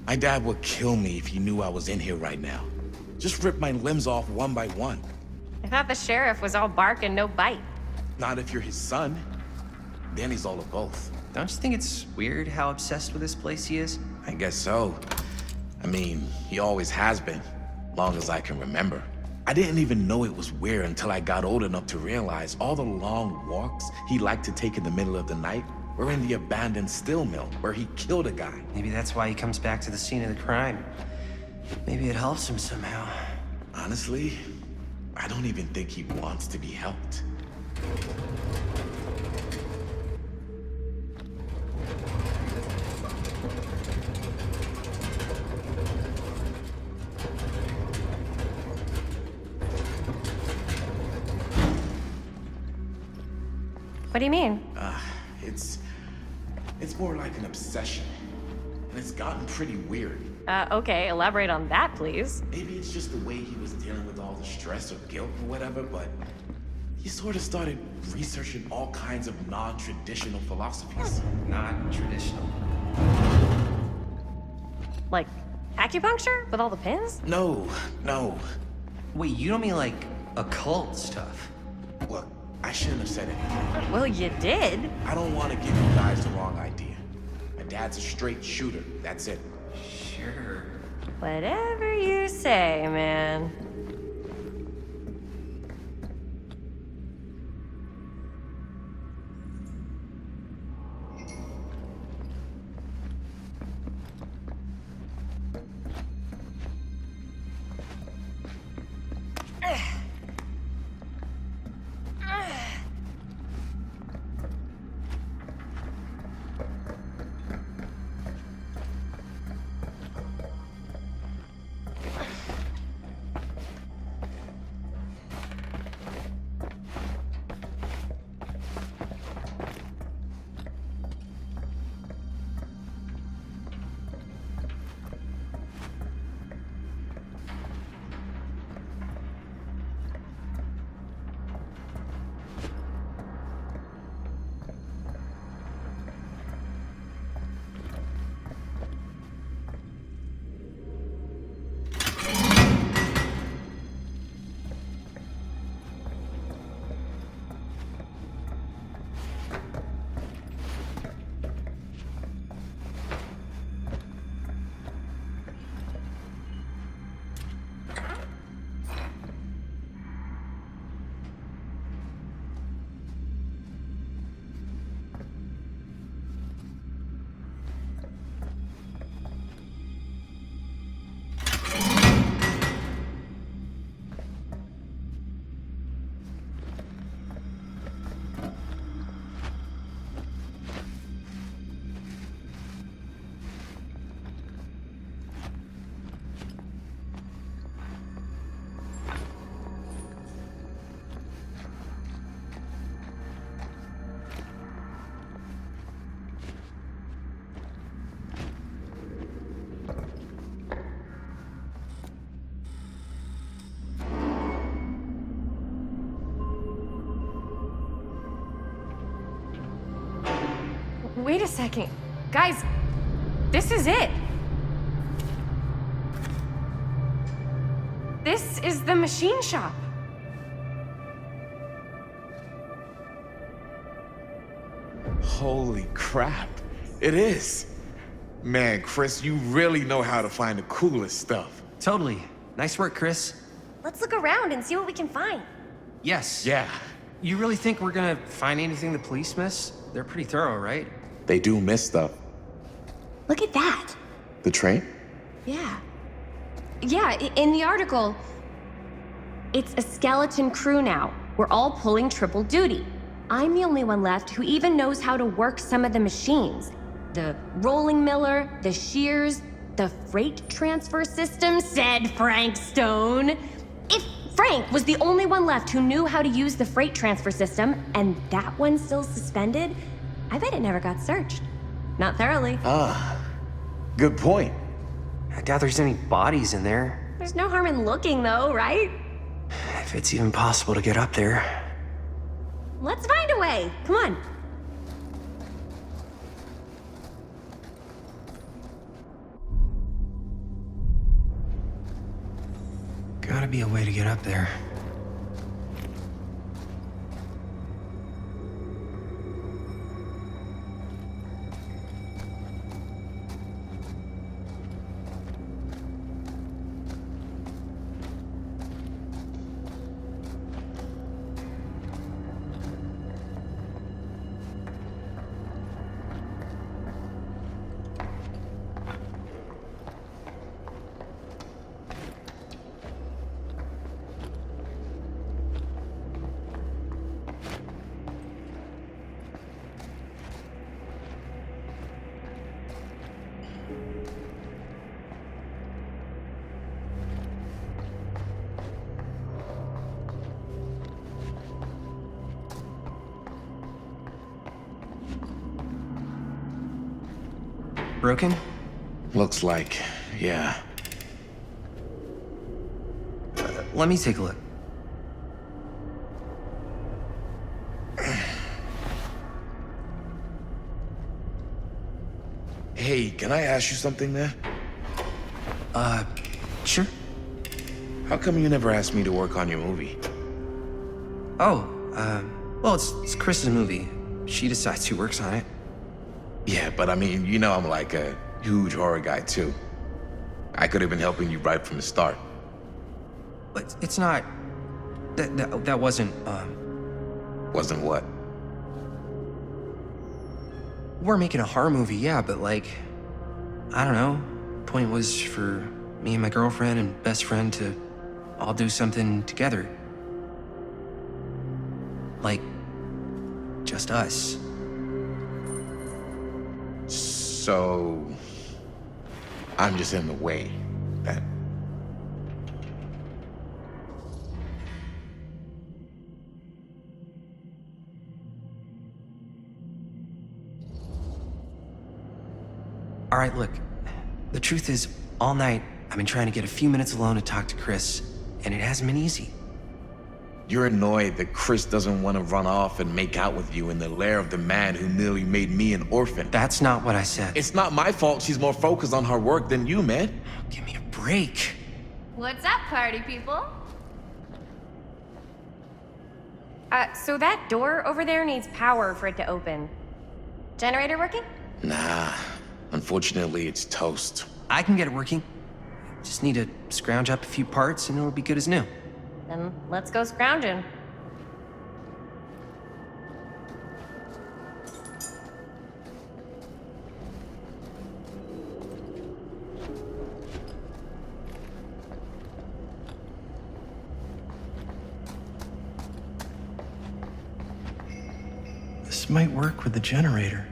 My dad would kill me if he knew I was in here right now. Just rip my limbs off one by one. I thought the sheriff was all bark and no bite. Not if you're his son. Then he's all of both. Don't you think it's weird how obsessed with this place he is? I guess so. I mean, he always has been, long as I can remember. I didn't even know it was weird until I got old enough to realize all the long walks he liked to take in the middle of the night were in the abandoned steel mill where he killed a guy. Maybe that's why he comes back to the scene of the crime. Maybe it helps him somehow. Honestly, I don't even think he wants to be helped. What do you mean? It's more like an obsession. And it's gotten pretty weird. Okay, elaborate on that, please. Maybe it's just the way he was dealing with all the stress or guilt or whatever, but he sort of started researching all kinds of non-traditional philosophies. Non-traditional? Like acupuncture with all the pins? No. Wait, you don't mean like occult stuff? Look, I shouldn't have said anything. Well, you did. I don't want to give you guys the wrong idea. My dad's a straight shooter, that's it. Sure. Whatever you say, man. Wait a second. Guys, this is it. This is the machine shop. Holy crap. It is. Man, Chris, you really know how to find the coolest stuff. Totally. Nice work, Chris. Let's look around and see what we can find. Yes. Yeah. You really think we're gonna find anything the police miss? They're pretty thorough, right? They do miss stuff. Look at that. The train? Yeah. Yeah, in the article, it's a skeleton crew now. We're all pulling triple duty. I'm the only one left who even knows how to work some of the machines. The rolling miller, the shears, the freight transfer system, said Frank Stone. If Frank was the only one left who knew how to use the freight transfer system, and that one's still suspended, I bet it never got searched. Not thoroughly. Ah, good point. I doubt there's any bodies in there. There's no harm in looking, though, right? If it's even possible to get up there. Let's find a way. Come on. Gotta be a way to get up there. Broken? Looks like, yeah. Let me take a look. Hey, can I ask you something there? Sure. How come you never asked me to work on your movie? Oh, well, it's Chris's movie. She decides who works on it. Yeah, but I mean, you know I'm like a huge horror guy too. I could have been helping you right from the start. But it's not... That wasn't, Wasn't what? We're making a horror movie, yeah, but like... I don't know. Point was for me and my girlfriend and best friend to all do something together. Like... just us. So... I'm just in the way. That... All right, look. The truth is, all night, I've been trying to get a few minutes alone to talk to Chris, and it hasn't been easy. You're annoyed that Chris doesn't want to run off and make out with you in the lair of the man who nearly made me an orphan. That's not what I said. It's not my fault she's more focused on her work than you, man. Give me a break. What's up, party people? So that door over there needs power for it to open. Generator working? Nah. Unfortunately, it's toast. I can get it working. Just need to scrounge up a few parts and it'll be good as new. Then let's go scrounging. This might work with the generator.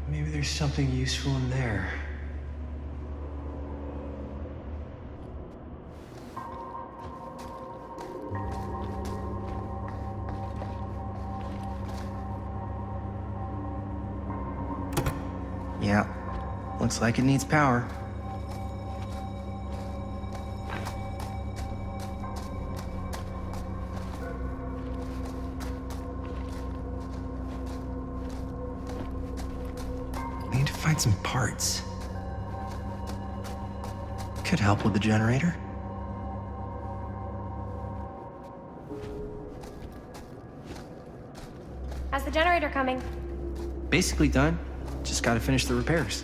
Maybe there's something useful in there. Yeah, looks like it needs power. We need to find some parts. Could help with the generator. How's the generator coming? Basically done. Just gotta finish the repairs.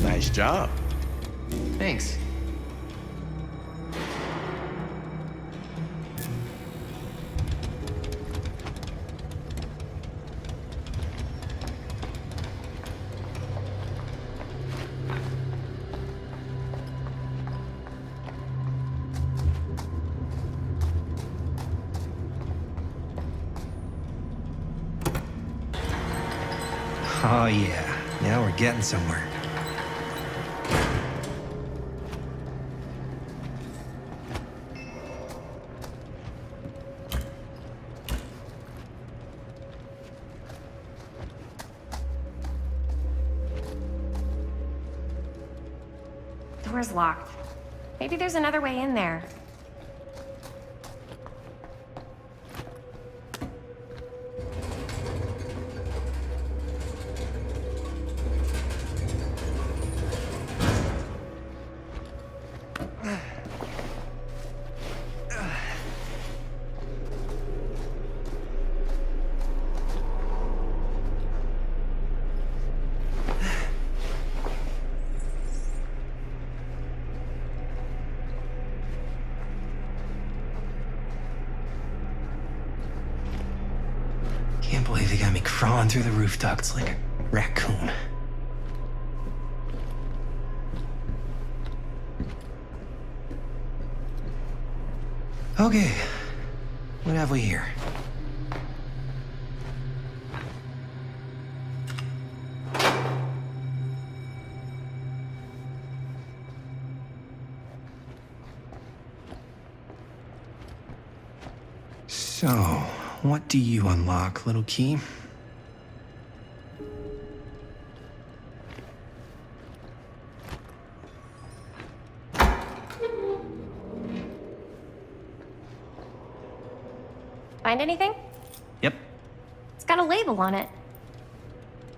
Nice job. Thanks. Oh yeah, now we're getting somewhere. Door's locked. Maybe there's another way in there. Can't believe they got me crawling through the roof ducts like a raccoon. Okay, what have we here? So, what do you unlock, little key? Find anything? Yep. It's got a label on it.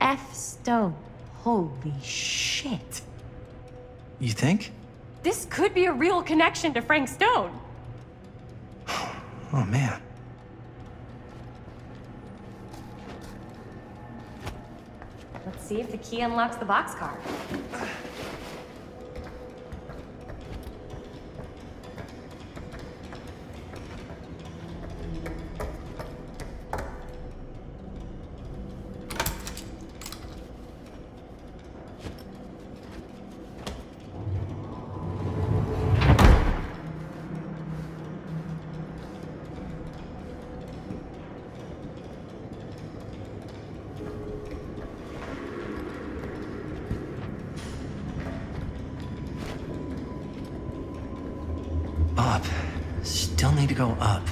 F. Stone. Holy shit. You think? This could be a real connection to Frank Stone. Oh man. Let's see if the key unlocks the boxcar. need to go up.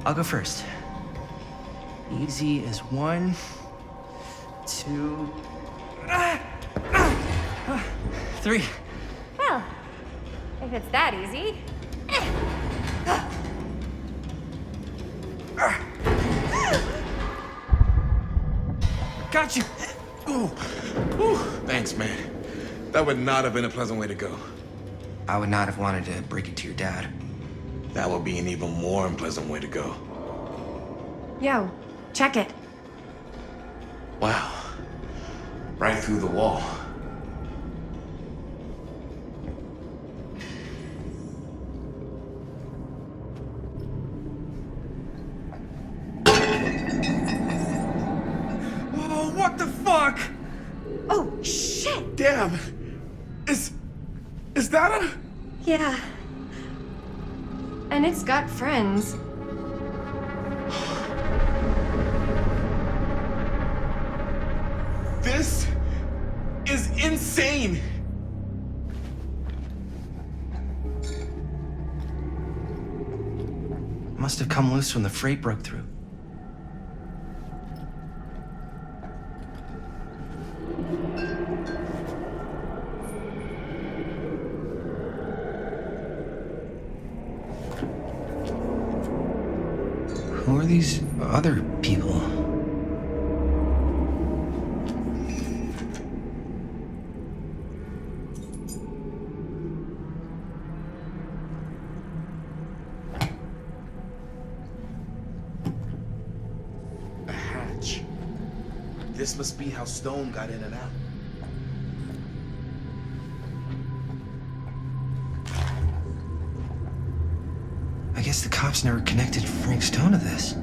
I'll go first. Easy as 1, 2, 3. Well, if it's that easy. Got you! Ooh. Ooh. Thanks, man. That would not have been a pleasant way to go. I would not have wanted to break it to your dad. That would be an even more unpleasant way to go. Yo, check it. Wow. Right through the wall. Whoa, what the fuck? Oh, shit! Damn! Is that a... Yeah. And it's got friends. This is insane! Must have come loose when the freight broke through. Who are these other people? A hatch. This must be how Stone got in and out. I guess the cops never connected Frank Stone to this.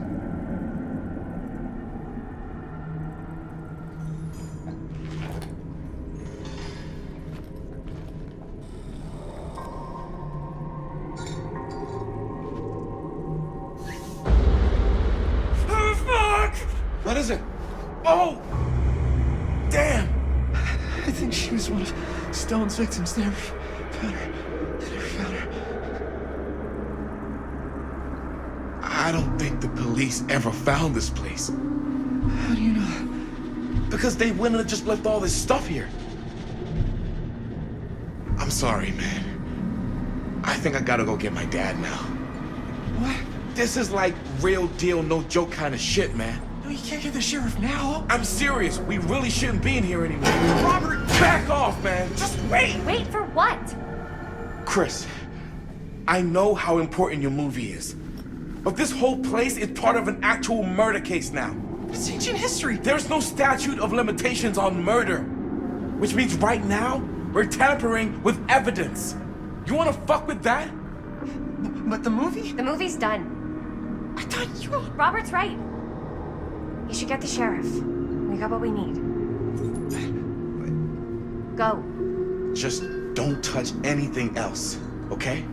Oh, fuck! What is it? Oh! Damn! I think she was one of Stone's victims. They never found her. They never found her. I don't think the police ever found this place. How do you know? Because they wouldn't have just left all this stuff here. I'm sorry, man. I think I gotta go get my dad now. What? This is like real deal, no joke kind of shit, man. No, you can't get the sheriff now. I'm serious. We really shouldn't be in here anymore. Robert, back off, man. Just wait. Wait for what? Chris, I know how important your movie is. But this whole place is part of an actual murder case now. It's ancient history. There's no statute of limitations on murder. Which means right now, we're tampering with evidence. You wanna fuck with that? But the movie? The movie's done. I thought you... Robert's right. You should get the sheriff. We got what we need. Go. Just don't touch anything else, okay?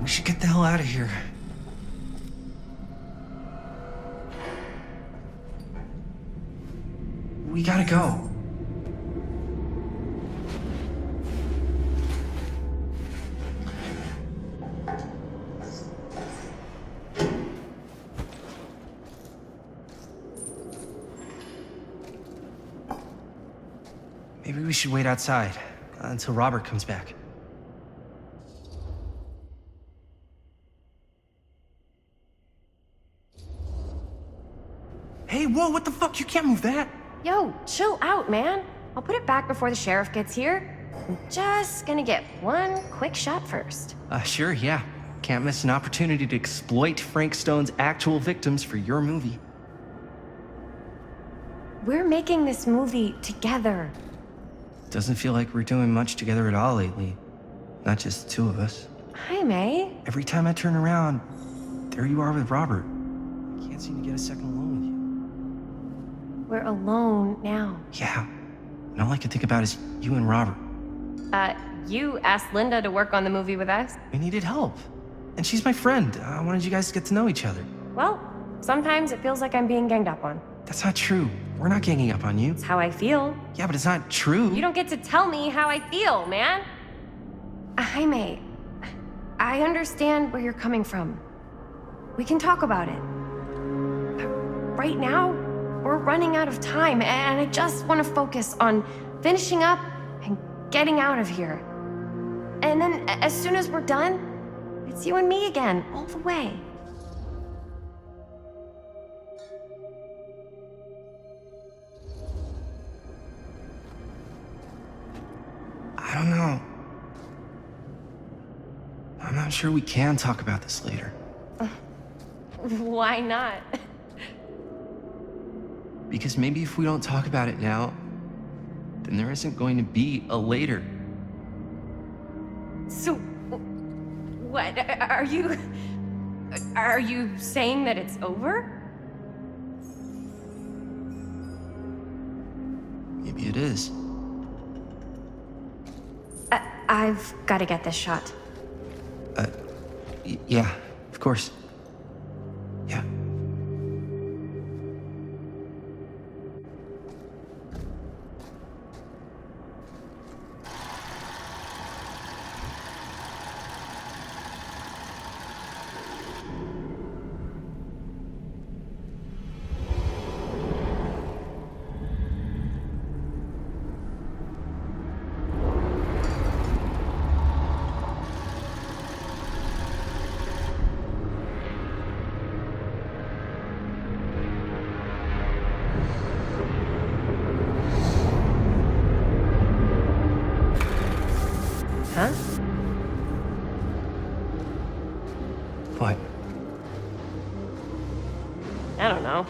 We should get the hell out of here. We gotta go. Maybe we should wait outside until Robert comes back. Hey, whoa, what the fuck? You can't move that. Yo, chill out, man. I'll put it back before the sheriff gets here. I'm just gonna get one quick shot first. Sure, yeah. Can't miss an opportunity to exploit Frank Stone's actual victims for your movie. We're making this movie together. Doesn't feel like we're doing much together at all lately. Not just the two of us. Jaime. Every time I turn around, there you are with Robert. I can't seem to get a second alone with you. We're alone now. Yeah. And all I can think about is you and Robert. You asked Linda to work on the movie with us? We needed help. And she's my friend. I wanted you guys to get to know each other. Well, sometimes it feels like I'm being ganged up on. That's not true. We're not ganging up on you. It's how I feel. Yeah, but it's not true. You don't get to tell me how I feel, man. Jaime, I understand where you're coming from. We can talk about it. But right now, we're running out of time, and I just want to focus on finishing up and getting out of here. And then, as soon as we're done, it's you and me again, all the way. I don't know. I'm not sure we can talk about this later. Why not? Because maybe if we don't talk about it now, then there isn't going to be a later. So, what? Are you saying that it's over? Maybe it is. I've got to get this shot. Yeah, of course. Yeah. Huh? What? I don't know.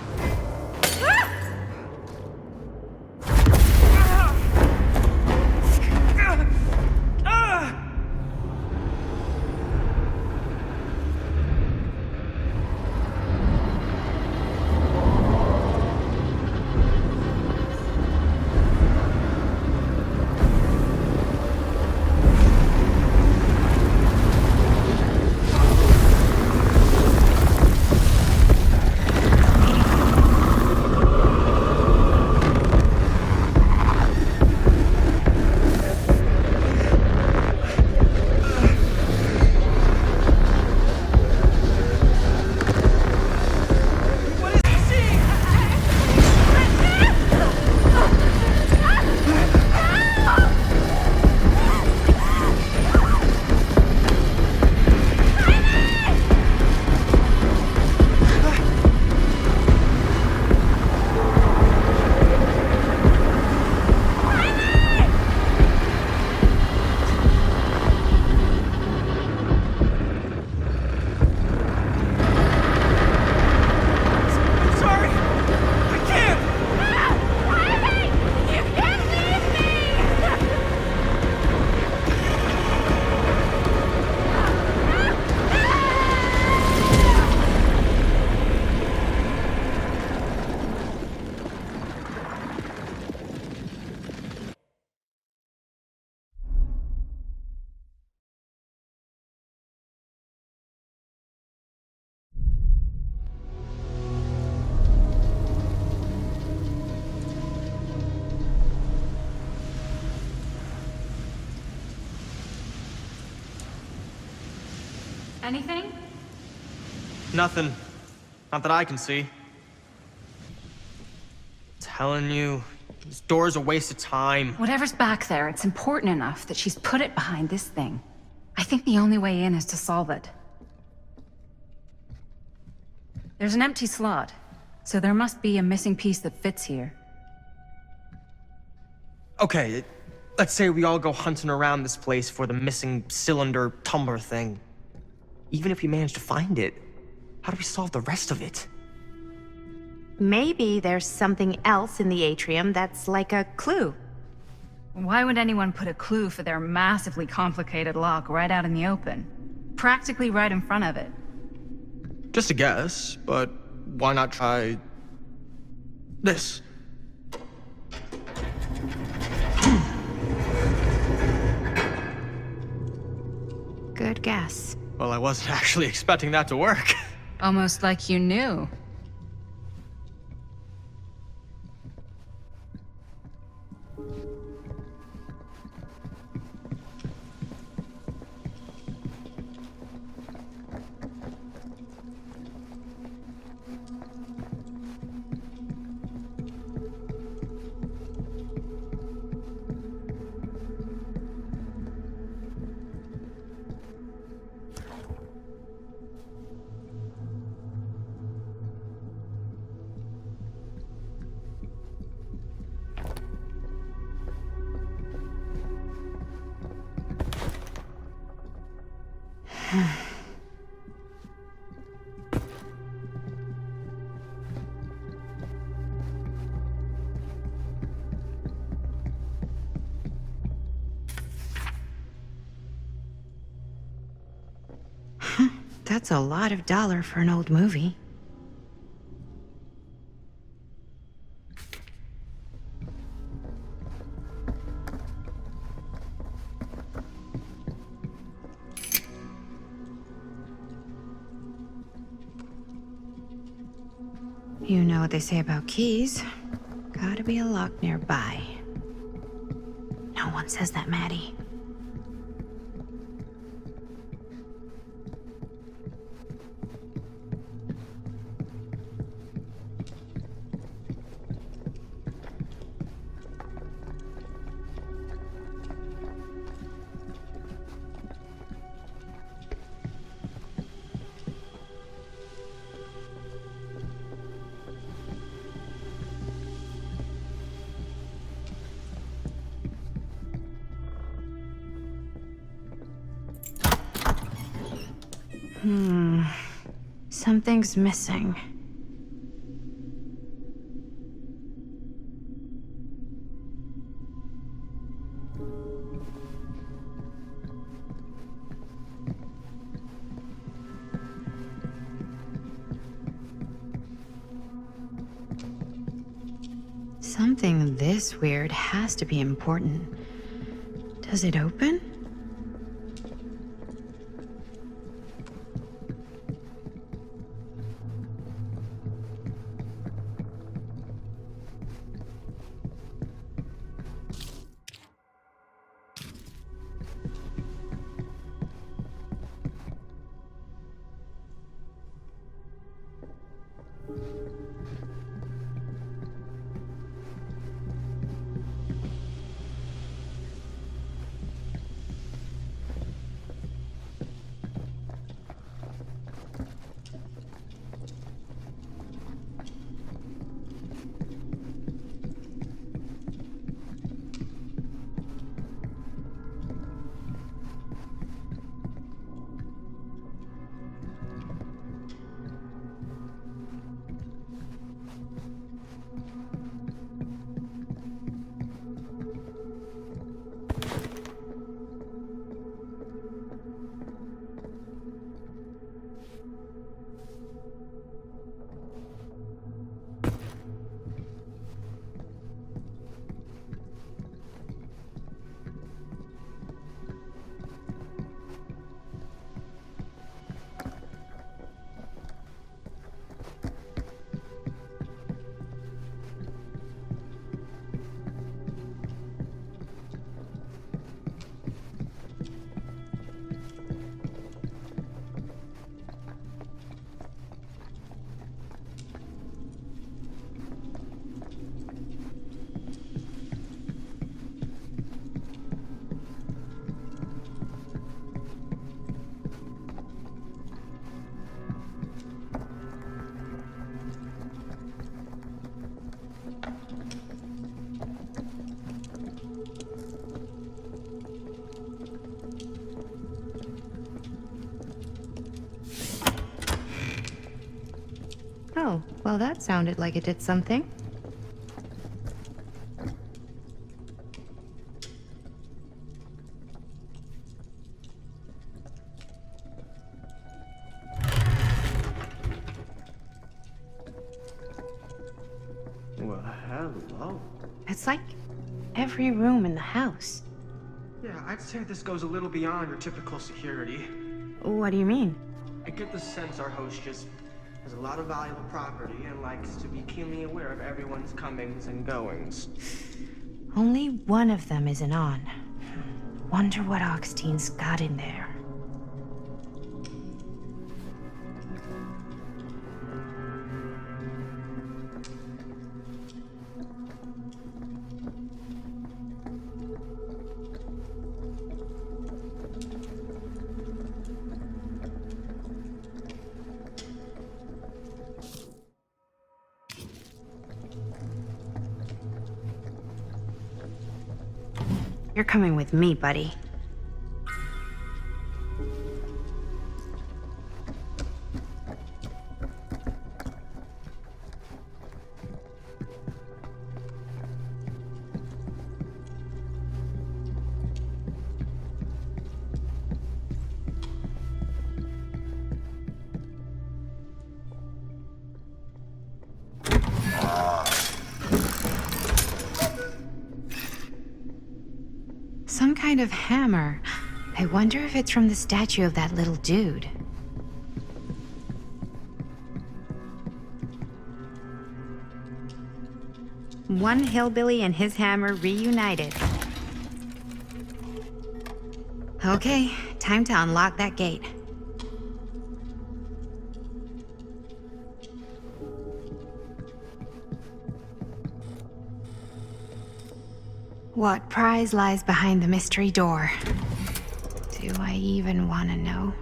Anything? Nothing. Not that I can see. Telling you, this door's a waste of time. Whatever's back there, it's important enough that she's put it behind this thing. I think the only way in is to solve it. There's an empty slot, so there must be a missing piece that fits here. Okay, let's say we all go hunting around this place for the missing cylinder tumbler thing. even if we manage to find it, how do we solve the rest of it? Maybe there's something else in the atrium that's like a clue. Why would anyone put a clue for their massively complicated lock right out in the open? Practically right in front of it. Just a guess, but why not try this? Good guess. Well, I wasn't actually expecting that to work. Almost like you knew. That's a lot of dollar for an old movie. You know what they say about keys. Gotta be a lock nearby. No one says that, Maddie. Something's missing. Something this weird has to be important. Does it open? Well, that sounded like it did something. Well, hello. It's like every room in the house. Yeah, I'd say this goes a little beyond your typical security. What do you mean? I get the sense our host just has a lot of valuable property and likes to be keenly aware of everyone's comings and goings. Only one of them isn't on. Wonder what Augustine's got in there. You're coming with me, buddy. Some kind of hammer. I wonder if it's from the statue of that little dude. One hillbilly and his hammer reunited. Okay, time to unlock that gate. What prize lies behind the mystery door? Do I even want to know?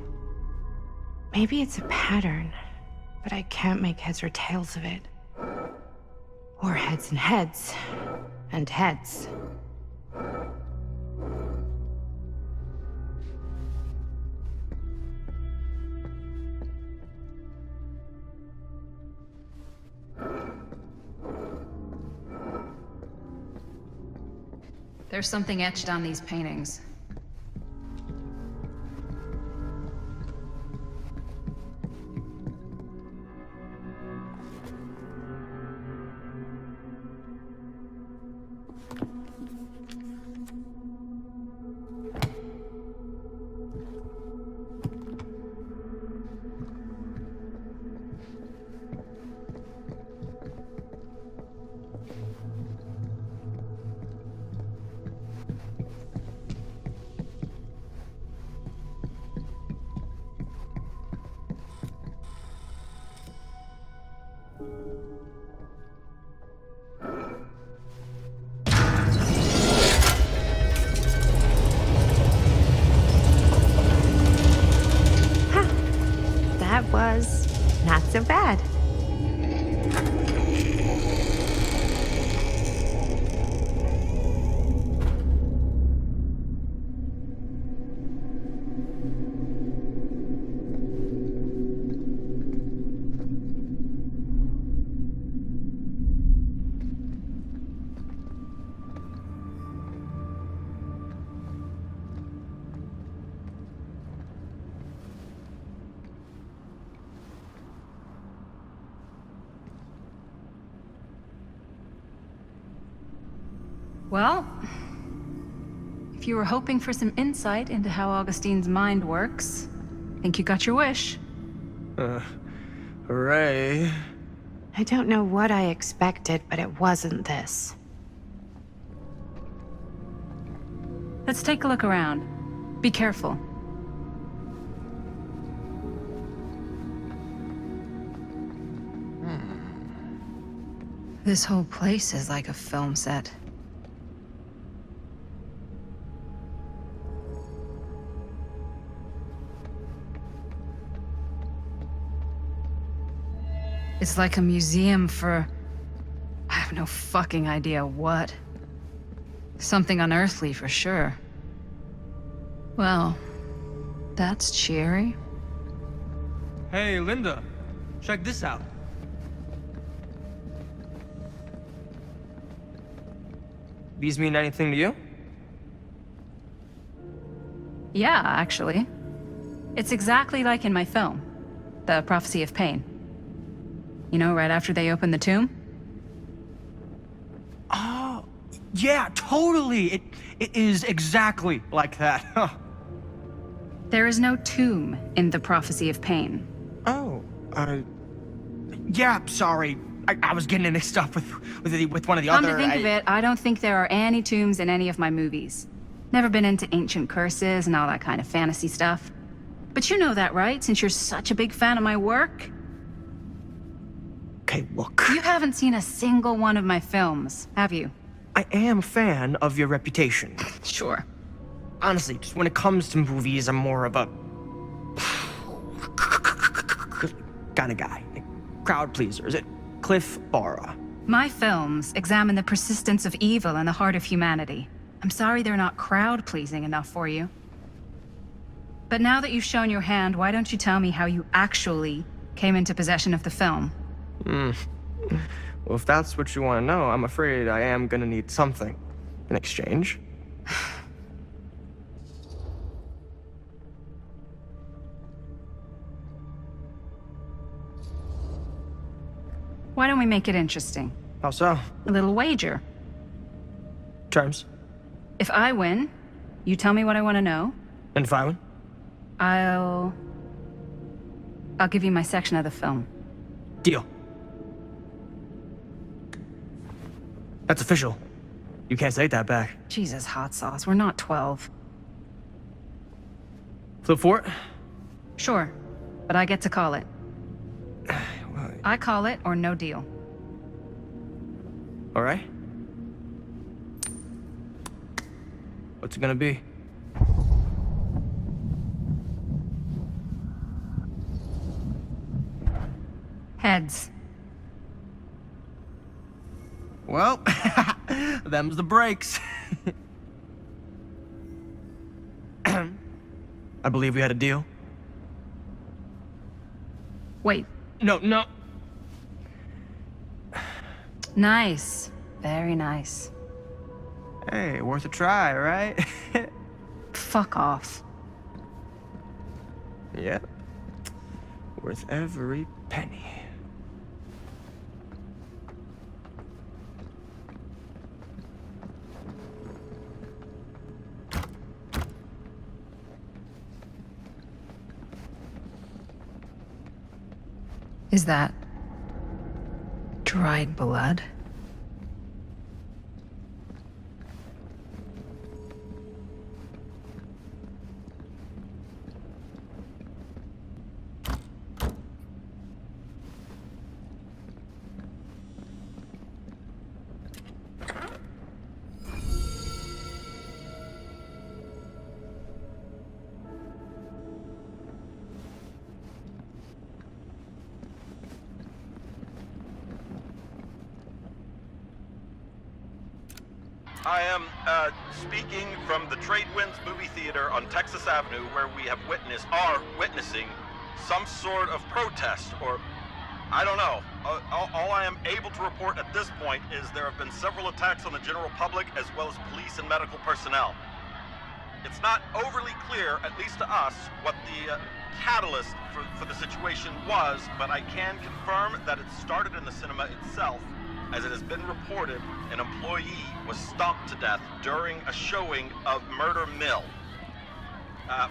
Maybe it's a pattern, but I can't make heads or tails of it. Or heads and heads, and heads. There's something etched on these paintings. That was not so bad. Well, if you were hoping for some insight into how Augustine's mind works, I think you got your wish. Hooray. I don't know what I expected, but it wasn't this. Let's take a look around. Be careful. This whole place is like a film set. It's like a museum for... I have no fucking idea what. Something unearthly for sure. Well, that's cheery. Hey, Linda, check this out. These mean anything to you? Yeah, actually. It's exactly like in my film, The Prophecy of Pain. You know, right after they open the tomb? Oh, yeah, totally. It is exactly like that. Huh. There is no tomb in The Prophecy of Pain. Oh, yeah, sorry. I was getting mixed up with one of the Come other. to think of it, I don't think there are any tombs in any of my movies. Never been into ancient curses and all that kind of fantasy stuff. But you know that, right? Since you're such a big fan of my work? Okay, look. You haven't seen a single one of my films, have you? I am a fan of your reputation. Sure. Honestly, just when it comes to movies, I'm more of a kind of guy. Crowd pleaser. Is it Cliff Barra? My films examine the persistence of evil in the heart of humanity. I'm sorry they're not crowd-pleasing enough for you. But now that you've shown your hand, why don't you tell me how you actually came into possession of the film? Well, if that's what you want to know, I'm afraid I am gonna need something in exchange. Why don't we make it interesting? How so? A little wager. Terms? If I win, you tell me what I want to know. And if I win? I'll give you my section of the film. Deal. That's official. You can't take that back. Jesus, hot sauce. We're not 12. Flip for it? Sure, but I get to call it. I call it or no deal. All right. What's it gonna be? Heads. Well, them's the breaks. I believe we had a deal. Wait. No. Nice. Very nice. Hey, worth a try, right? Fuck off. Yep. Worth every penny. Is that dried blood? I am speaking from the Trade Winds Movie Theater on Texas Avenue, where we are witnessing some sort of protest, or I don't know. All I am able to report at this point is there have been several attacks on the general public as well as police and medical personnel. It's not overly clear, at least to us, what the catalyst for the situation was, but I can confirm that it started in the cinema itself. As it has been reported, an employee was stomped to death during a showing of Murder Mill.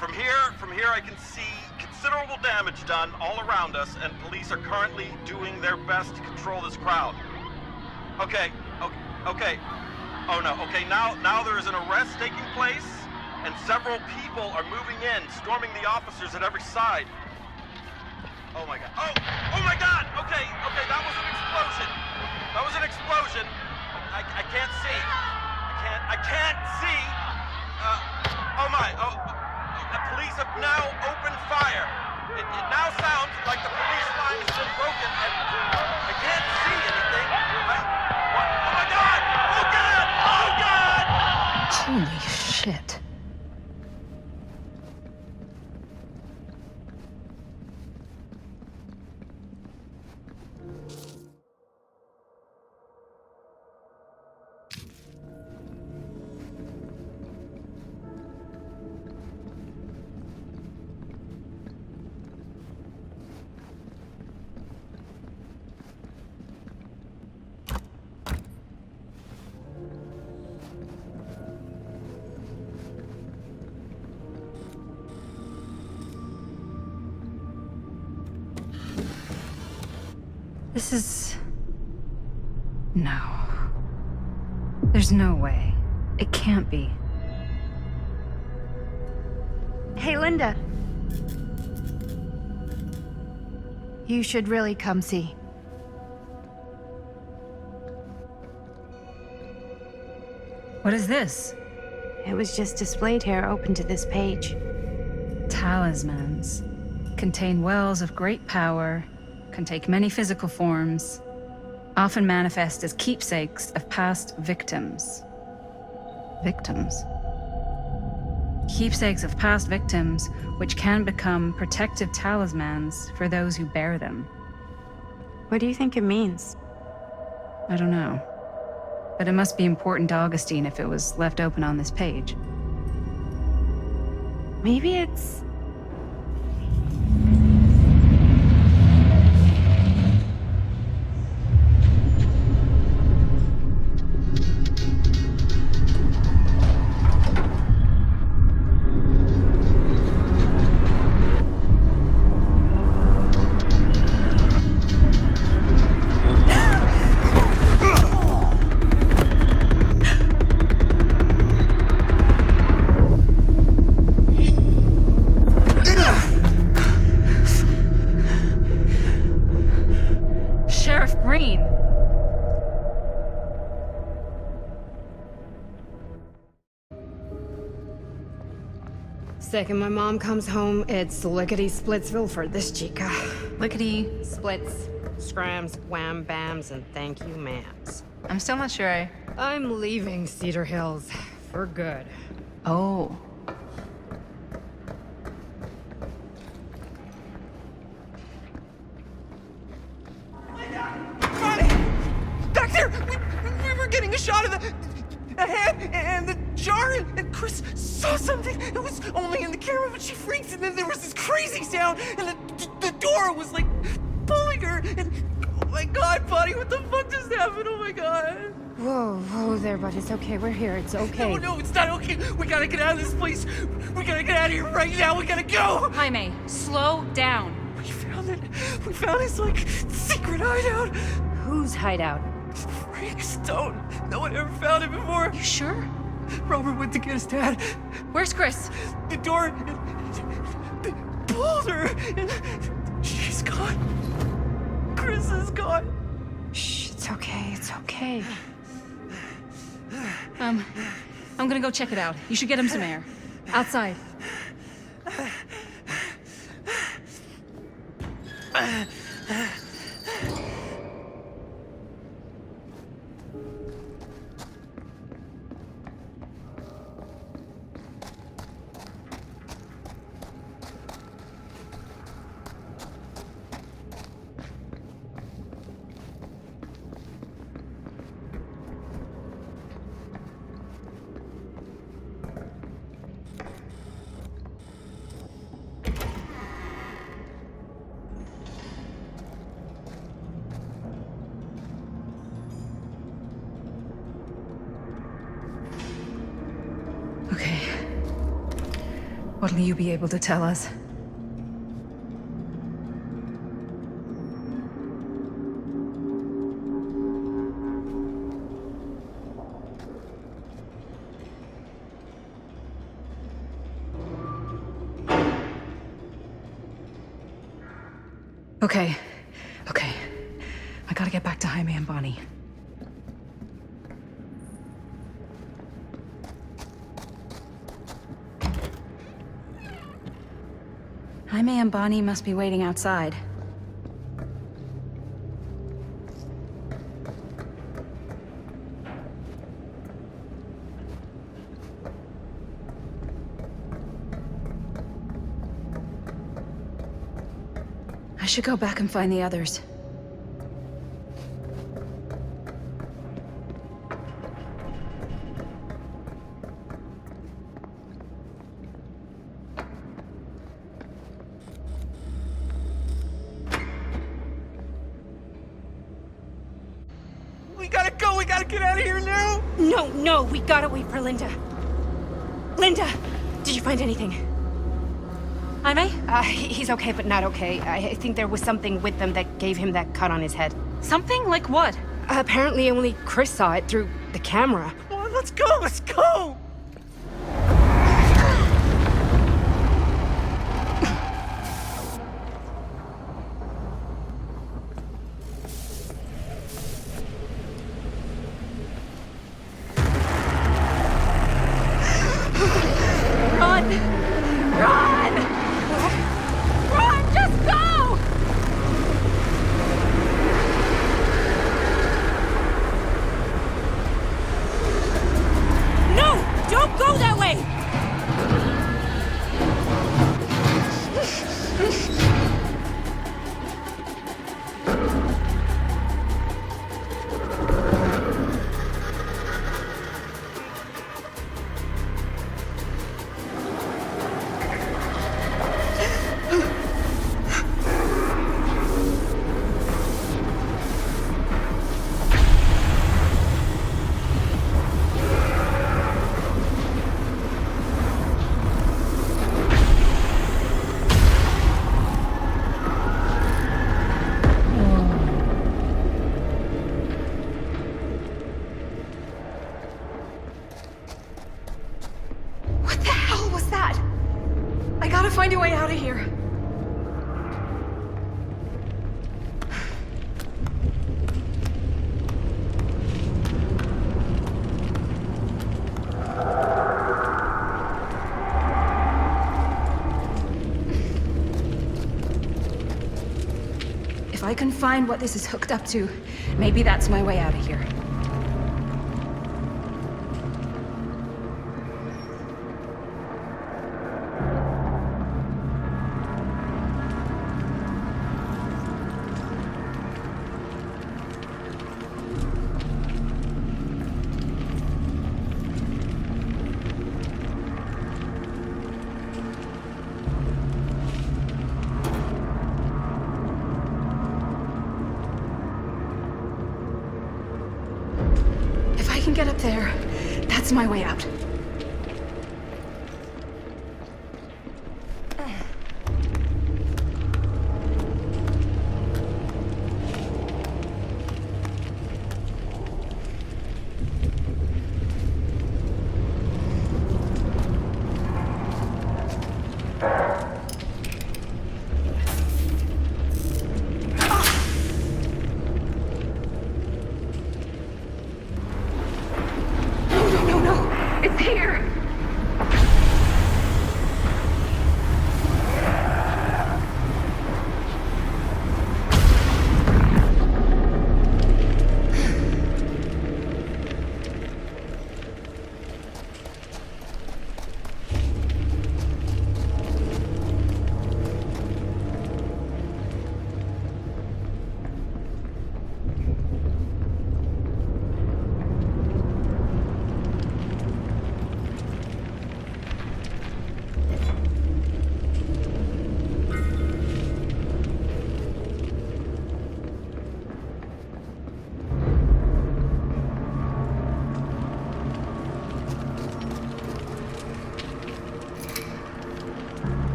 From here I can see considerable damage done all around us, and police are currently doing their best to control this crowd. Okay. Oh no, okay, now there is an arrest taking place, and several people are moving in, storming the officers at every side. Oh my god. Oh my god! Okay, that was an explosion. That was an explosion. I can't see. I can't see. The police have now opened fire. It now sounds like the police line has been broken, and I can't see anything. What? Oh my god! Oh god! Oh god! Holy shit. is... No. There's no way. It can't be. Hey, Linda. You should really come see. What is this? It was just displayed here, open to this page. Talismans. Contain wells of great power, can take many physical forms, often manifest as keepsakes of past victims. Victims? Keepsakes of past victims, which can become protective talismans for those who bear them. What do you think it means? I don't know. But it must be important to Augustine if it was left open on this page. Maybe it's... Sheriff Green! Second my mom comes home, it's lickety-splitsville for this chica. Lickety... Splits, scrams, wham bams, and thank you ma'ams. I'm still not sure I'm leaving Cedar Hills for good. Oh. Back there! We were getting a shot of the head and the jar, and Chris saw something. It was only in the camera, but she freaks, and then there was this crazy sound, and the door was like pulling her, and oh my god, buddy, what the fuck just happened? Oh my god. Whoa there, buddy. It's okay. We're here. It's okay. No, it's not okay. We gotta get out of this place. We gotta get out of here right now. We gotta go. Jaime, slow down. We found it. We found his, like, secret hideout. Whose hideout? Frank Stone. No one ever found it before. You sure? Robert went to get his dad. Where's Chris? The door pulled her, and she's gone. Chris is gone. Shh, it's okay. It's okay. I'm gonna go check it out. You should get him some air. Outside. Okay. What'll you be able to tell us? Okay. I gotta get back to Jaime and Bonnie. Jaime and Bonnie must be waiting outside. I should go back and find the others. We gotta go. We gotta get out of here now. No, we gotta wait for Linda. Linda, did you find anything? Jaime? He's okay, but not okay. I think there was something with them that gave him that cut on his head. Something? Like what? Apparently only Chris saw it through the camera. Well, let's go! Run! Run! Run! Just go! No! Don't go that way! What the hell was that? I gotta find a way out of here. If I can find what this is hooked up to, maybe that's my way out of here. If I can get up there, that's my way out. No, it's here.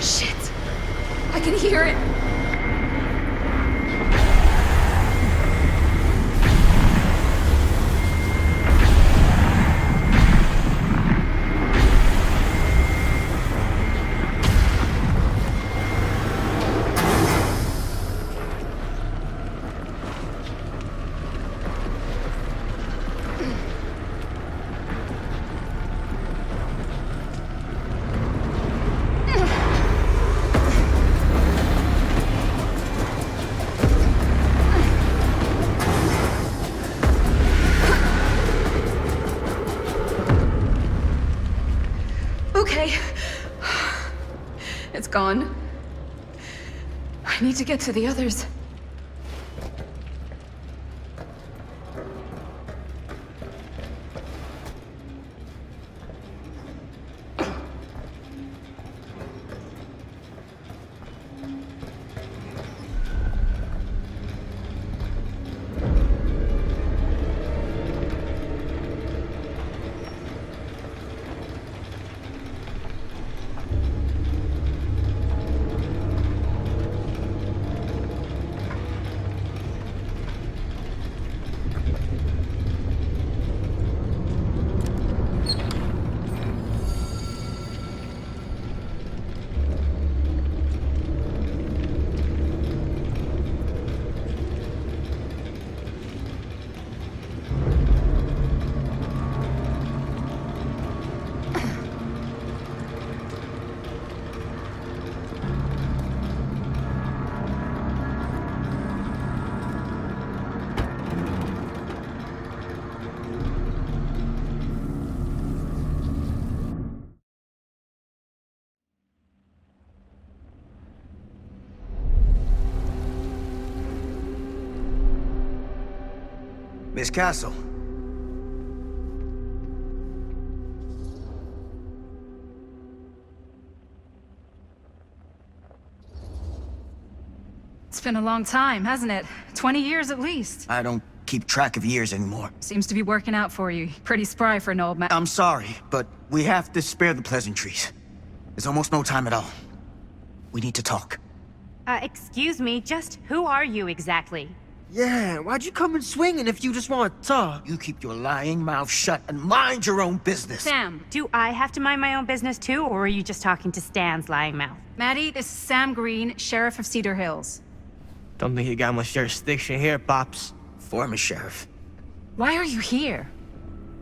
Shit! I can hear it! Okay. It's gone. I need to get to the others. Miss Castle. It's been a long time, hasn't it? 20 years at least. I don't keep track of years anymore. Seems to be working out for you. Pretty spry for an old man. I'm sorry, but we have to spare the pleasantries. There's almost no time at all. We need to talk. Excuse me, just who are you exactly? Yeah, why'd you come in swinging if you just want to talk? You keep your lying mouth shut and mind your own business. Sam. Do I have to mind my own business too, or are you just talking to Stan's lying mouth? Maddie, this is Sam Green, Sheriff of Cedar Hills. Don't think you got much jurisdiction here, Pops. Former sheriff. Why are you here?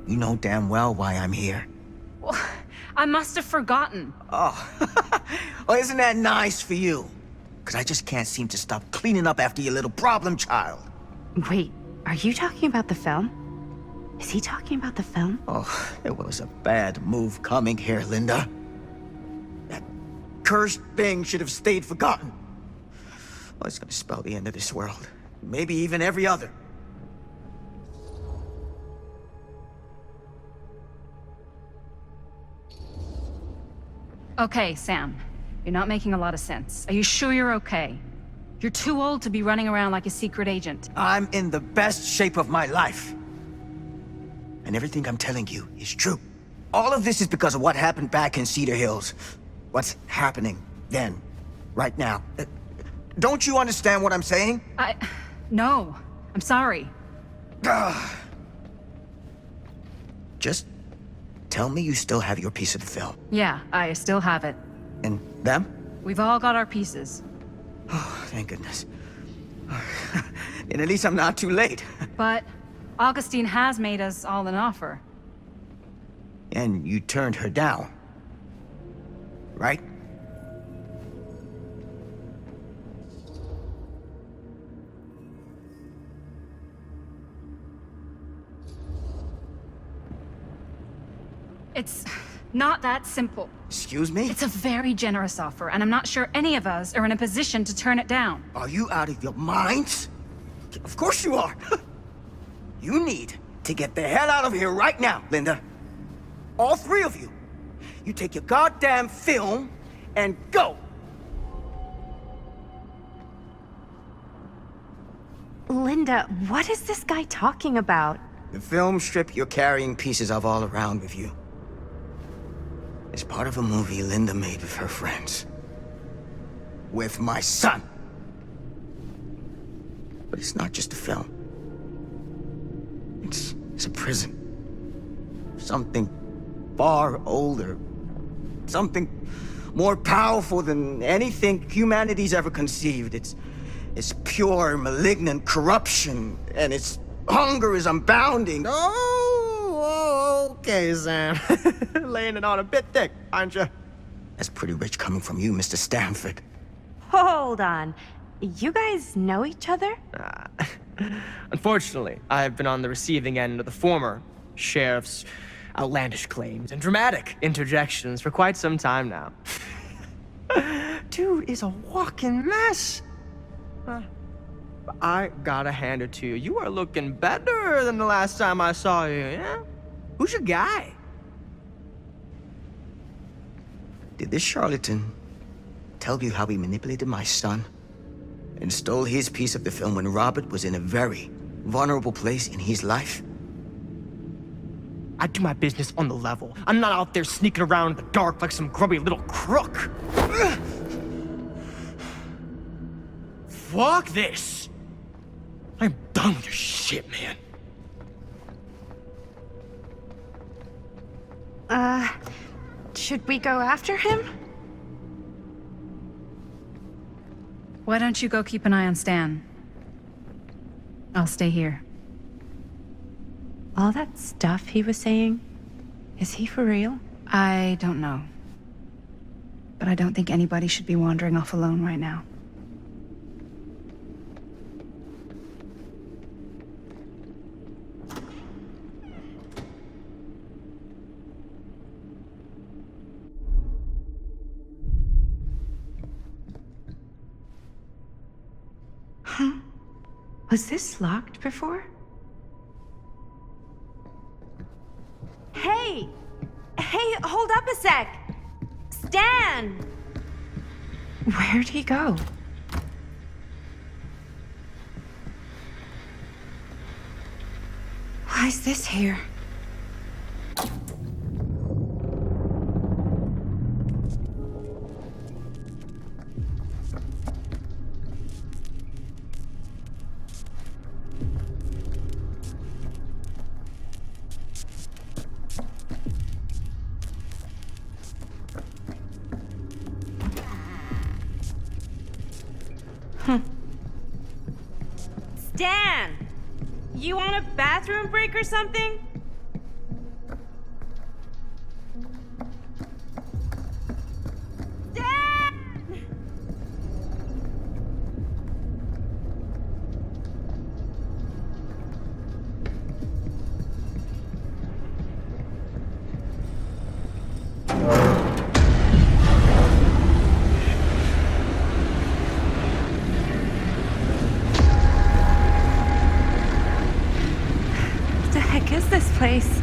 You know damn well why I'm here. Well, I must have forgotten. Oh, well, isn't that nice for you? Because I just can't seem to stop cleaning up after your little problem child. Wait, are you talking about the film? Is he talking about the film? Oh, it was a bad move coming here, Linda. That cursed thing should have stayed forgotten. Well, it's gonna spell the end of this world. Maybe even every other. Okay, Sam. You're not making a lot of sense. Are you sure you're okay? You're too old to be running around like a secret agent. I'm in the best shape of my life. And everything I'm telling you is true. All of this is because of what happened back in Cedar Hills. What's happening then, right now. Don't you understand what I'm saying? No. I'm sorry. Just tell me you still have your piece of the film. Yeah, I still have it. And them? We've all got our pieces. Oh, thank goodness. And at least I'm not too late. But Augustine has made us all an offer. And you turned her down, right? It's not that simple. Excuse me? It's a very generous offer, and I'm not sure any of us are in a position to turn it down. Are you out of your minds? Of course you are. You need to get the hell out of here right now, Linda. All three of you. You take your goddamn film and go. Linda, what is this guy talking about? The film strip you're carrying pieces of all around with you. It's part of a movie Linda made with her friends. with my son. But it's not just a film. It's a prison. Something far older. Something more powerful than anything humanity's ever conceived. It's pure, malignant corruption, and its hunger is unbounding. Oh, okay, Sam. Laying it on a bit thick, aren't you? That's pretty rich coming from you, Mr. Stanford. Hold on. You guys know each other? Unfortunately, I've been on the receiving end of the former sheriff's outlandish claims and dramatic interjections for quite some time now. Dude is a walking mess. I gotta hand it to you. You are looking better than the last time I saw you, yeah? Who's your guy? Did this charlatan tell you how he manipulated my son and stole his piece of the film when Robert was in a very vulnerable place in his life? I do my business on the level. I'm not out there sneaking around in the dark like some grubby little crook. Fuck this. I'm done with your shit, man. Should we go after him? Why don't you go keep an eye on Stan? I'll stay here. All that stuff he was saying, is he for real? I don't know. But I don't think anybody should be wandering off alone right now. Huh? Was this locked before? Hey! Hey, hold up a sec! Stan! Where'd he go? Why is this here? Stan! You want a bathroom break or something? Place.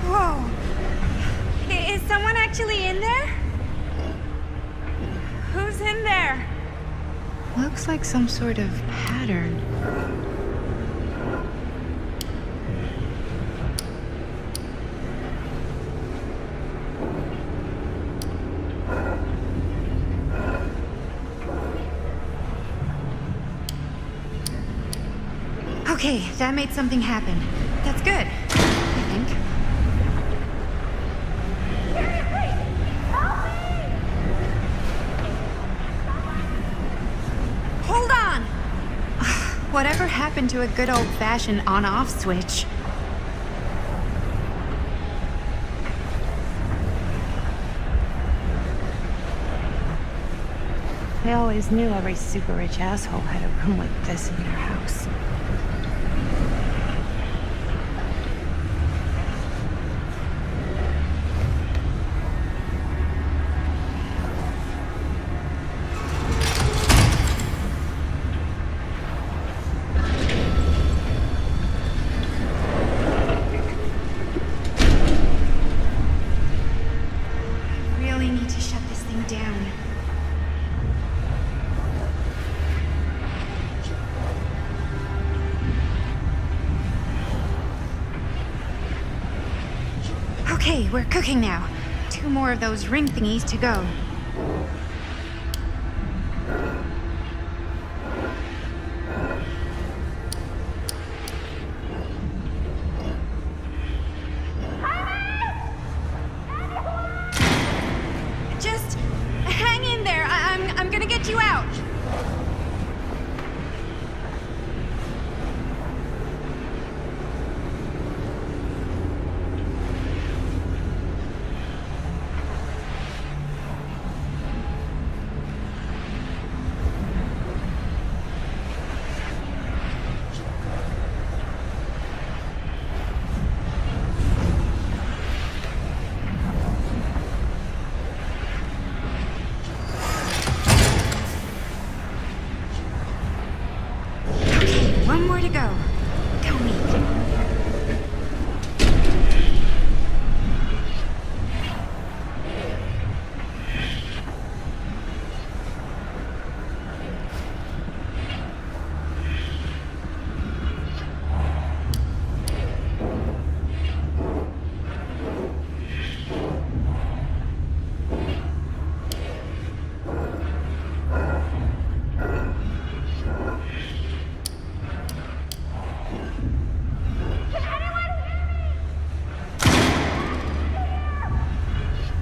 Whoa. Is someone actually in there? Who's in there? Looks like some sort of pattern. Okay, that made something happen. That's good, I think. Hold on! Whatever happened to a good old-fashioned on-off switch? I always knew every super rich asshole had a room like this in their house. I really need to shut this thing down. Okay, we're cooking now. 2 more of those ring thingies to go. Just hang in there. I'm gonna get you out. One more to go. Go me.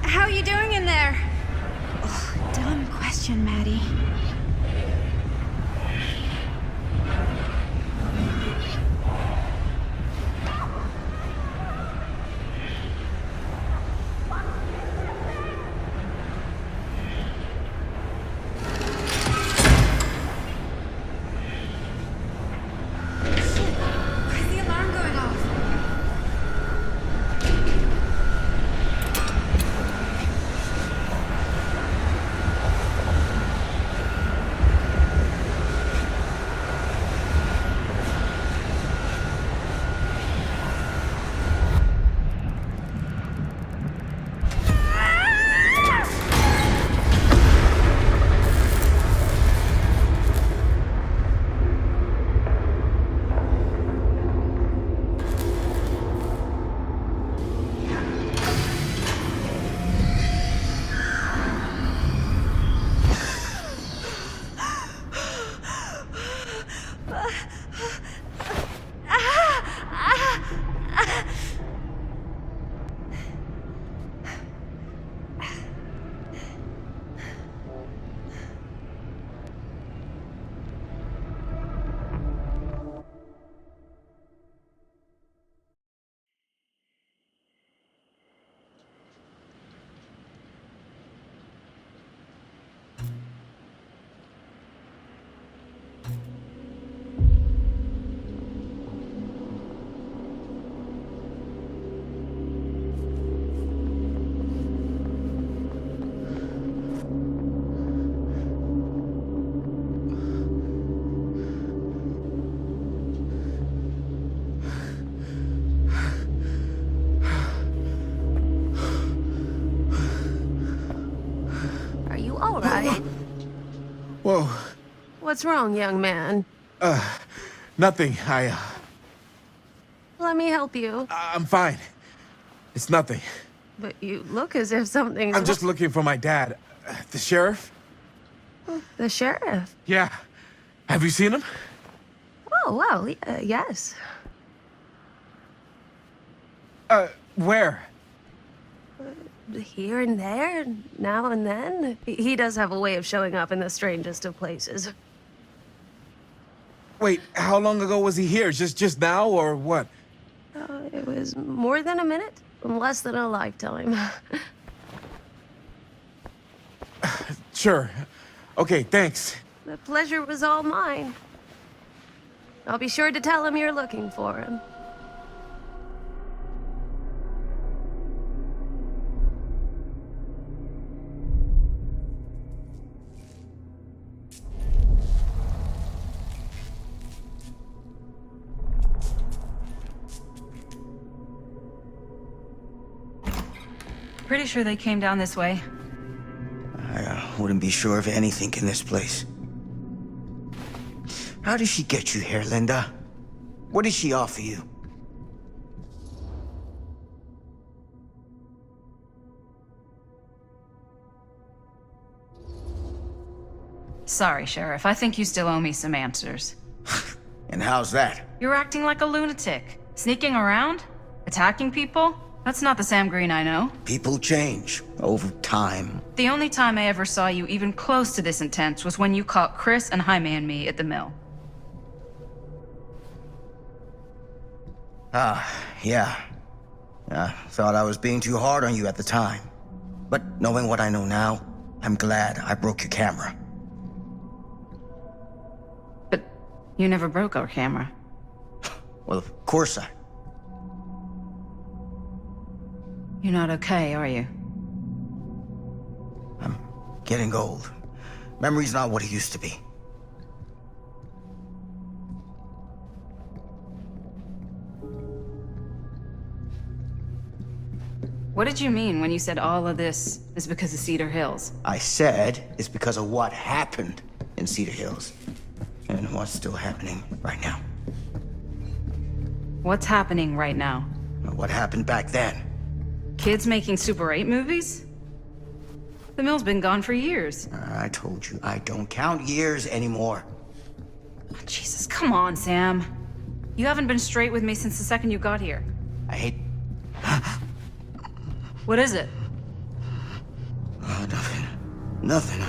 How you doing in there? Oh, dumb question, Maddie. Why's the alarm going off? Are you all right? Whoa. What's wrong, young man? Nothing. Let me help you. I'm fine. It's nothing. But you look as if something's... I'm just looking for my dad. The sheriff? The sheriff? Yeah. Have you seen him? Oh, well, yes. Where? Here and there, now and then. He does have a way of showing up in the strangest of places. Wait, how long ago was he here? Just now, or what? It was more than a minute, less than a lifetime. Sure. Okay, thanks. The pleasure was all mine. I'll be sure to tell him you're looking for him. Pretty sure they came down this way. I wouldn't be sure of anything in this place. How did she get you here, Linda? What did she offer you? Sorry, Sheriff. I think you still owe me some answers. And how's that? You're acting like a lunatic. Sneaking around? Attacking people? That's not the Sam Green I know. People change over time. The only time I ever saw you even close to this intense was when you caught Chris and Jaime and me at the mill. Yeah. I thought I was being too hard on you at the time. But knowing what I know now, I'm glad I broke your camera. But you never broke our camera. Well, of course I... You're not okay, are you? I'm getting old. Memory's not what it used to be. What did you mean when you said all of this is because of Cedar Hills? I said it's because of what happened in Cedar Hills. And what's still happening right now. What's happening right now? What happened back then? Kids making Super 8 movies? The mill's been gone for years. I told you, I don't count years anymore. Oh, Jesus, come on, Sam. You haven't been straight with me since the second you got here. I hate... What is it? Nothing. Nothing.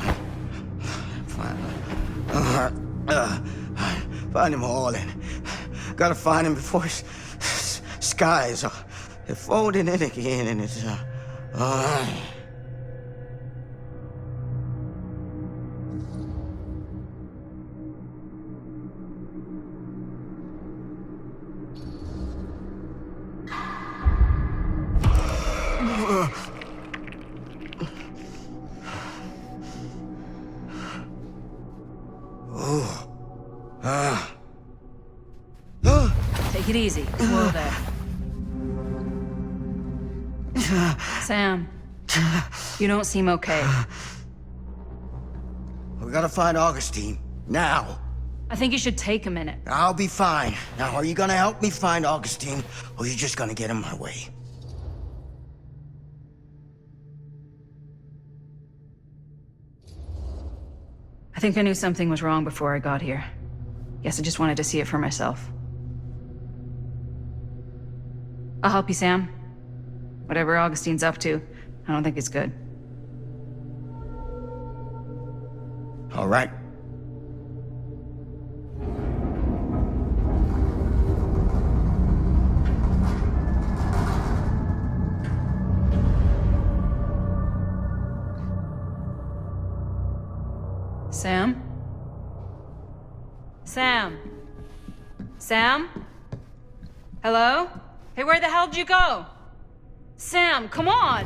Find him all and gotta find him before his skies are folding in again and it's Take it easy. Whoa there. Sam, you don't seem okay. We gotta find Augustine. Now. I think you should take a minute. I'll be fine. Now, are you gonna help me find Augustine, or are you just gonna get in my way? I think I knew something was wrong before I got here. Guess I just wanted to see it for myself. I'll help you, Sam. Whatever Augustine's up to, I don't think it's good. All right. Sam? Sam? Sam? Hello? Hey, where the hell did you go? Sam, come on!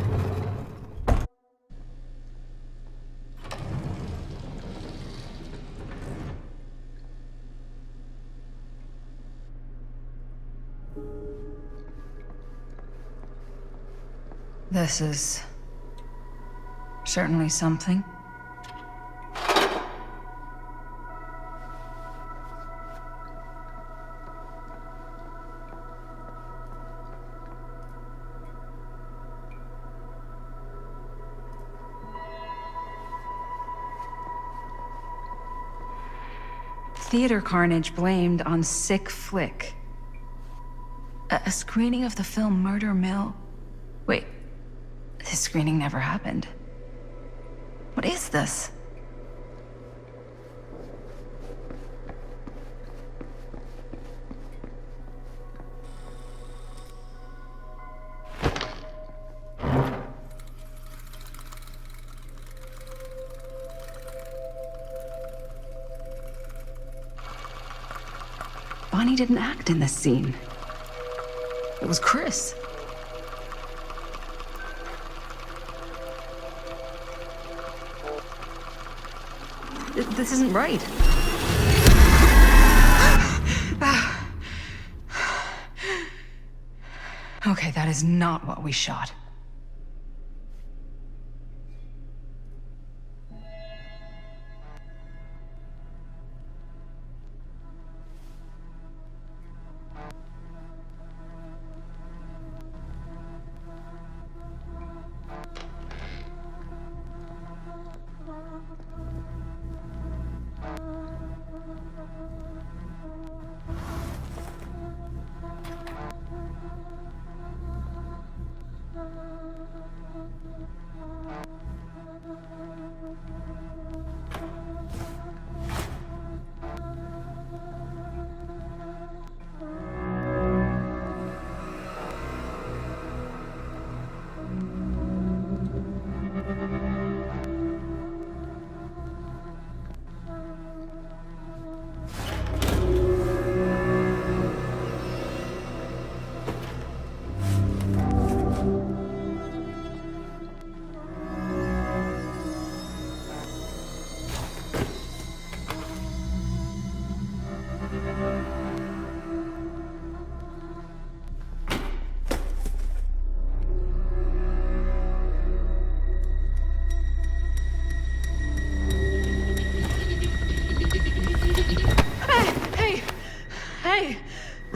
This is certainly something. Theater carnage blamed on sick flick. A screening of the film Murder Mill? Wait, this screening never happened. What is this? Bonnie didn't act in this scene. It was Chris. This isn't right. Okay, that is not what we shot.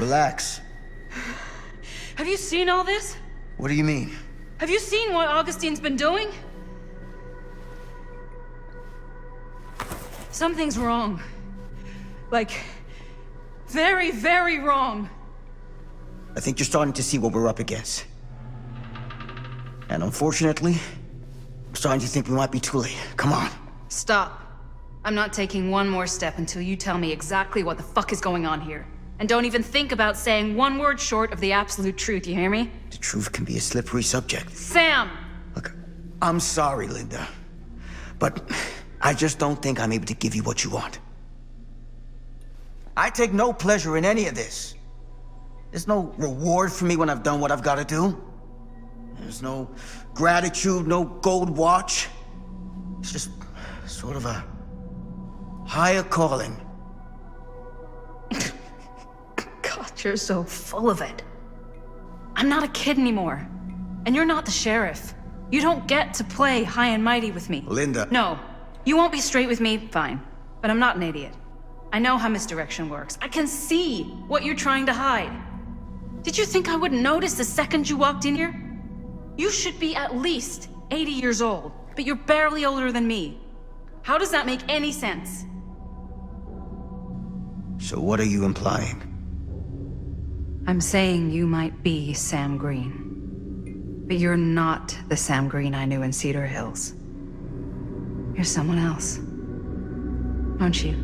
relax. Have you seen all this? What do you mean? Have you seen what Augustine's been doing? Something's wrong. Like, very, very wrong. I think you're starting to see what we're up against. And unfortunately, I'm starting to think we might be too late. Come on. Stop. I'm not taking one more step until you tell me exactly what the fuck is going on here. And don't even think about saying one word short of the absolute truth, you hear me? The truth can be a slippery subject. Sam! I'm sorry, Linda. But I just don't think I'm able to give you what you want. I take no pleasure in any of this. There's no reward for me when I've done what I've got to do. There's no gratitude, no gold watch. It's just sort of a higher calling. God, you're so full of it. I'm not a kid anymore. And you're not the sheriff. You don't get to play high and mighty with me. Linda. No. You won't be straight with me, fine. But I'm not an idiot. I know how misdirection works. I can see what you're trying to hide. Did you think I wouldn't notice the second you walked in here? You should be at least 80 years old, but you're barely older than me. How does that make any sense? So what are you implying? I'm saying you might be Sam Green. But you're not the Sam Green I knew in Cedar Hills. You're someone else. Aren't you?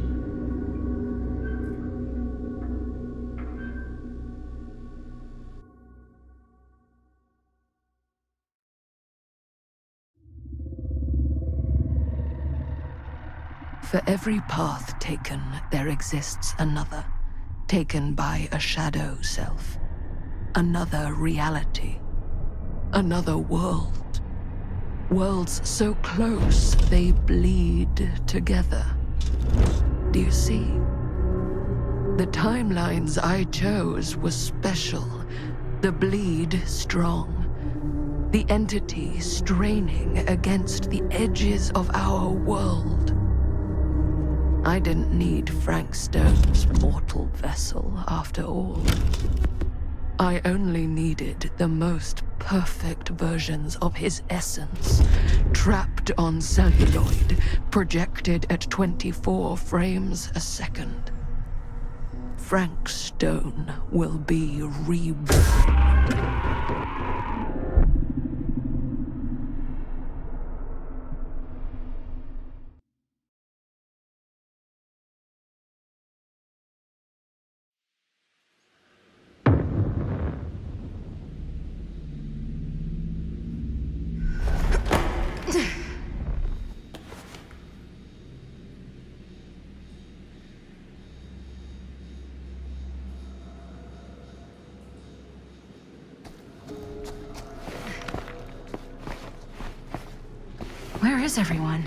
For every path taken, there exists another, taken by a shadow self. Another reality. Another world. Worlds so close, they bleed together. Do you see? The timelines I chose were special. The bleed strong. The entity straining against the edges of our world. I didn't need Frank Stone's mortal vessel, after all. I only needed the most perfect versions of his essence, trapped on celluloid, projected at 24 frames a second. Frank Stone will be reborn. Where is everyone?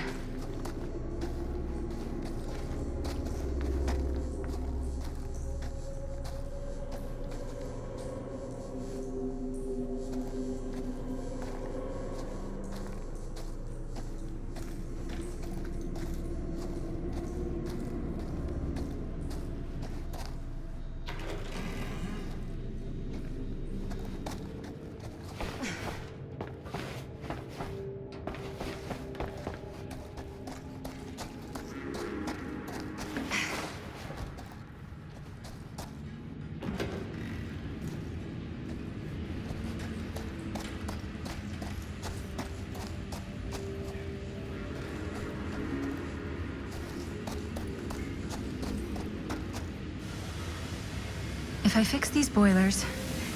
If I fix these boilers,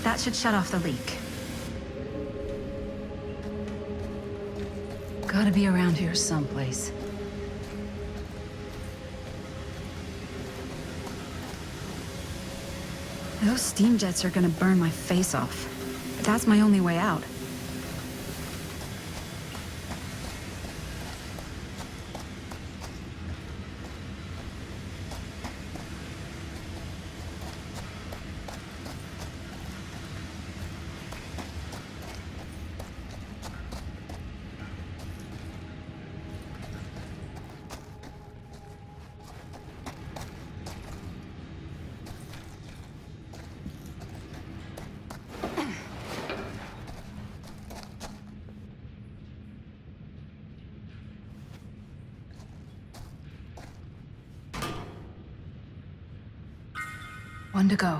that should shut off the leak. Gotta be around here someplace. Those steam jets are gonna burn my face off. That's my only way out. One to go.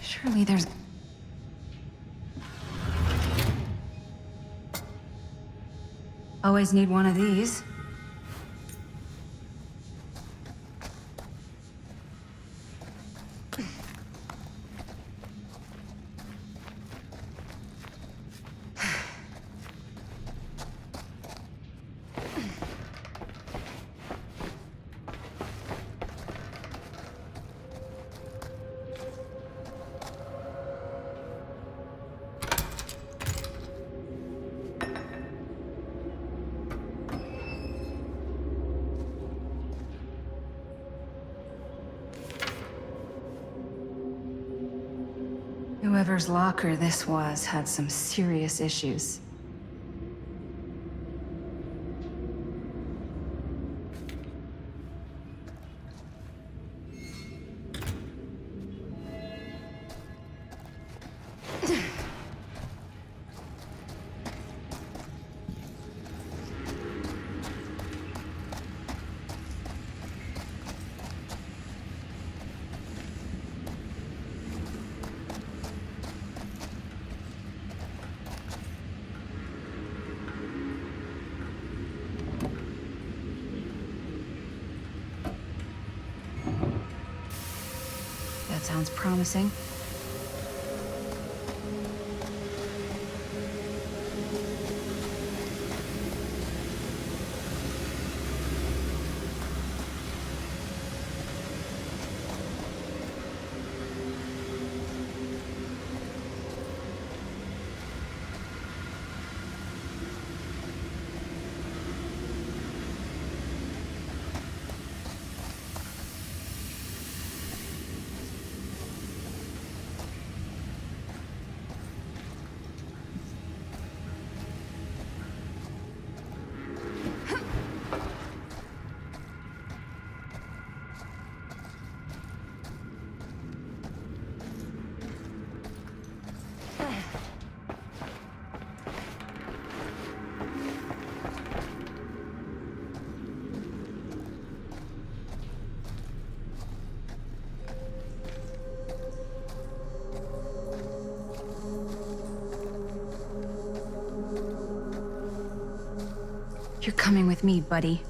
Surely there's... Always need one of these. Whoever's locker this was had some serious issues. That sounds promising. You're coming with me, buddy.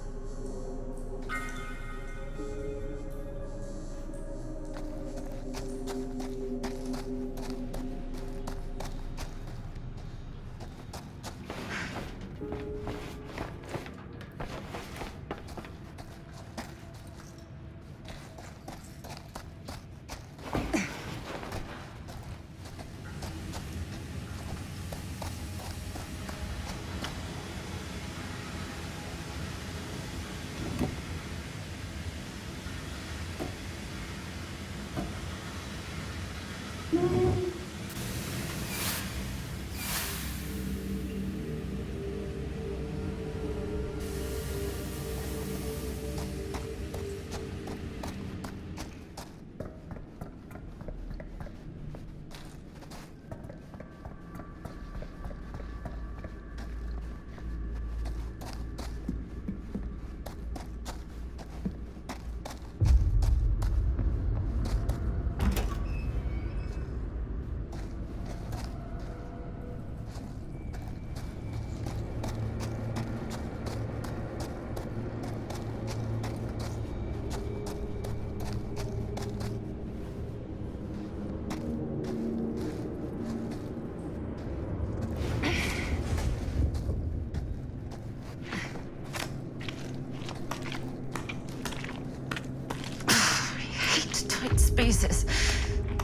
Spaces.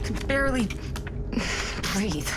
Can barely breathe.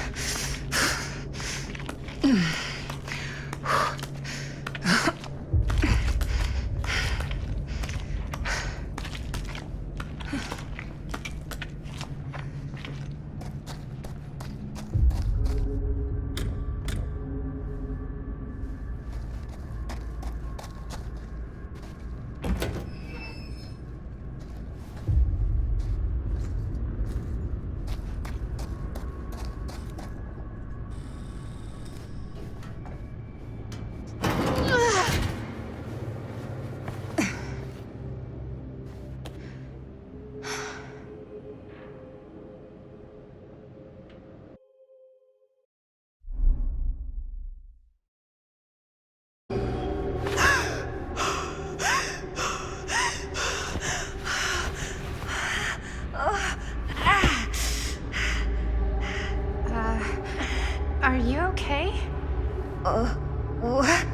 What?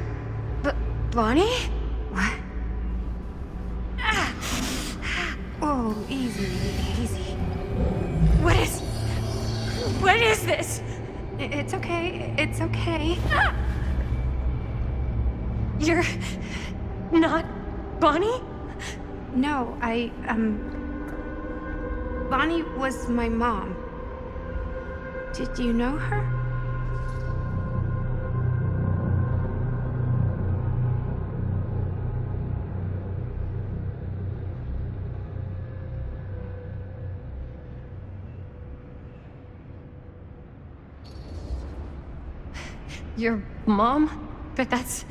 Bonnie? What? Ah. Oh, easy, easy. What is this? It's okay. It's okay. Ah! You're not Bonnie? No, Bonnie was my mom. Did you know her? Your mom? But that's...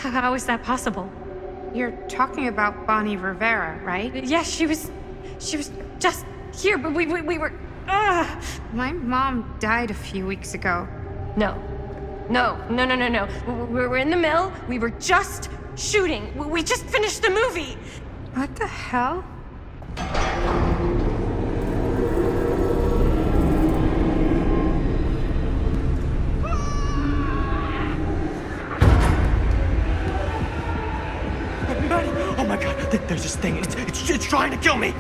How is that possible? You're talking about Bonnie Rivera, right? Yes, she was just here, but we were... My mom died a few weeks ago. No. We were in the mill. We were just shooting. We just finished the movie. What the hell? Oh my god, there's this thing. It's trying to kill me.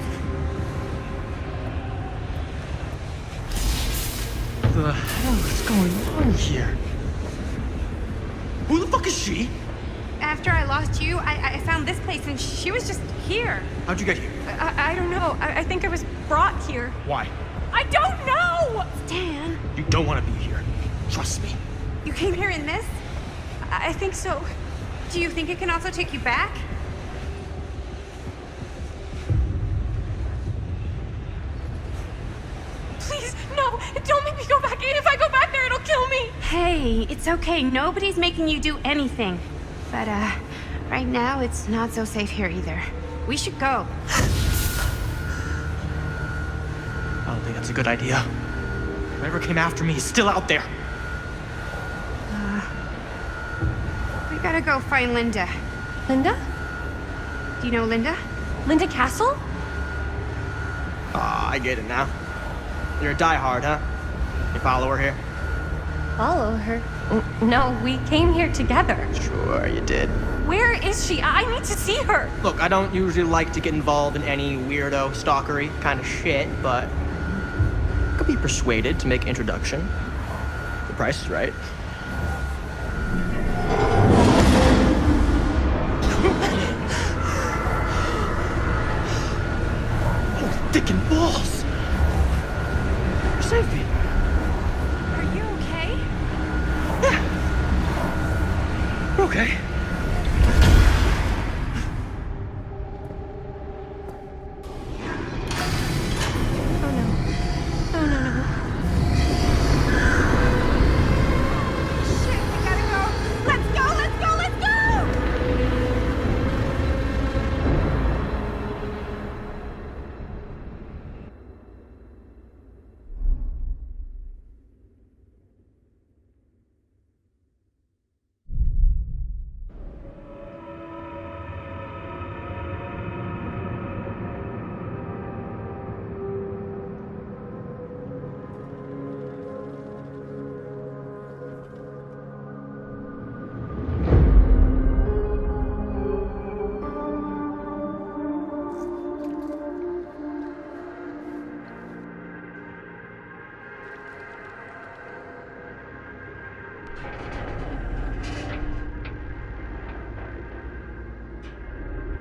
What the hell is going on here? Who the fuck is she? After I lost you, I found this place and she was just here. How'd you get here? I don't know. I think I was brought here. Why? I don't know! Stan. You don't want to be here. Trust me. You came here in this? I think so. Do you think it can also take you back? Please, no! Don't make me go back. If I go back there, it'll kill me! Hey, it's okay. Nobody's making you do anything. But, right now, it's not so safe here either. We should go. I don't think that's a good idea. Whoever came after me is still out there. We gotta go find Linda. Linda? Do you know Linda? Linda Castle? Ah, I get it now. You're a diehard, huh? You follow her here? Follow her? No, we came here together. Sure, you did. Where is she? I need to see her. Look, I don't usually like to get involved in any weirdo, stalkery kind of shit, but I could be persuaded to make introduction. The price is right. Oh, dick and balls! You saved me. Are you okay? Yeah. Okay.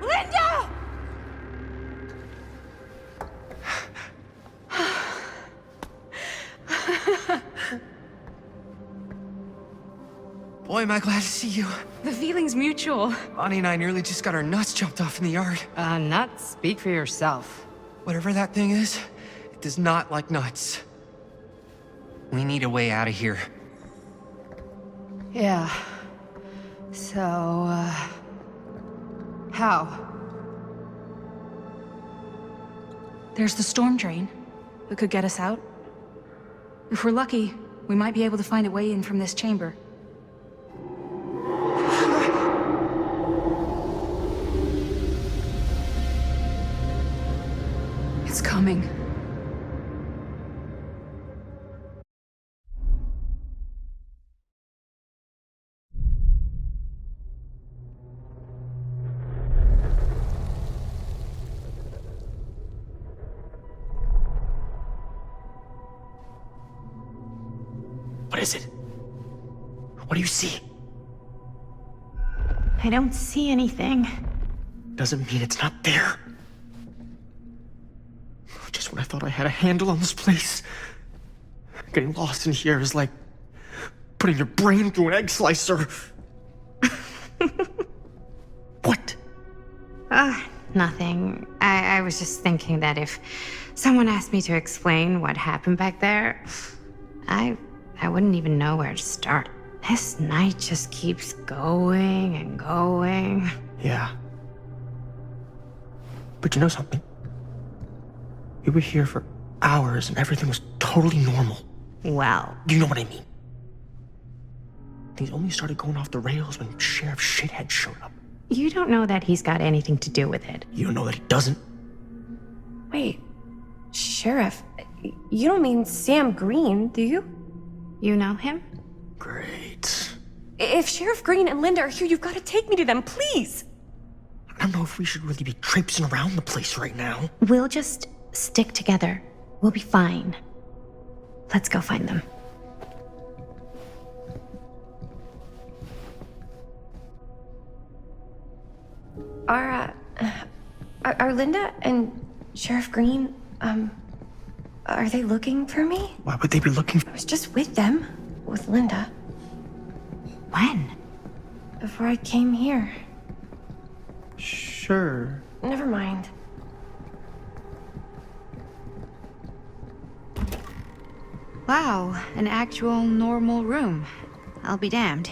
Linda! Boy, am I glad to see you. The feeling's mutual. Bonnie and I nearly just got our nuts chopped off in the yard. Nuts? Speak for yourself. Whatever that thing is, it does not like nuts. We need a way out of here. Yeah. So, how? There's the storm drain that could get us out. If we're lucky, we might be able to find a way in from this chamber. It's coming. is it? What do you see? I don't see anything. Doesn't mean it's not there. Just when I thought I had a handle on this place, getting lost in here is like putting your brain through an egg slicer. What? Nothing. I was just thinking that if someone asked me to explain what happened back there, I wouldn't even know where to start. This night just keeps going and going. Yeah. But you know something? We were here for hours and everything was totally normal. Well, You know what I mean? Things only started going off the rails when Sheriff Shithead showed up. you don't know that he's got anything to do with it. You don't know that he doesn't? Wait, Sheriff, you don't mean Sam Green, do you? You know him? Great. If Sheriff Green and Linda are here, you've got to take me to them, please. I don't know if we should really be traipsing around the place right now. We'll just stick together. We'll be fine. Let's go find them. Are Linda and Sheriff Green, are they looking for me? Why would they be looking for... I was just with them, with Linda. When? Before I came here. Sure. Never mind. Wow, an actual normal room. I'll be damned.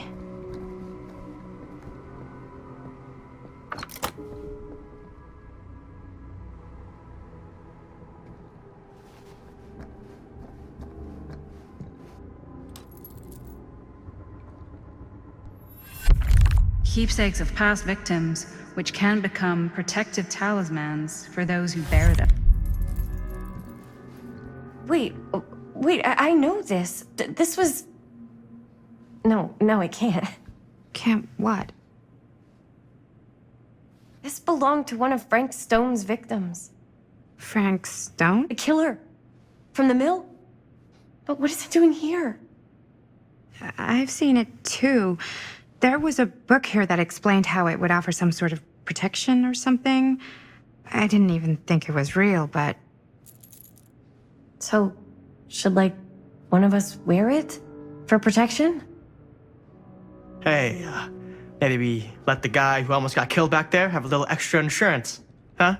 Keepsakes of past victims, which can become protective talismans for those who bear them. Wait, I know this. This was... No, I can't. Can't what? This belonged to one of Frank Stone's victims. Frank Stone? The killer. From the mill. But what is it doing here? I've seen it too. There was a book here that explained how it would offer some sort of protection or something. I didn't even think it was real, but... So, should, one of us wear it? For protection? Hey, maybe we let the guy who almost got killed back there have a little extra insurance, huh?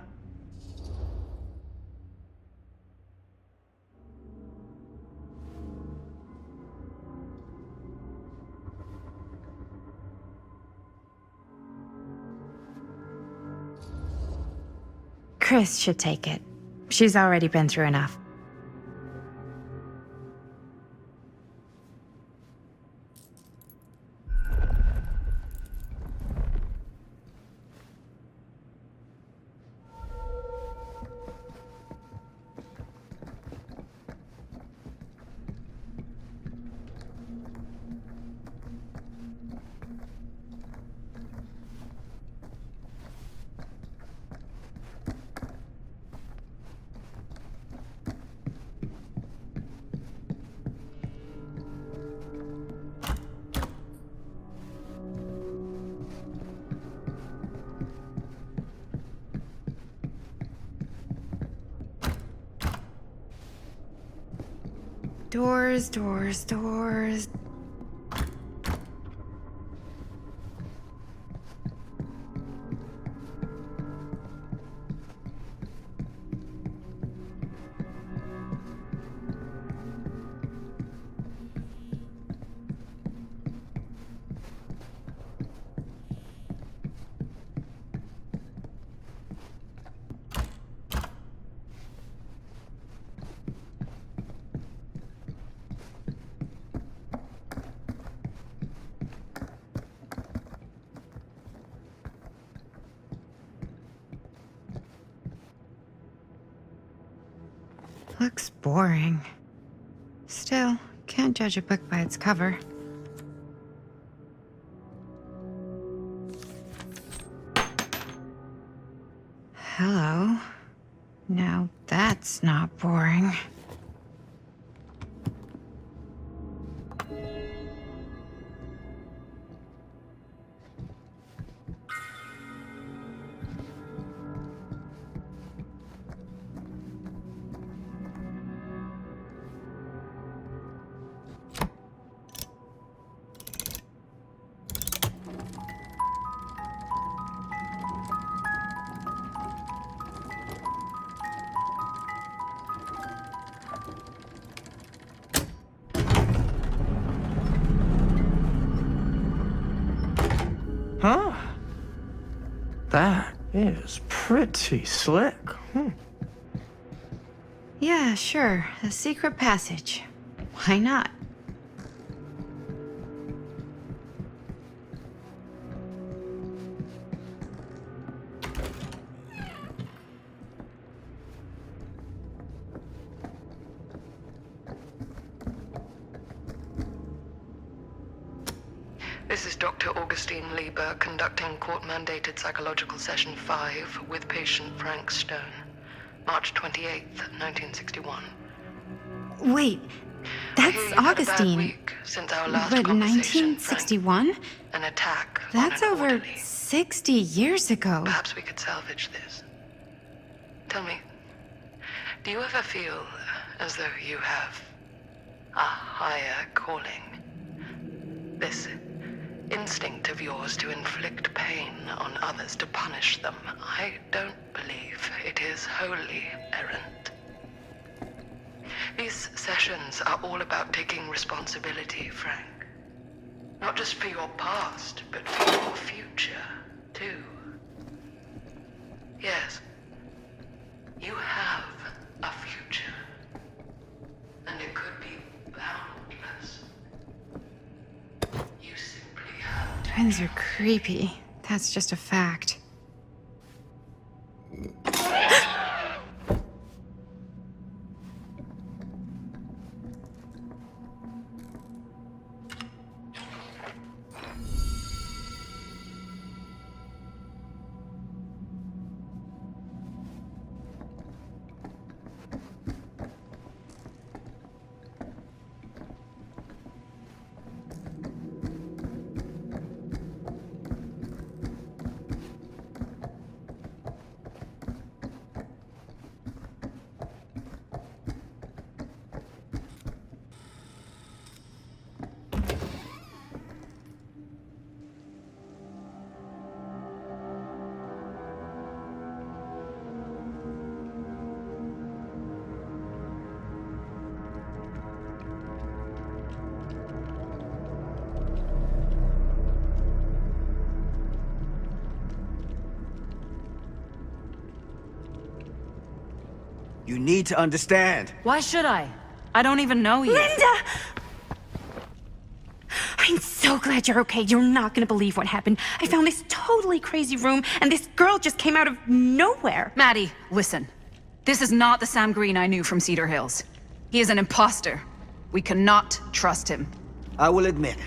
Chris should take it. She's already been through enough. Doors, doors, doors. Looks boring. Still, can't judge a book by its cover. Hello. Now that's not boring. Huh? That is pretty slick. Yeah, sure. A secret passage. Why not? This is Dr. Augustine Lieber conducting court-mandated psychological session 5 with patient Frank Stone. March 28th, 1961. Wait, that's Augustine. Since our last But conversation, 1961? an attack. That's over 60 years ago. Perhaps we could salvage this. Tell me, do you ever feel as though you have a higher calling? This instinct of yours to inflict pain on others, to punish them, I don't believe it is wholly errant. These sessions are all about taking responsibility, Frank. Not just for your past, but for your future, too. Yes, you have a future. And it could be boundless. You simply have to. Twins are creepy. That's just a fact. You need to understand. Why should I? I don't even know you. Linda! I'm so glad you're okay. You're not gonna believe what happened. I found this totally crazy room, and this girl just came out of nowhere. Maddie, listen. This is not the Sam Green I knew from Cedar Hills. He is an imposter. We cannot trust him. I will admit,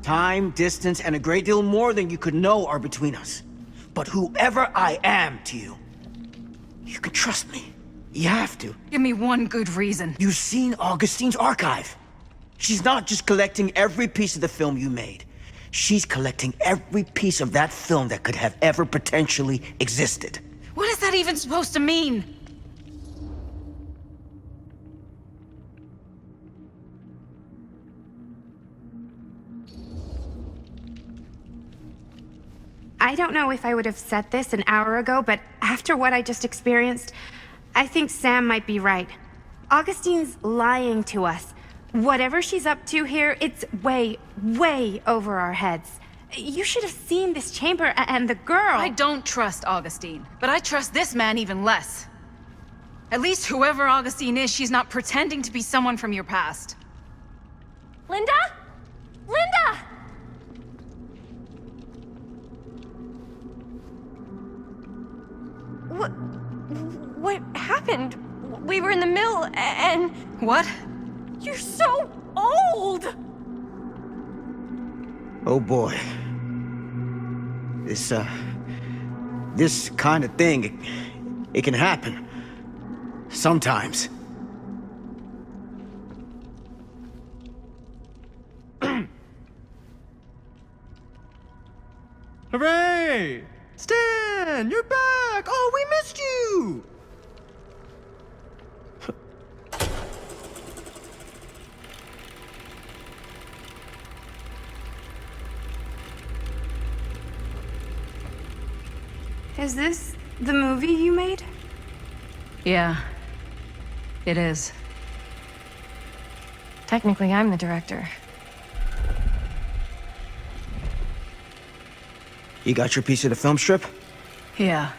time, distance, and a great deal more than you could know are between us. But whoever I am to you, you can trust me. You have to. Give me one good reason. You've seen Augustine's archive. She's not just collecting every piece of the film you made. She's collecting every piece of that film that could have ever potentially existed. What is that even supposed to mean? I don't know if I would have said this an hour ago, but after what I just experienced, I think Sam might be right. Augustine's lying to us. Whatever she's up to here, it's way, way over our heads. You should have seen this chamber and the girl. I don't trust Augustine, but I trust this man even less. At least whoever Augustine is, she's not pretending to be someone from your past. Linda? Linda! What happened? We were in the mill and... What? You're so old! Oh boy. This kind of thing, it can happen. Sometimes. Hooray! Stan, you're back! Oh, we missed you! Is this the movie you made? Yeah, it is. Technically, I'm the director. You got your piece of the film strip? Yeah.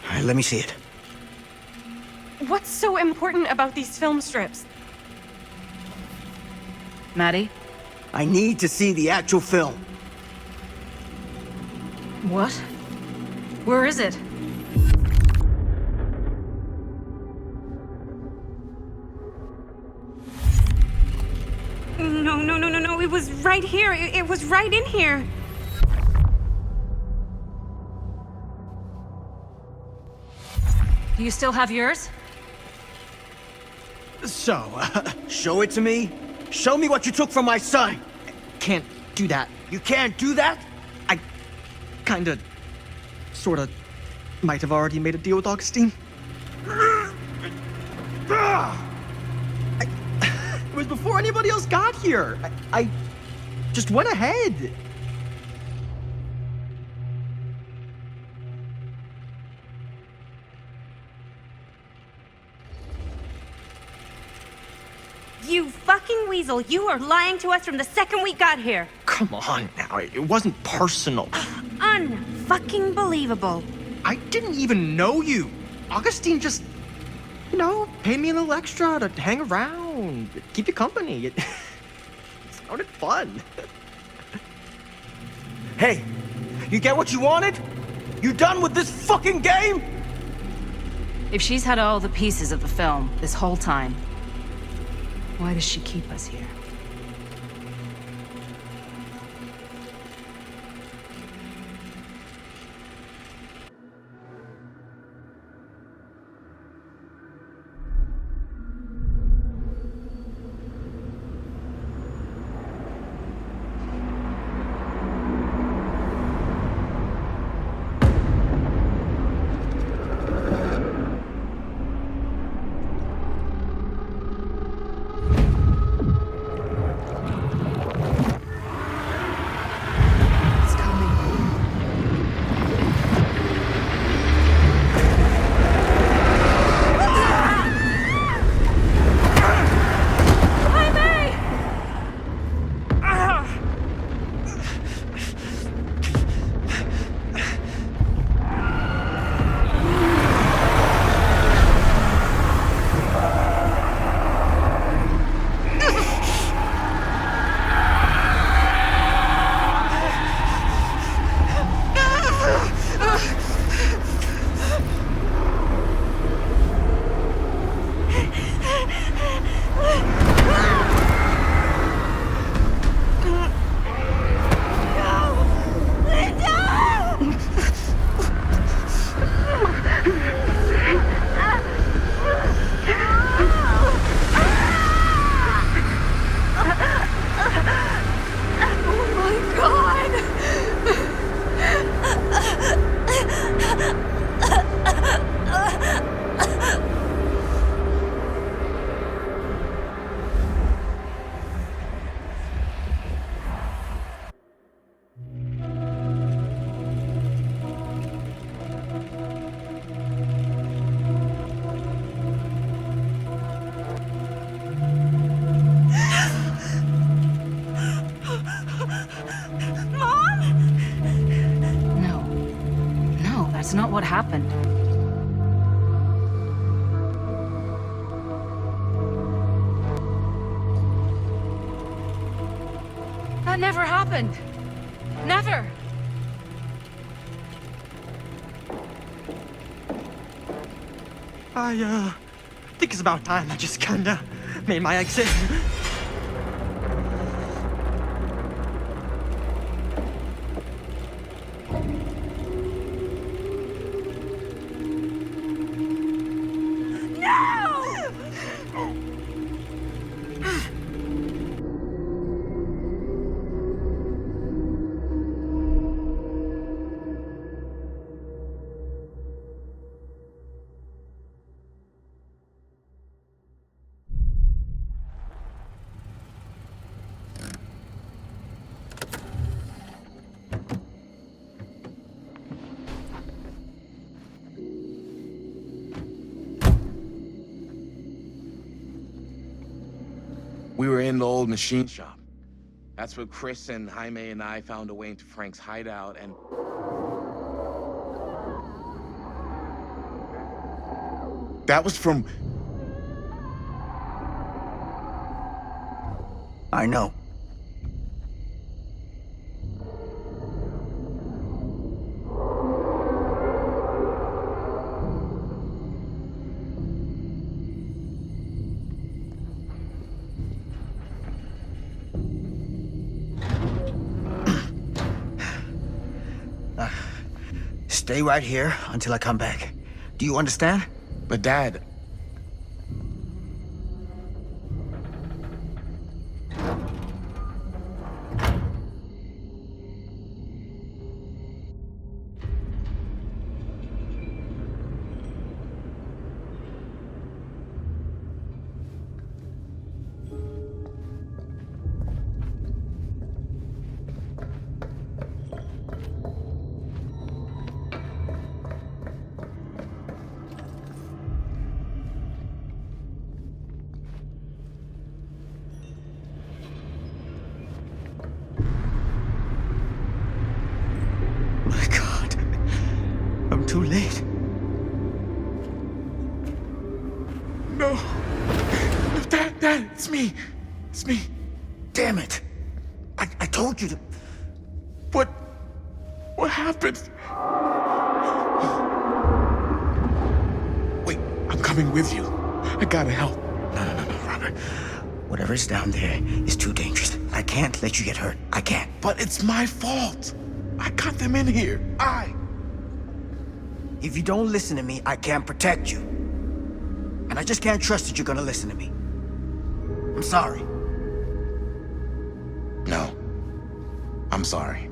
All right, let me see it. What's so important about these film strips? Maddie? I need to see the actual film. What? Where is it? No. It was right here. It was right in here. Do you still have yours? So, show it to me. Show me what you took from my son. Can't do that. You can't do that? I kinda, sorta, might have already made a deal with Augustine. It was before anybody else got here. I just went ahead. You fucking weasel. You are lying to us from the second we got here. Come on now, it wasn't personal. Unfucking believable. I didn't even know you. Augustine just, paid me a little extra to hang around, keep you company. It sounded fun. Hey, you get what you wanted? You done with this fucking game? If she's had all the pieces of the film this whole time, why does she keep us here? That's not what happened. That never happened. Never. I think it's about time I just kinda made my exit. We were in the old machine shop. That's where Chris and Jaime and I found a way into Frank's hideout, and... That was from... I know. Stay right here until I come back. Do you understand? But Dad... My God. I'm too late. No. Dad, it's me. It's me. Damn it. I told you to... What happened? Wait, I'm coming with you. I gotta help. No, Robert. Whatever's down there is too dangerous. I can't let you get hurt. I can't. But it's my fault. I got them in here. If you don't listen to me, I can't protect you. And I just can't trust that you're gonna listen to me. I'm sorry. No. I'm sorry.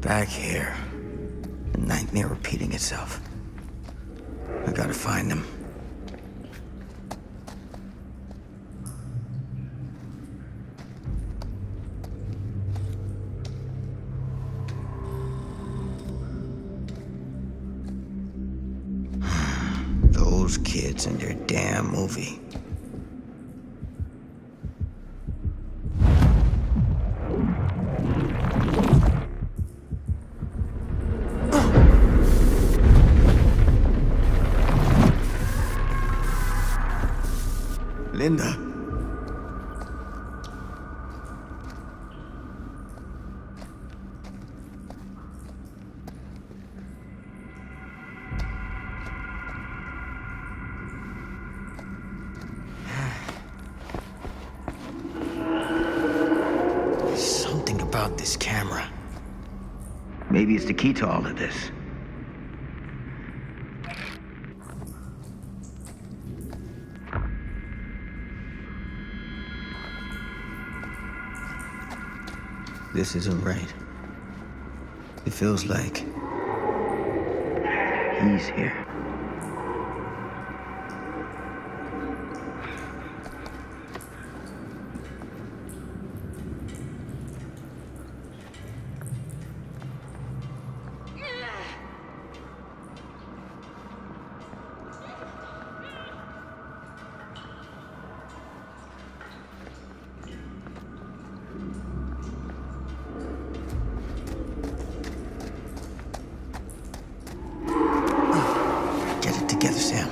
Back here. The nightmare repeating itself. I gotta find them. Those kids and their damn movie. Linda. There's something about this camera. Maybe it's the key to all of this. This isn't right. It feels like he's here. Together, Sam.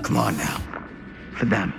Come on now. For them.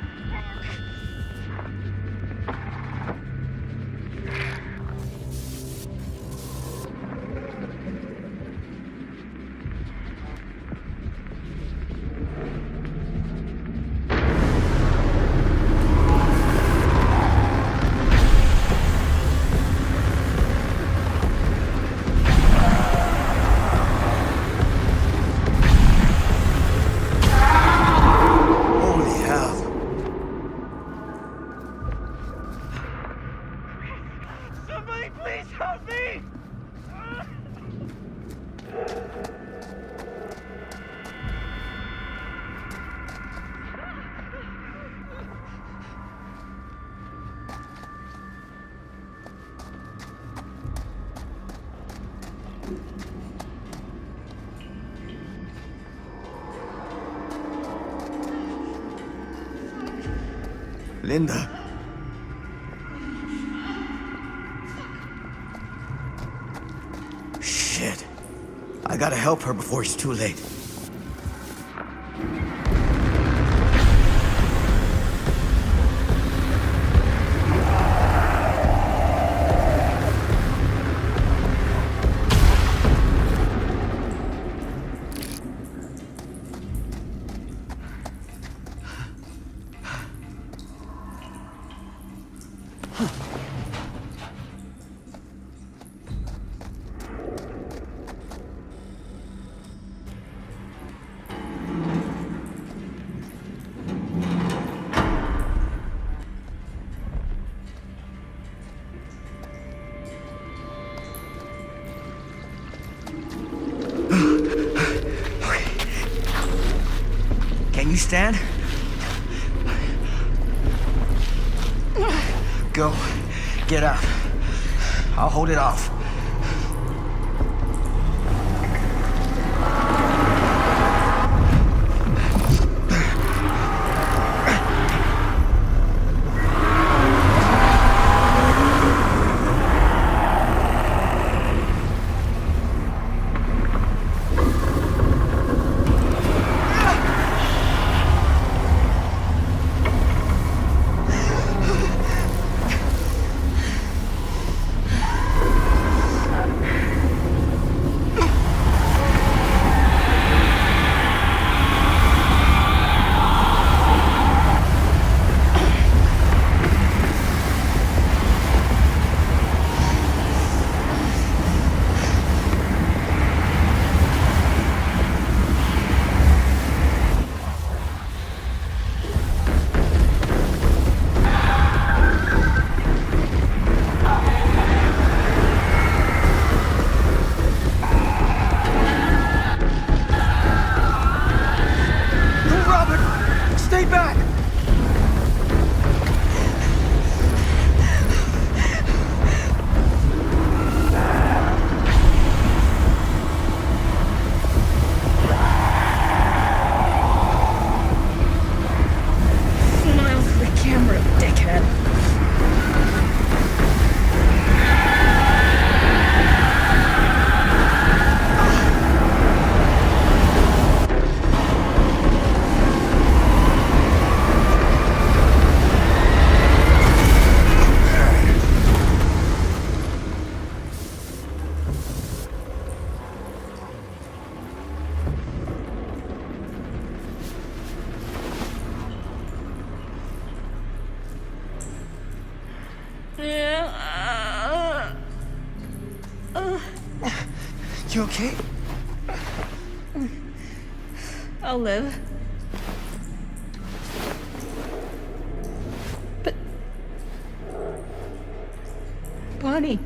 Linda. Shit. I gotta help her before it's too late. Can you stand? Go. Get out. I'll hold it off. You okay? I'll live. But... Bonnie...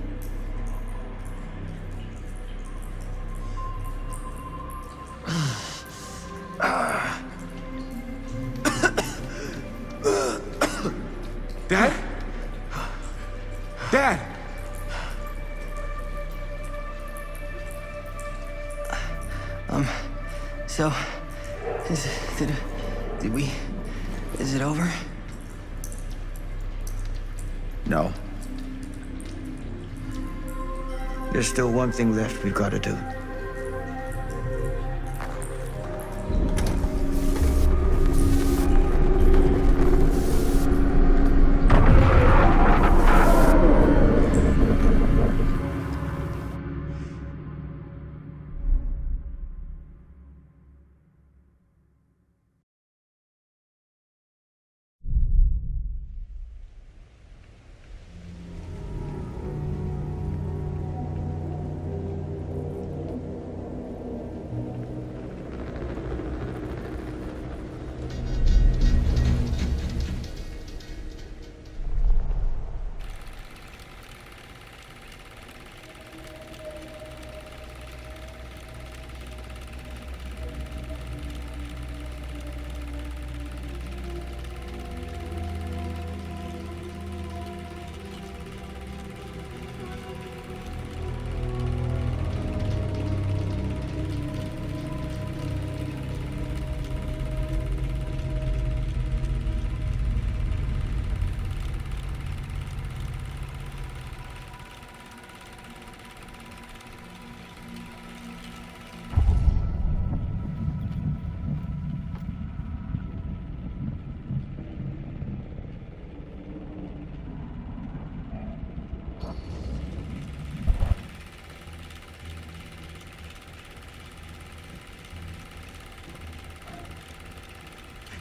Dad? Dad! So, is it over? No. There's still one thing left we've got to do.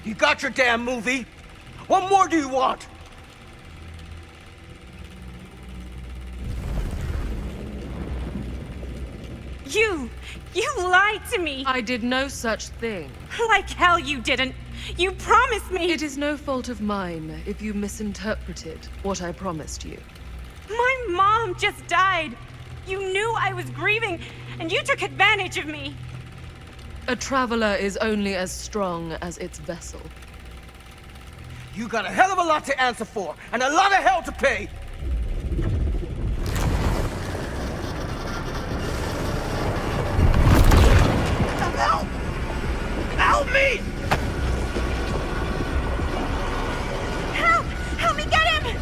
You got your damn movie. What more do you want? You lied to me! I did no such thing. Like hell you didn't! You promised me! It is no fault of mine if you misinterpreted what I promised you. My mom just died! You knew I was grieving, and you took advantage of me! A traveler is only as strong as its vessel. You got a hell of a lot to answer for, and a lot of hell to pay! Help! Help me! Help! Help me get him!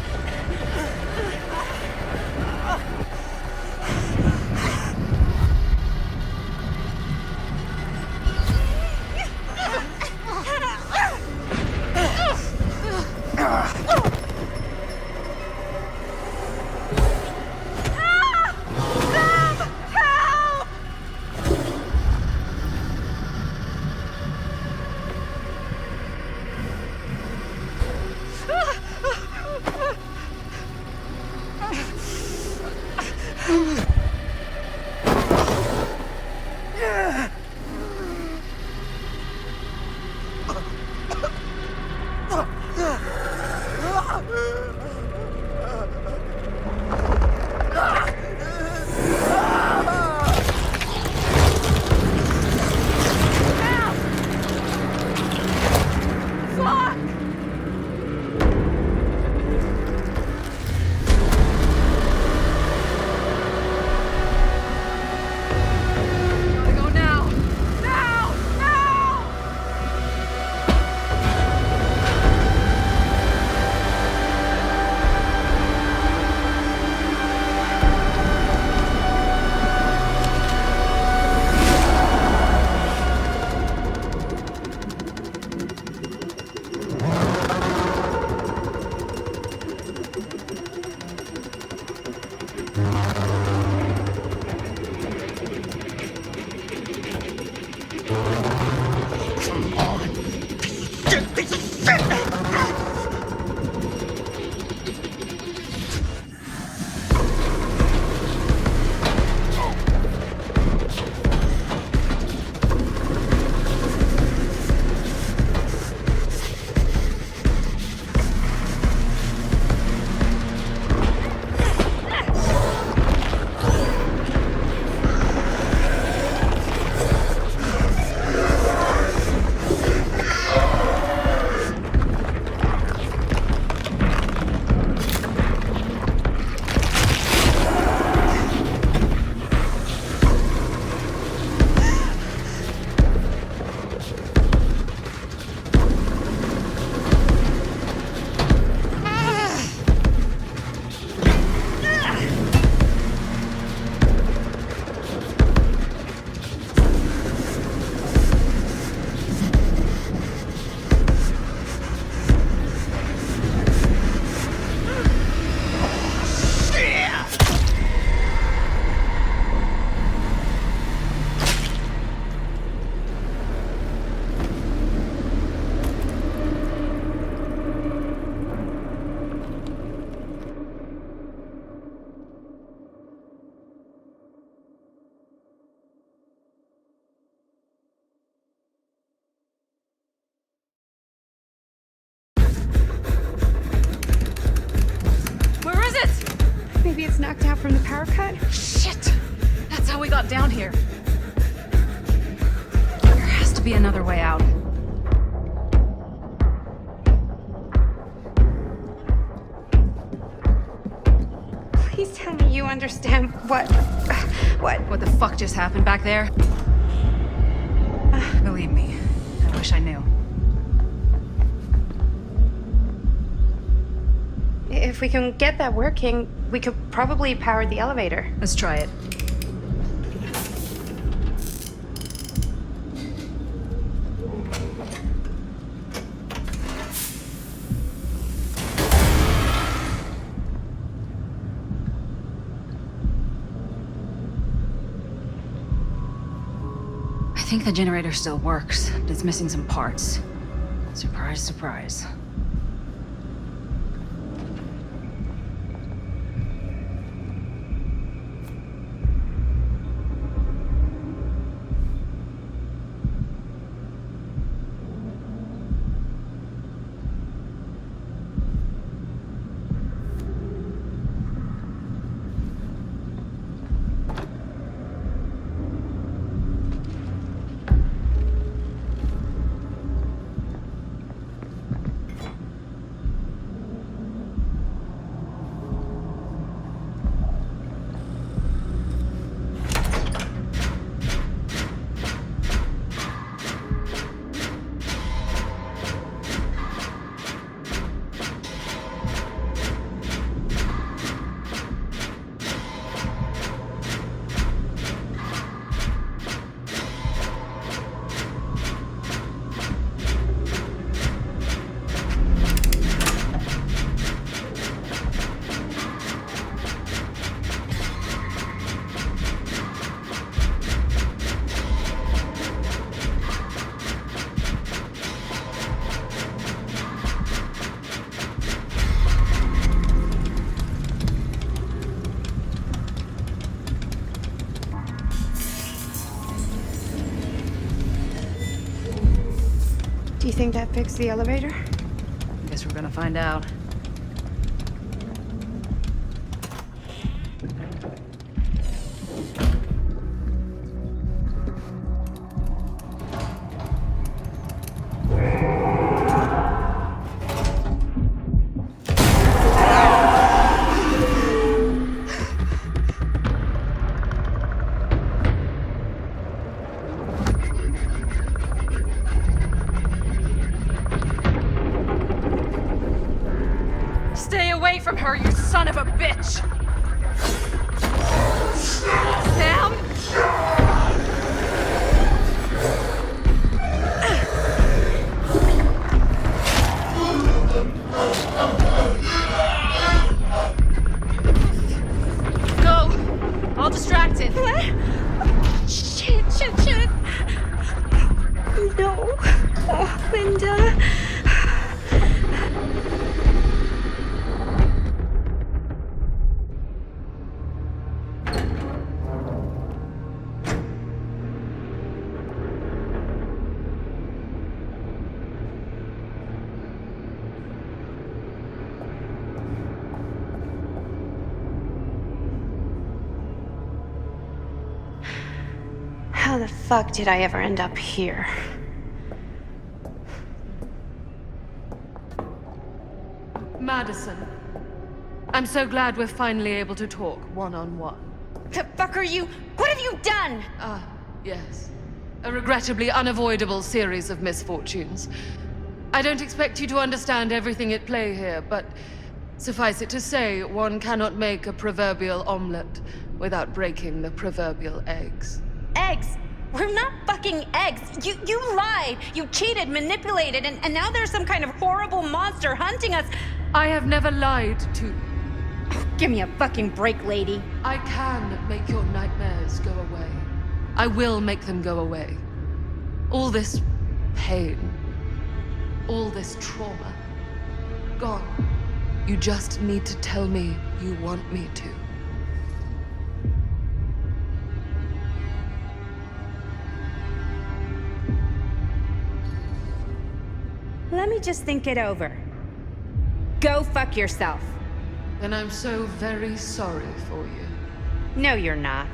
Maybe it's knocked out from the power cut? Shit! That's how we got down here. There has to be another way out. Please tell me you understand what the fuck just happened back there? Believe me, I wish I knew. If we can get that working, we could probably power the elevator. Let's try it. I think the generator still works, but it's missing some parts. Surprise, surprise. Do you think that fixed the elevator? Guess we're gonna find out. Stay away from her, you son of a bitch! Sam? Go! I'll distract it. What? Shit. No. Oh, Linda. How the fuck did I ever end up here? Madison. I'm so glad we're finally able to talk one-on-one. The fuck are you? What have you done? Ah, yes. A regrettably unavoidable series of misfortunes. I don't expect you to understand everything at play here, but suffice it to say, one cannot make a proverbial omelet without breaking the proverbial eggs. Eggs? We're not fucking eggs. You lied. You cheated, manipulated, and now there's some kind of horrible monster hunting us. I have never lied to you. Oh, give me a fucking break, lady. I can make your nightmares go away. I will make them go away. All this pain, all this trauma, gone. You just need to tell me you want me to. Let me just think it over. Go fuck yourself. Then I'm so very sorry for you. No, you're not.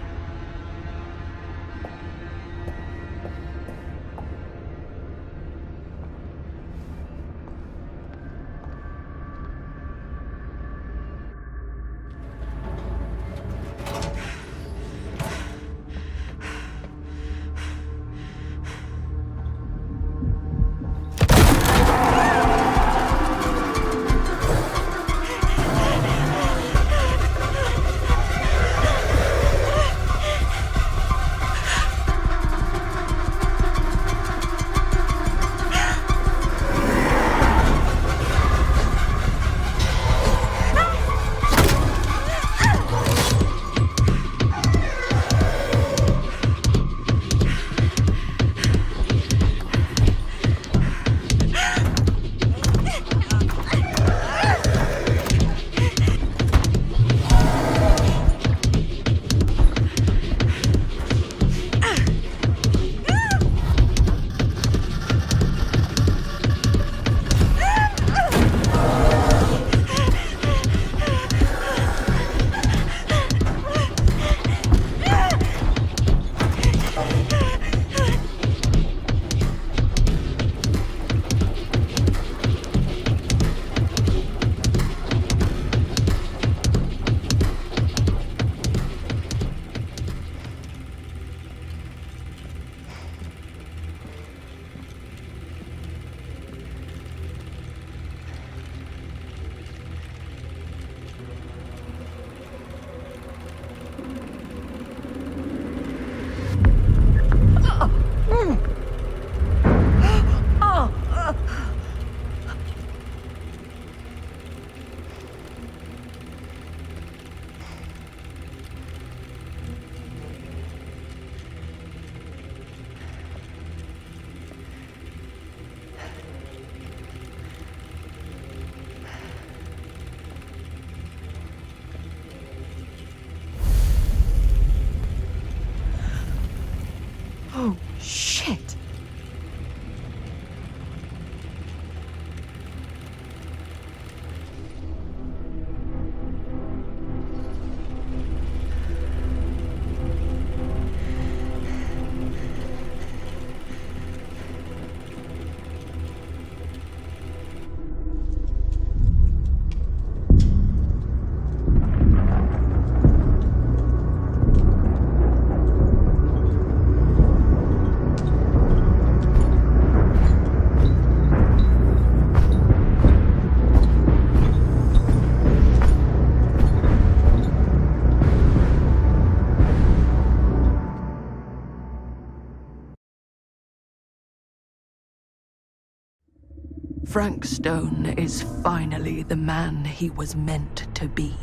Frank Stone is finally the man he was meant to be.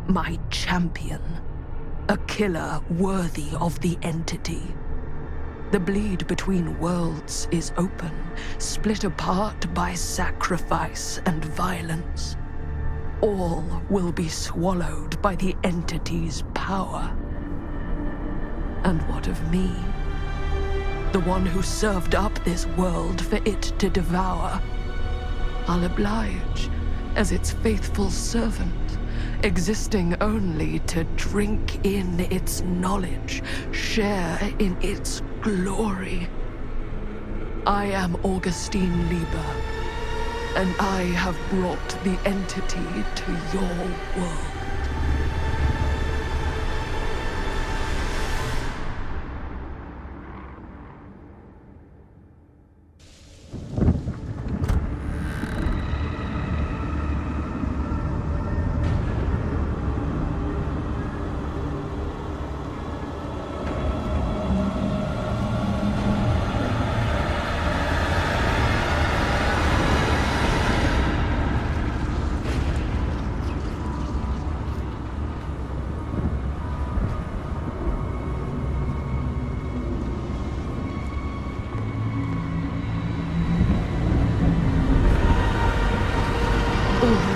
My champion. A killer worthy of the entity. The bleed between worlds is open, split apart by sacrifice and violence. All will be swallowed by the entity's power. And what of me? The one who served up this world for it to devour. I'll oblige as its faithful servant, existing only to drink in its knowledge, share in its glory. I am Augustine Lieber, and I have brought the entity to your world.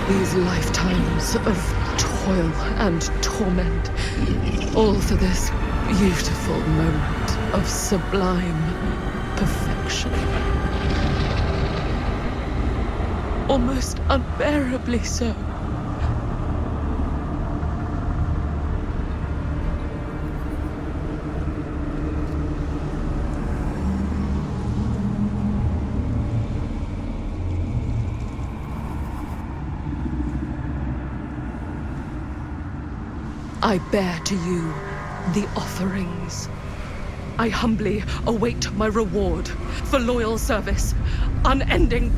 These lifetimes of toil and torment, all for this beautiful moment of sublime perfection. Almost unbearably so. I bear to you the offerings. I humbly await my reward for loyal service, unending.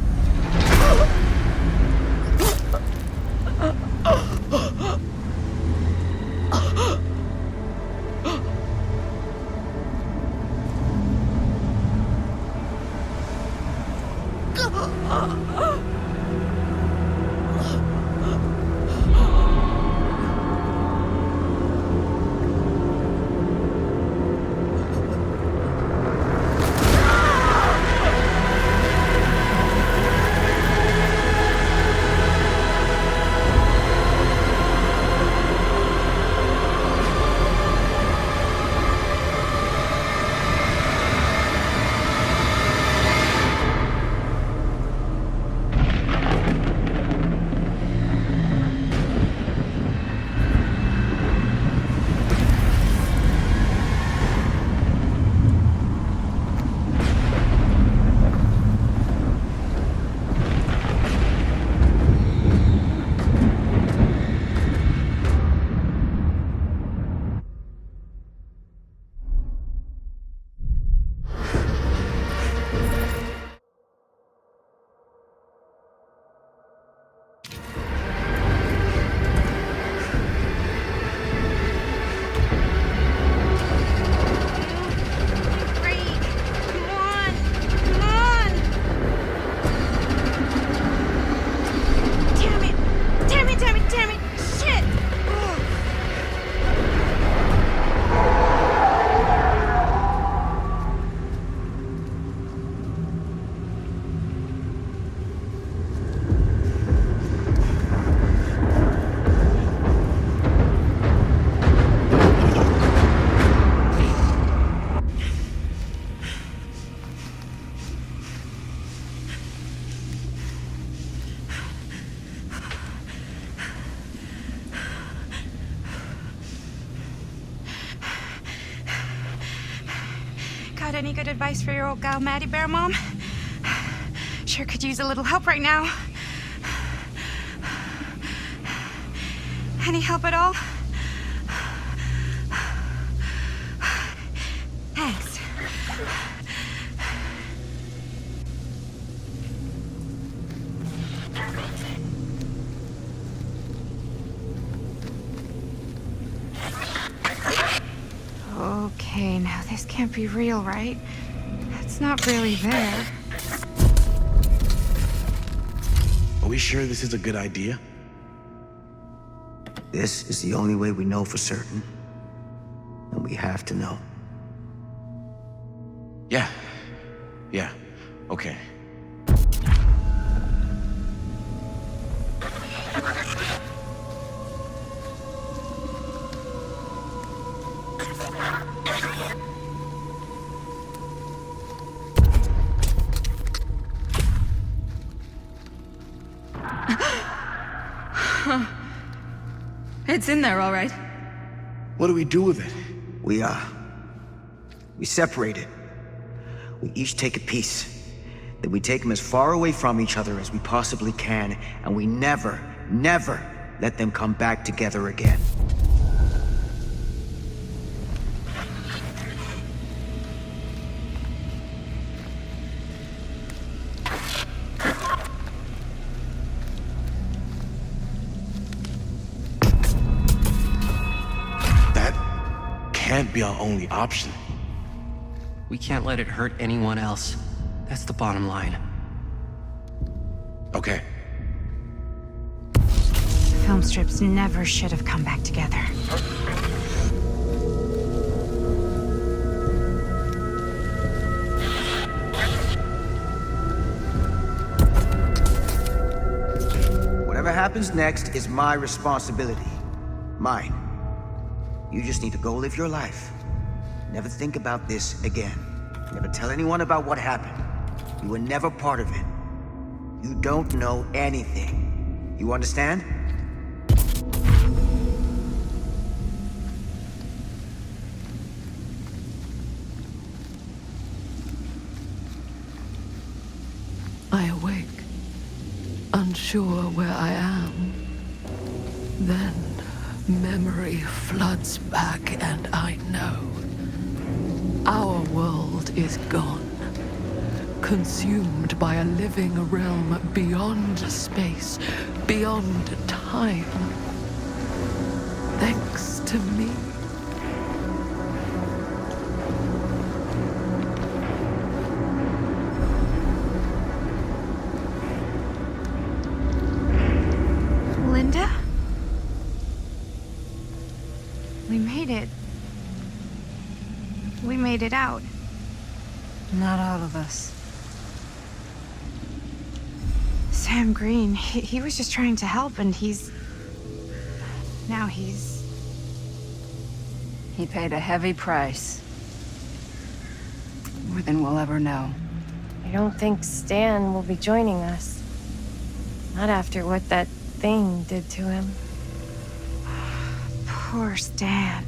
Got any good advice for your old gal Maddie Bear, Mom? Sure could use a little help right now. Any help at all? Thanks. Okay, now this can't be real, right? It's not really there. we sure this is a good idea? This is the only way we know for certain. And we have to know. Yeah. Yeah. Okay. It's in there, all right. What do we do with it? We separate it. We each take a piece. Then we take them as far away from each other as we possibly can, and we never, never let them come back together again. Can't be our only option. We can't let it hurt anyone else. That's the bottom line. Okay. The film strips never should have come back together. Whatever happens next is my responsibility. Mine. You just need to go live your life. Never think about this again. Never tell anyone about what happened. You were never part of it. You don't know anything. You understand? I awake, unsure where I am. Then memory floods back, and I know our world is gone, consumed by a living realm beyond space, beyond time. Thanks to me. Linda? We made it. We made it out. Not all of us. Sam Green, he was just trying to help, and now he's... He paid a heavy price. More than we'll ever know. I don't think Stan will be joining us. Not after what that thing did to him. Poor Stan.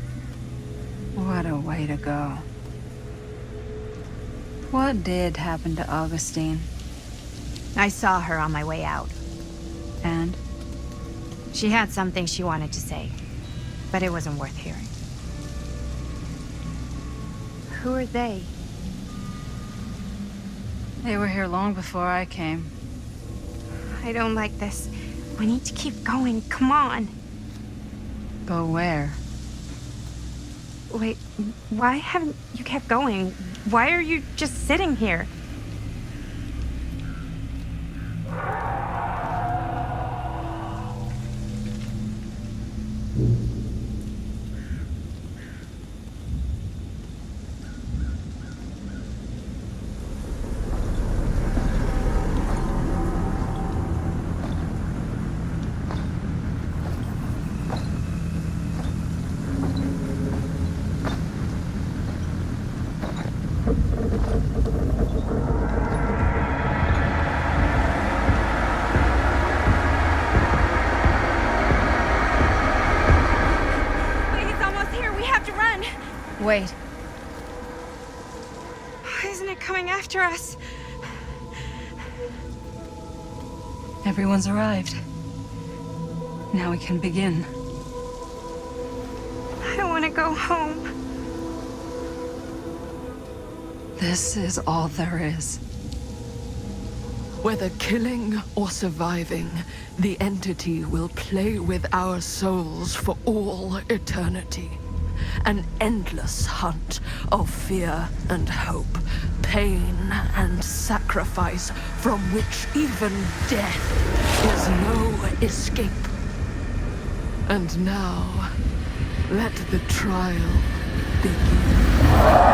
What a way to go. What did happen to Augustine? I saw her on my way out. And? She had something she wanted to say, but it wasn't worth hearing. Who are they? They were here long before I came. I don't like this. We need to keep going. Come on. Go where? Wait, why haven't you kept going? Why are you just sitting here? Wait. Isn't it coming after us? Everyone's arrived. Now we can begin. I want to go home. This is all there is. Whether killing or surviving, the entity will play with our souls for all eternity. an endless hunt of fear and hope, pain and sacrifice, from which even death is no escape. And now, let the trial begin.